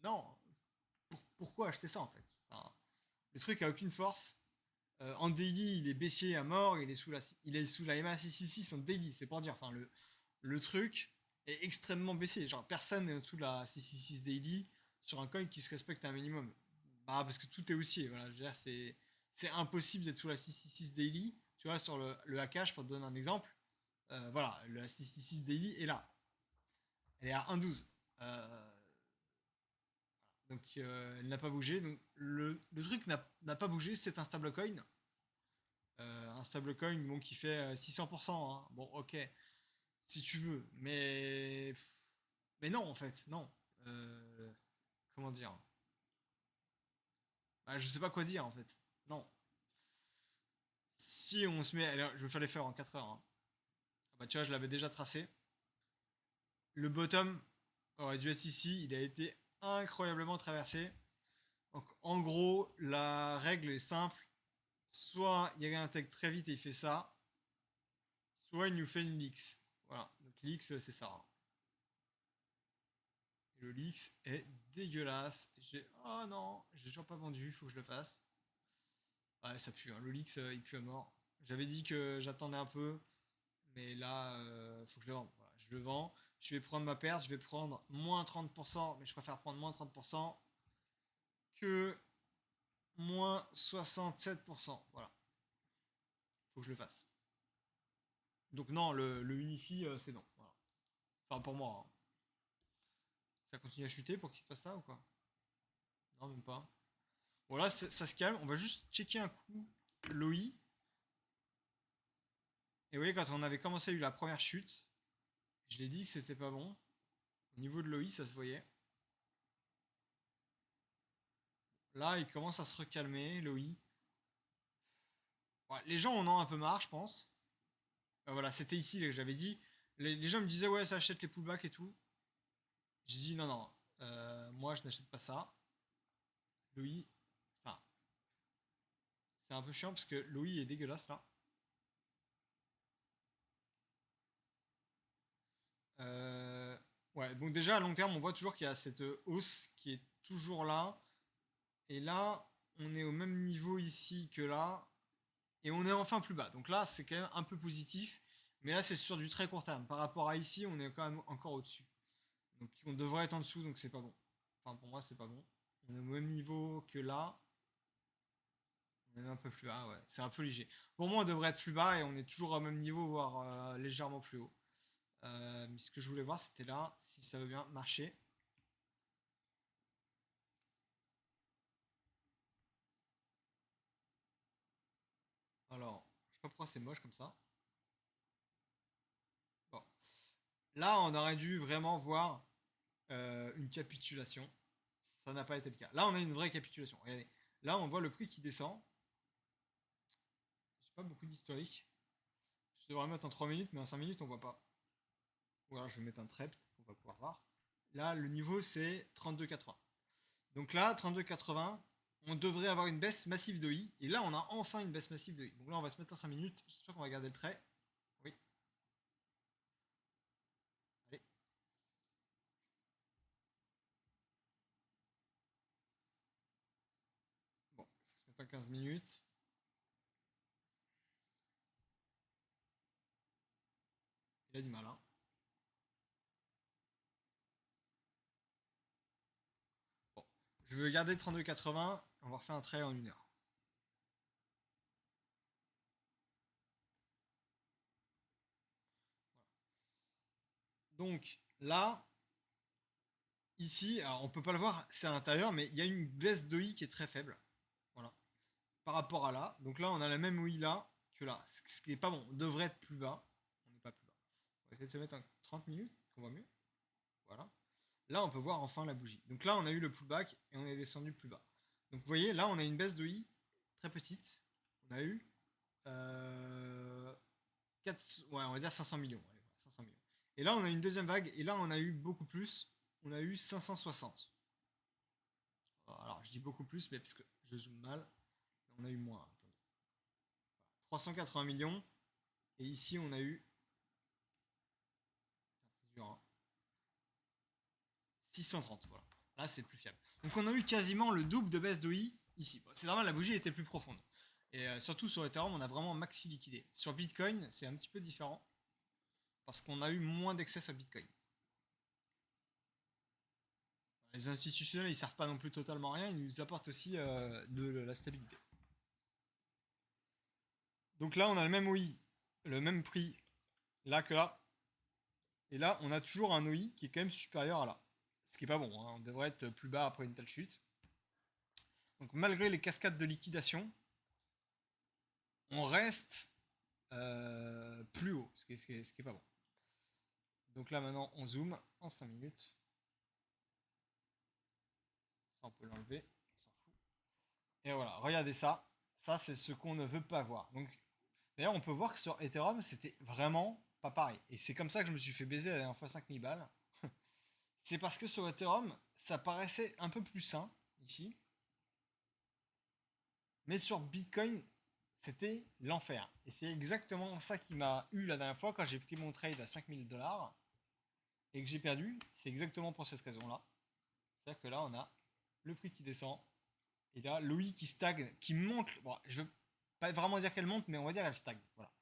non, pourquoi acheter ça en fait? Enfin, le truc a aucune force. En daily, il est baissier à mort, il est sous la MA666 en daily, c'est pour dire. Enfin, le truc est extrêmement baissier. Genre, personne n'est au-dessous de la 666 daily sur un coin qui se respecte un minimum. Bah, parce que tout est haussier. Voilà, je veux dire, c'est impossible d'être sous la 666 daily. Tu vois, sur le hakash, pour te donner un exemple, voilà, la 666 daily est là. Elle est à 1,12. Donc, elle n'a pas bougé. Donc, le truc n'a pas bougé, c'est un stablecoin. Un stablecoin bon, qui fait 600%. Hein. Bon, ok, si tu veux. Mais non, en fait, non. Euh, comment dire? Bah, je sais pas quoi dire, en fait. Non. Si on se met. Alors, je vais faire l'effort en 4 heures. Hein. Ah bah, tu vois, je l'avais déjà tracé. Le bottom aurait dû être ici. Il a été incroyablement traversé. Donc, en gros, la règle est simple. Soit il réintègre très vite et il fait ça, soit il nous fait une leaks. Voilà. Donc, leaks, c'est ça. Hein. Et le leaks est dégueulasse. Oh non, j'ai toujours pas vendu, faut que je le fasse. Ouais, ça pue, hein. Le leaks, il pue à mort. J'avais dit que j'attendais un peu, mais là, faut que je le vende. Voilà, je le vends. Je vais prendre ma perte, je vais prendre moins 30%, mais je préfère prendre moins 30% que moins 67%. Voilà, faut que je le fasse. Donc non, le Unifi, c'est non. Voilà. Enfin, pour moi. Hein. Ça continue à chuter pour qu'il se passe ça ou quoi? Non, même pas. Voilà, ça se calme. On va juste checker un coup l'OI. Et vous voyez, quand on avait commencé à eu la première chute, je l'ai dit que c'était pas bon. Au niveau de l'OI, ça se voyait. Là, il commence à se recalmer, l'OI. Ouais, les gens en ont un peu marre, je pense. Voilà, c'était ici que j'avais dit. Les gens me disaient, ouais, ça achète les pullbacks et tout. J'ai dit, non, non, moi, je n'achète pas ça. L'OI, enfin, c'est un peu chiant parce que l'OI est dégueulasse là. Euh, ouais, donc déjà à long terme, on voit toujours qu'il y a cette hausse qui est toujours là. Et là, on est au même niveau ici que là. Et on est enfin plus bas. Donc là, c'est quand même un peu positif. Mais là, c'est sur du très court terme. Par rapport à ici, on est quand même encore au-dessus. Donc on devrait être en dessous, donc c'est pas bon. Enfin, pour moi, c'est pas bon. On est au même niveau que là. On est un peu plus bas, ouais. C'est un peu léger. Pour moi, on devrait être plus bas et on est toujours au même niveau, voire légèrement plus haut. Mais ce que je voulais voir, c'était là, si ça veut bien marcher. Alors, je sais pas pourquoi c'est moche comme ça. Bon. Là, on aurait dû vraiment voir une capitulation. Ça n'a pas été le cas. Là, on a une vraie capitulation. Regardez. Là, on voit le prix qui descend. C'est pas beaucoup d'historique. Je devrais mettre en 3 minutes, mais en 5 minutes, on voit pas. Ou alors, je vais mettre un trep, on va pouvoir voir. Là, le niveau, c'est 32,80. Donc là, 32,80, on devrait avoir une baisse massive de I. Et là, on a enfin une baisse massive de I. Donc là, on va se mettre en 5 minutes. J'espère qu'on va garder le trait. Oui. Allez. Bon, il faut se mettre en 15 minutes. Il a du mal, hein. Bon. Je veux garder 32,80. On va refaire un trade en 1 heure. Donc là, ici, alors on peut pas le voir, c'est à l'intérieur, mais il y a une baisse d'OI qui est très faible. Voilà. Par rapport à là. Donc là, on a la même OI là que là. Ce qui est pas bon. On devrait être plus bas. On n'est pas plus bas. On va essayer de se mettre en 30 minutes, qu'on voit mieux. Voilà. Là, on peut voir enfin la bougie. Donc là, on a eu le pullback et on est descendu plus bas. Donc vous voyez, là, on a une baisse d'OI très petite. On a eu 4, ouais, on va dire 500 millions. Allez, 500 millions. Et là, on a une deuxième vague. Et là, on a eu beaucoup plus. On a eu 560. Alors, je dis beaucoup plus, mais parce que je zoome mal. On a eu moins. 380 millions. Et ici, on a eu. C'est dur, hein. 630. Voilà. Là, c'est plus fiable. Donc, on a eu quasiment le double de baisse d'OI ici. Bon, c'est normal, la bougie était plus profonde. Et surtout sur Ethereum, on a vraiment maxi liquidé. Sur Bitcoin, c'est un petit peu différent. Parce qu'on a eu moins d'excès sur Bitcoin. Les institutionnels, ils servent pas non plus totalement rien, ils nous apportent aussi de la stabilité. Donc là, on a le même OI, le même prix là que là. Et là, on a toujours un OI qui est quand même supérieur à là. Ce qui est pas bon, hein. On devrait être plus bas après une telle chute. Donc malgré les cascades de liquidation, on reste plus haut, ce qui est pas bon. Donc là maintenant, on zoome en 5 minutes. Ça, on peut l'enlever, on s'en fout. Et voilà, regardez ça. Ça, c'est ce qu'on ne veut pas voir. Donc, d'ailleurs, on peut voir que sur Ethereum, c'était vraiment pas pareil. Et c'est comme ça que je me suis fait baiser la dernière fois 5000 balles. C'est parce que sur Ethereum, ça paraissait un peu plus sain, ici. Mais sur Bitcoin, c'était l'enfer. Et c'est exactement ça qui m'a eu la dernière fois quand j'ai pris mon trade à 5000 dollars et que j'ai perdu. C'est exactement pour cette raison-là. C'est-à-dire que là, on a le prix qui descend. Et là, l'OI qui stagne, qui monte. Bon, je veux pas vraiment dire qu'elle monte, mais on va dire qu'elle stagne. Voilà.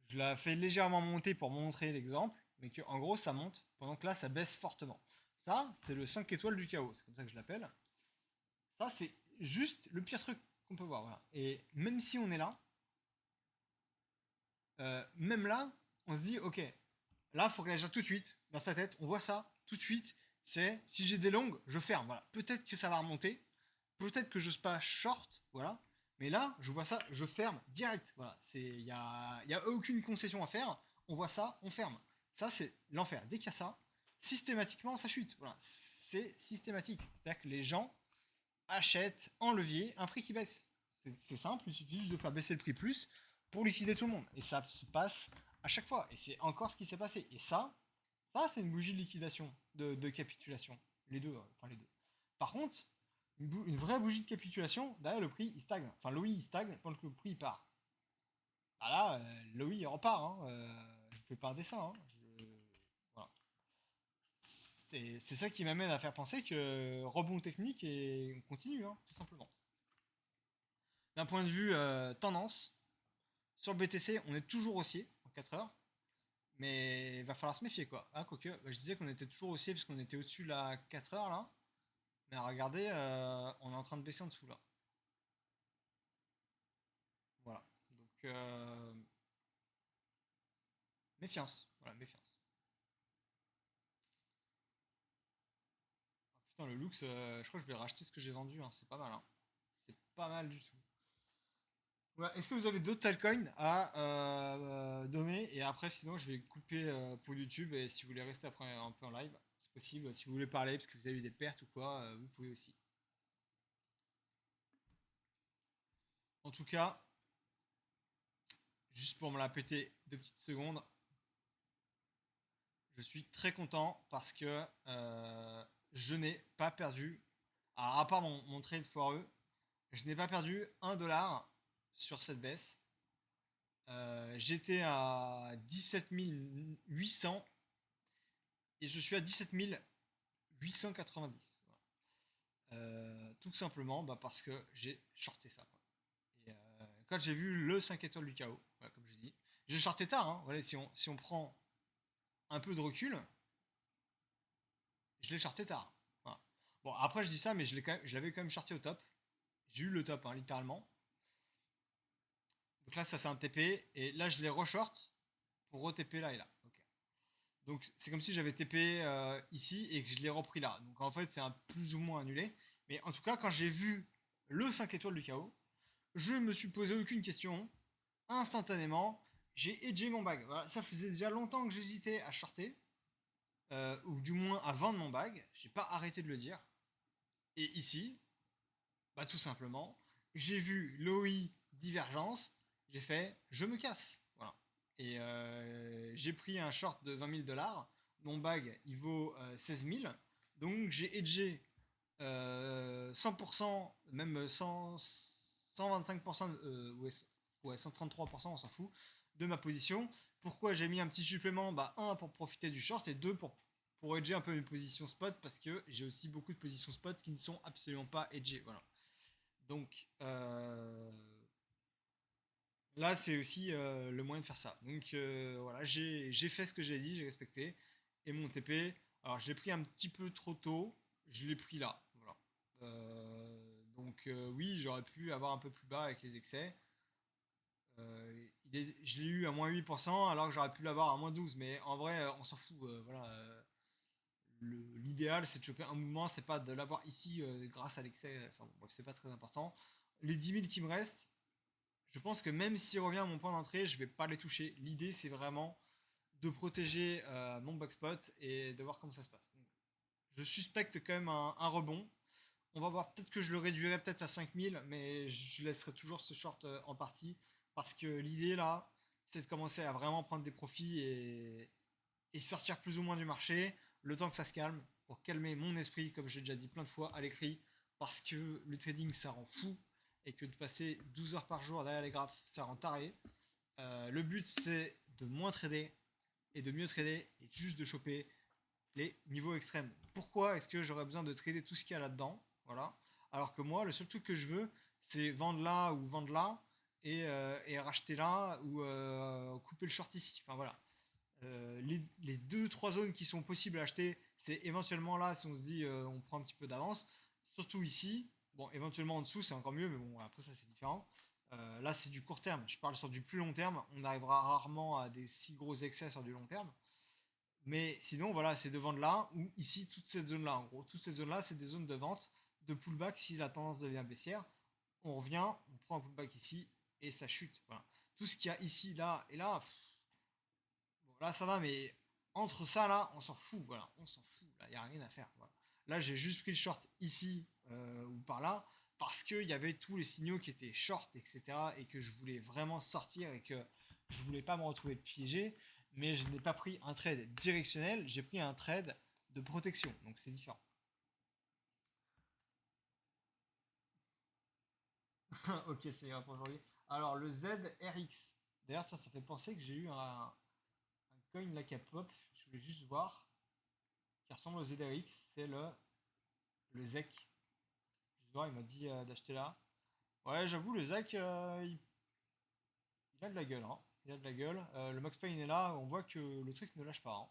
Je la fais légèrement monter pour montrer l'exemple, mais que en gros ça monte, pendant que là ça baisse fortement. Ça, c'est le 5 étoiles du chaos, c'est comme ça que je l'appelle. Ça, c'est juste le pire truc qu'on peut voir. Voilà. Et même si on est là, même là, on se dit, ok, là, il faut réagir tout de suite, dans sa tête, on voit ça tout de suite, c'est, si j'ai des longues, je ferme, voilà. Peut-être que ça va remonter, peut-être que je suis pas short, voilà. Mais là, je vois ça, je ferme direct, voilà. Il y a aucune concession à faire, on voit ça, on ferme. Ça, c'est l'enfer. Dès qu'il y a ça, systématiquement, ça chute, voilà. C'est systématique. C'est-à-dire que les gens achètent en levier un prix qui baisse. C'est simple, il suffit juste de faire baisser le prix plus pour liquider tout le monde. Et ça se passe à chaque fois. Et c'est encore ce qui s'est passé. Et ça c'est une bougie de liquidation, de capitulation. Les deux, enfin les deux. Par contre, une vraie bougie de capitulation, derrière le prix il stagne. Enfin l'OI il stagne pendant que le prix il part. Bah là, l'OI il repart. Hein. Je vous fais pas un dessin. Hein. Voilà. C'est ça qui m'amène à faire penser que rebond technique et on continue, hein, tout simplement. D'un point de vue tendance, sur BTC, on est toujours haussier en 4 heures. Mais il va falloir se méfier quoi. Ah, quoique, bah, je disais qu'on était toujours haussier parce qu'on était au-dessus de la 4 heures là. Mais regardez, on est en train de baisser en dessous là. Voilà. Donc, méfiance. Voilà, méfiance. Ah, putain, le Lux, je crois que je vais racheter ce que j'ai vendu. Hein. C'est pas mal. Hein. C'est pas mal du tout. Ouais, est-ce que vous avez d'autres altcoins à donner? Et après, sinon, je vais couper pour YouTube. Et si vous voulez rester après un peu en live, c'est possible. Si vous voulez parler parce que vous avez eu des pertes ou quoi, vous pouvez aussi. En tout cas, juste pour me la péter 2 petites secondes, je suis très content parce que je n'ai pas perdu, alors à part mon trade foireux, je n'ai pas perdu 1 dollar sur cette baisse. J'étais à 17 800 et je suis à 17 890. Voilà. Tout simplement parce que j'ai shorté ça. Quoi. Et quand j'ai vu le 5 étoiles du chaos, voilà, comme je dis, j'ai shorté tard. Hein, voilà, si on prend un peu de recul, je l'ai shorté tard. Voilà. Bon, après, je dis ça, mais je l'avais quand même shorté au top. J'ai eu le top, hein, littéralement. Donc là, ça c'est un TP. Et là, je l'ai re-short pour re-TP là et là. Ok. Donc c'est comme si j'avais TP ici et que je l'ai repris là. Donc en fait, c'est un plus ou moins annulé. Mais en tout cas, quand j'ai vu le 5 étoiles du chaos, je me suis posé aucune question. Instantanément, j'ai edgé mon bag. Voilà, ça faisait déjà longtemps que j'hésitais à shorter. Ou du moins à vendre mon bag. J'ai pas arrêté de le dire. Et ici, bah tout simplement, j'ai vu l'OI divergence, j'ai fait je me casse. Voilà. Et j'ai pris un short de 20 000 $. Mon bag il vaut 16 000. Donc j'ai edgé 100%, même 100, 125%, ouais, 133%, on s'en fout, de ma position. Pourquoi j'ai mis un petit supplément? Bah, un, pour profiter du short, et deux, pour edger un peu mes positions spot, parce que j'ai aussi beaucoup de positions spot qui ne sont absolument pas edgées. Voilà. Donc, là, c'est aussi le moyen de faire ça. Donc, voilà, j'ai fait ce que j'ai dit, j'ai respecté. Et mon TP, alors je l'ai pris un petit peu trop tôt, je l'ai pris là. Voilà. Donc, oui, j'aurais pu avoir un peu plus bas avec les excès. Je l'ai eu à moins 8%, alors que j'aurais pu l'avoir à moins 12%. Mais en vrai, on s'en fout. Voilà. L'idéal, c'est de choper un mouvement, c'est pas de l'avoir ici grâce à l'excès. Enfin, bon, bref, c'est pas très important. Les 10 000 qui me restent, je pense que même s'il revient à mon point d'entrée, je vais pas les toucher. L'idée, c'est vraiment de protéger mon backspot et de voir comment ça se passe. Donc, je suspecte quand même un rebond. On va voir, peut-être que je le réduirai peut-être à 5 000, mais je laisserai toujours ce short en partie. Parce que l'idée là, c'est de commencer à vraiment prendre des profits et sortir plus ou moins du marché, le temps que ça se calme, pour calmer mon esprit, comme j'ai déjà dit plein de fois à l'écrit, parce que le trading ça rend fou, et que de passer 12 heures par jour derrière les graphes, ça rend taré. Le but c'est de moins trader, et de mieux trader, et juste de choper les niveaux extrêmes. Pourquoi est-ce que j'aurais besoin de trader tout ce qu'il y a là-dedans? Voilà. Alors que moi, le seul truc que je veux, c'est vendre là ou vendre là, et racheter là, ou couper le short ici. Enfin voilà. Les deux, trois zones qui sont possibles à acheter, c'est éventuellement là, si on se dit on prend un petit peu d'avance. Surtout ici, bon, éventuellement en dessous, c'est encore mieux, mais bon, après ça c'est différent. Là, c'est du court terme. Je parle sur du plus long terme. On arrivera rarement à des si gros excès sur du long terme. Mais sinon, voilà, c'est de vendre là ou ici, toute cette zone-là. En gros, toutes ces zones-là, c'est des zones de vente, de pullback si la tendance devient baissière. On revient, on prend un pullback ici et ça chute. Voilà. Tout ce qu'il y a ici, là et là, bon, là ça va, mais entre ça, là, on s'en fout. Voilà, on s'en fout. Là, il n'y a rien à faire. Voilà. Là, j'ai juste pris le short ici ou par là parce qu'il y avait tous les signaux qui étaient short, etc. Et que je voulais vraiment sortir et que je voulais pas me retrouver piégé. Mais je n'ai pas pris un trade directionnel, j'ai pris un trade de protection. Donc c'est différent. Ok, c'est grave pour aujourd'hui. Alors le ZRX. D'ailleurs, ça fait penser que j'ai eu un coin là qui a pop. Je voulais juste voir. Qui ressemble au ZRX. C'est le ZEC. Je vois, il m'a dit d'acheter là. Ouais, j'avoue, le ZEC, il a de la gueule. Hein. Il a de la gueule. Le Max Payne est là. On voit que le truc ne lâche pas. Hein.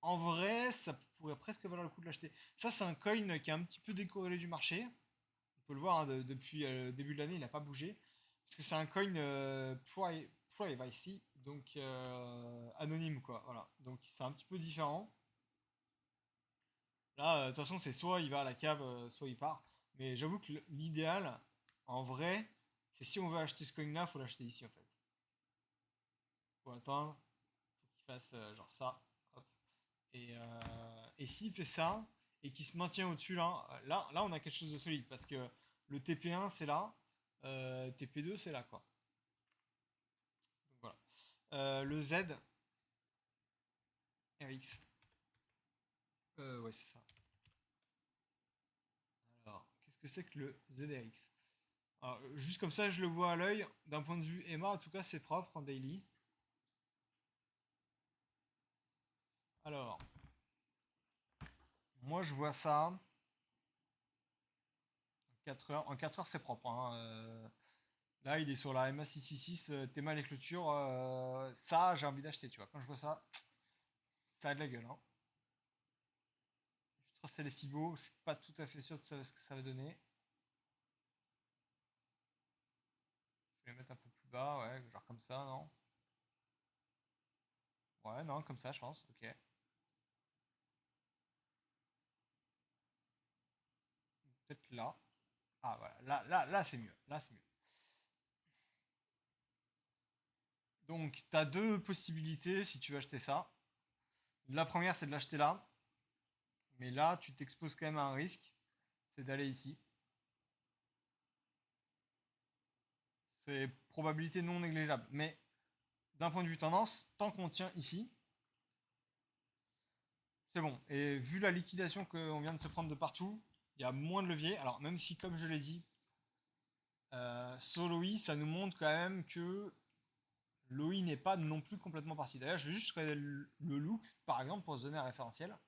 En vrai, ça pourrait presque valoir le coup de l'acheter. Ça, c'est un coin qui est un petit peu décorrélé du marché. On peut le voir hein, depuis le début de l'année, il n'a pas bougé. Parce que c'est un coin privacy, donc anonyme quoi. Voilà. Donc c'est un petit peu différent. Là, de toute façon, c'est soit il va à la cave, soit il part. Mais j'avoue que l'idéal, en vrai, c'est si on veut acheter ce coin là, faut l'acheter ici en fait. Faut attendre, faut qu'il fasse genre ça. Hop. Et s'il fait ça, et qu'il se maintient au-dessus là, là, on a quelque chose de solide. Parce que le TP1 c'est là, TP2 c'est là quoi. Donc voilà. Le Z, RX. Ouais, c'est ça. Alors, qu'est-ce que c'est que le ZRX? Alors, juste comme ça, je le vois à l'œil. D'un point de vue EMA, en tout cas, c'est propre en daily. Alors, moi, je vois ça en 4 heures. En 4 heures, c'est propre. Hein. Là, il est sur la MA 666, Théma les clôtures. Ça, j'ai envie d'acheter, tu vois. Quand je vois ça, ça a de la gueule. Hein. tracer les fibos, je suis pas tout à fait sûr de ce que ça va donner. Je vais les mettre un peu plus bas, ouais, genre comme ça, non? Ouais, non, comme ça, je pense, ok. Peut-être là. Ah, voilà, là, c'est mieux, là, c'est mieux. Donc, tu as deux possibilités si tu veux acheter ça. La première, c'est de l'acheter là. Mais là, tu t'exposes quand même à un risque. C'est d'aller ici. C'est probabilité non négligeable. Mais d'un point de vue tendance, tant qu'on tient ici, c'est bon. Et vu la liquidation qu'on vient de se prendre de partout, il y a moins de levier. Alors, même si, comme je l'ai dit, sur l'OI, ça nous montre quand même que l'OI n'est pas non plus complètement parti. D'ailleurs, je vais juste regarder le look, par exemple, pour se donner un référentiel.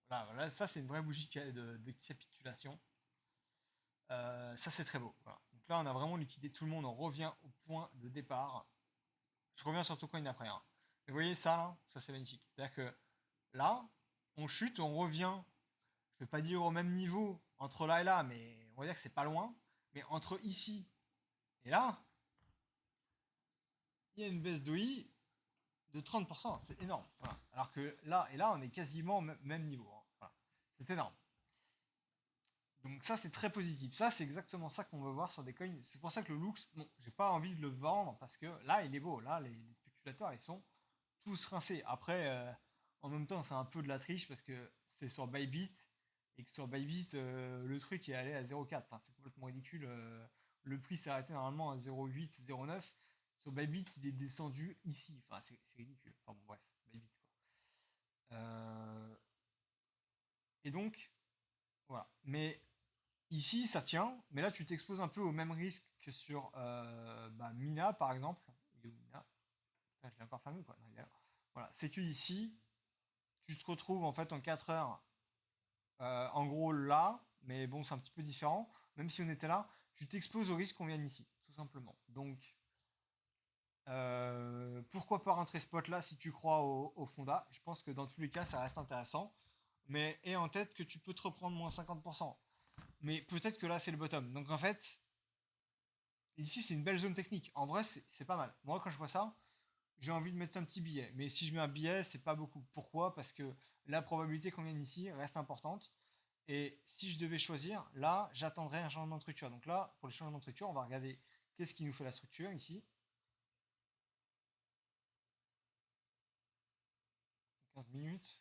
Là, ça, c'est une vraie bougie de capitulation. Ça, c'est très beau. Voilà. Donc là, on a vraiment liquidé tout le monde. On revient au point de départ. Je reviens sur tout coin après. Hein. Mais vous voyez ça, là, ça c'est magnifique. C'est-à-dire que là, on chute, on revient. Je ne vais pas dire au même niveau entre là et là, mais on va dire que c'est pas loin. Mais entre ici et là, il y a une baisse d'OI de 30%. C'est énorme. Voilà. Alors que là et là, on est quasiment au même niveau. Hein. Voilà. C'est énorme. Donc ça c'est très positif. Ça c'est exactement ça qu'on veut voir sur des coins. C'est pour ça que le Lux, bon, j'ai pas envie de le vendre parce que là il est beau. Là les spéculateurs ils sont tous rincés. Après en même temps c'est un peu de la triche parce que c'est sur Bybit et que sur Bybit le truc est allé à 0,4. Enfin, c'est complètement ridicule. Le prix s'est arrêté normalement à 0,8, 0,9. Sur Bybit il est descendu ici. Enfin c'est ridicule. Enfin bon bref, c'est Bybit quoi. Et donc voilà. Mais ici, ça tient, mais là, tu t'exposes un peu au même risque que sur Mina, par exemple. Il est où, Mina? Putain, je l'ai encore fermé, quoi. Non, il est là. Voilà, c'est que ici, tu te retrouves en fait en 4 heures, en gros là, mais bon, c'est un petit peu différent. Même si on était là, tu t'exposes au risque qu'on vienne ici, tout simplement. Donc, pourquoi pas rentrer spot là si tu crois au Fonda? Je pense que dans tous les cas, ça reste intéressant. Mais aie en tête que tu peux te reprendre moins 50%. Mais peut-être que là, c'est le bottom. Donc en fait, ici, c'est une belle zone technique. En vrai, c'est pas mal. Moi, quand je vois ça, j'ai envie de mettre un petit billet. Mais si je mets un billet, c'est pas beaucoup. Pourquoi? Parce que la probabilité qu'on vienne ici reste importante. Et si je devais choisir, là, j'attendrais un changement de structure. Donc là, pour le changement de structure, on va regarder qu'est-ce qui nous fait la structure ici. 15 minutes.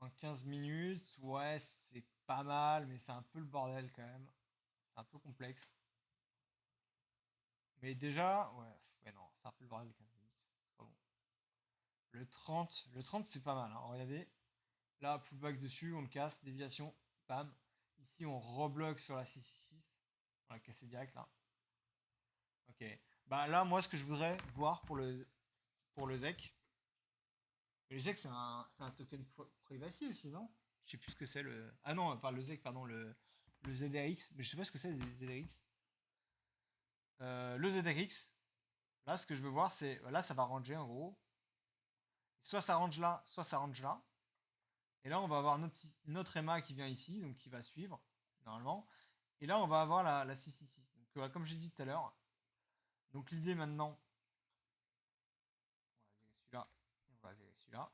En 15 minutes, ouais, c'est pas mal, mais c'est un peu le bordel quand même. C'est un peu complexe. Mais déjà, ouais non, c'est un peu le bordel 15 minutes. C'est pas bon. Le trente c'est pas mal. Hein. Regardez, là, pullback dessus, on le casse, déviation, bam. Ici, on rebloque sur la 666. On l'a cassé direct là. Ok. Bah là, moi, ce que je voudrais voir pour le ZEC. Le ZEC, c'est un token privacy aussi, non? Je sais plus ce que c'est le. Ah non, pas le ZEC, pardon, le ZRX. Mais je sais pas ce que c'est les ZRX. Le ZRX, là, ce que je veux voir, c'est. Là, ça va ranger en gros. Soit ça range là, soit ça range là. Et là, on va avoir notre EMA qui vient ici, donc qui va suivre, normalement. Et là, on va avoir la 666. Donc, comme j'ai dit tout à l'heure, donc l'idée maintenant, on va virer celui-là, et on va virer celui-là,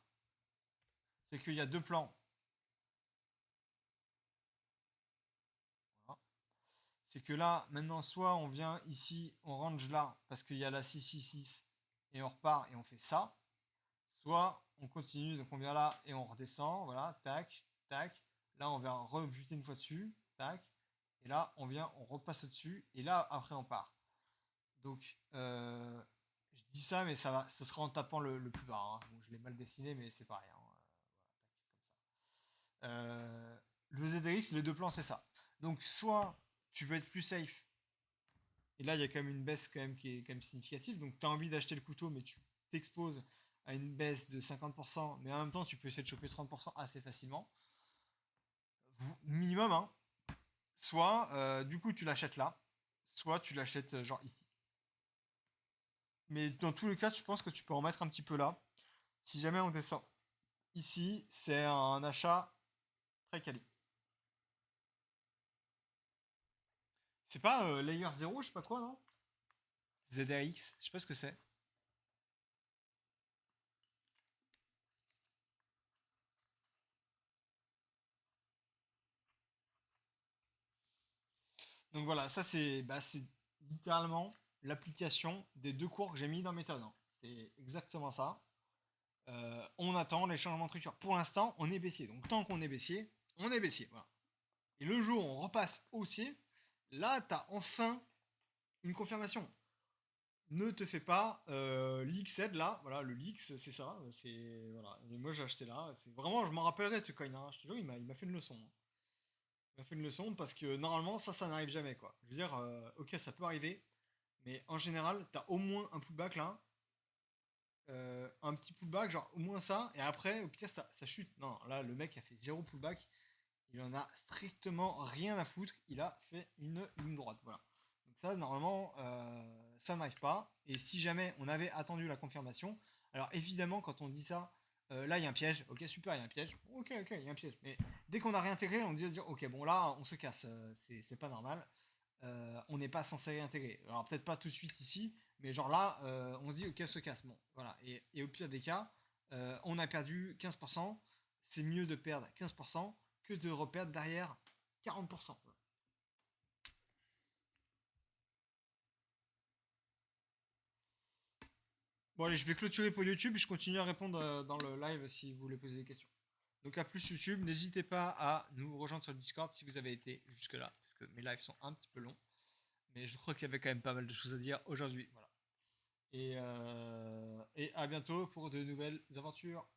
c'est qu'il y a deux plans. Voilà. C'est que là, maintenant, soit on vient ici, on range là, parce qu'il y a la 666, et on repart et on fait ça. Soit on continue, donc on vient là et on redescend, voilà, tac, tac. Là, on vient rebuter une fois dessus, tac. Et là, on vient, on repasse au-dessus, et là, après, on part. Donc, je dis ça, mais ce sera en tapant le plus bas. Hein. Bon, je l'ai mal dessiné, mais c'est pareil. Hein. Voilà, tac, comme ça. Le ZRX, les deux plans, c'est ça. Donc, soit tu veux être plus safe, et là, il y a quand même une baisse quand même qui est quand même significative. Donc, tu as envie d'acheter le couteau, mais tu t'exposes à une baisse de 50%, mais en même temps, tu peux essayer de choper 30% assez facilement. Minimum, hein. Soit, du coup, tu l'achètes là, soit tu l'achètes genre ici. Mais dans tous les cas, je pense que tu peux en mettre un petit peu là. Si jamais on descend ici, c'est un achat Très quali. C'est pas Layer 0, je sais pas quoi, non? ZRX, je sais pas ce que c'est. Donc voilà, ça c'est littéralement l'application des deux cours que j'ai mis dans méthode, hein. C'est exactement ça. On attend les changements de structure. Pour l'instant, on est baissier. Donc tant qu'on est baissier, on est baissier. Voilà. Et le jour où on repasse haussier, là, tu as enfin une confirmation. Ne te fais pas l'XZ là, voilà, le LX, c'est ça. C'est voilà. Et moi j'ai acheté là. C'est vraiment, je m'en rappellerai de ce coin, hein. Je te jure, il m'a fait une leçon, hein. Il m'a fait une leçon parce que normalement ça n'arrive jamais quoi. Je veux dire, ok, ça peut arriver, mais en général, t'as au moins un pullback là, un petit pullback, genre au moins ça, et après, au pire, ça chute. Non, là, le mec a fait zéro pullback, il en a strictement rien à foutre, il a fait une ligne droite, voilà. Donc ça, normalement, ça n'arrive pas, et si jamais on avait attendu la confirmation, alors évidemment, quand on dit ça, là, il y a un piège, ok, super, il y a un piège, ok, il y a un piège, mais dès qu'on a réintégré, on dit, ok, bon, là, on se casse, c'est pas normal. On n'est pas censé réintégrer. Alors peut-être pas tout de suite ici, mais genre là, on se dit ok, se casse. Bon, voilà. Et au pire des cas, on a perdu 15%. C'est mieux de perdre 15% que de reperdre derrière 40%. Bon allez, je vais clôturer pour YouTube et je continue à répondre dans le live si vous voulez poser des questions. Donc à plus YouTube, n'hésitez pas à nous rejoindre sur le Discord si vous avez été jusque là, parce que mes lives sont un petit peu longs. Mais je crois qu'il y avait quand même pas mal de choses à dire aujourd'hui. Voilà. Et à bientôt pour de nouvelles aventures.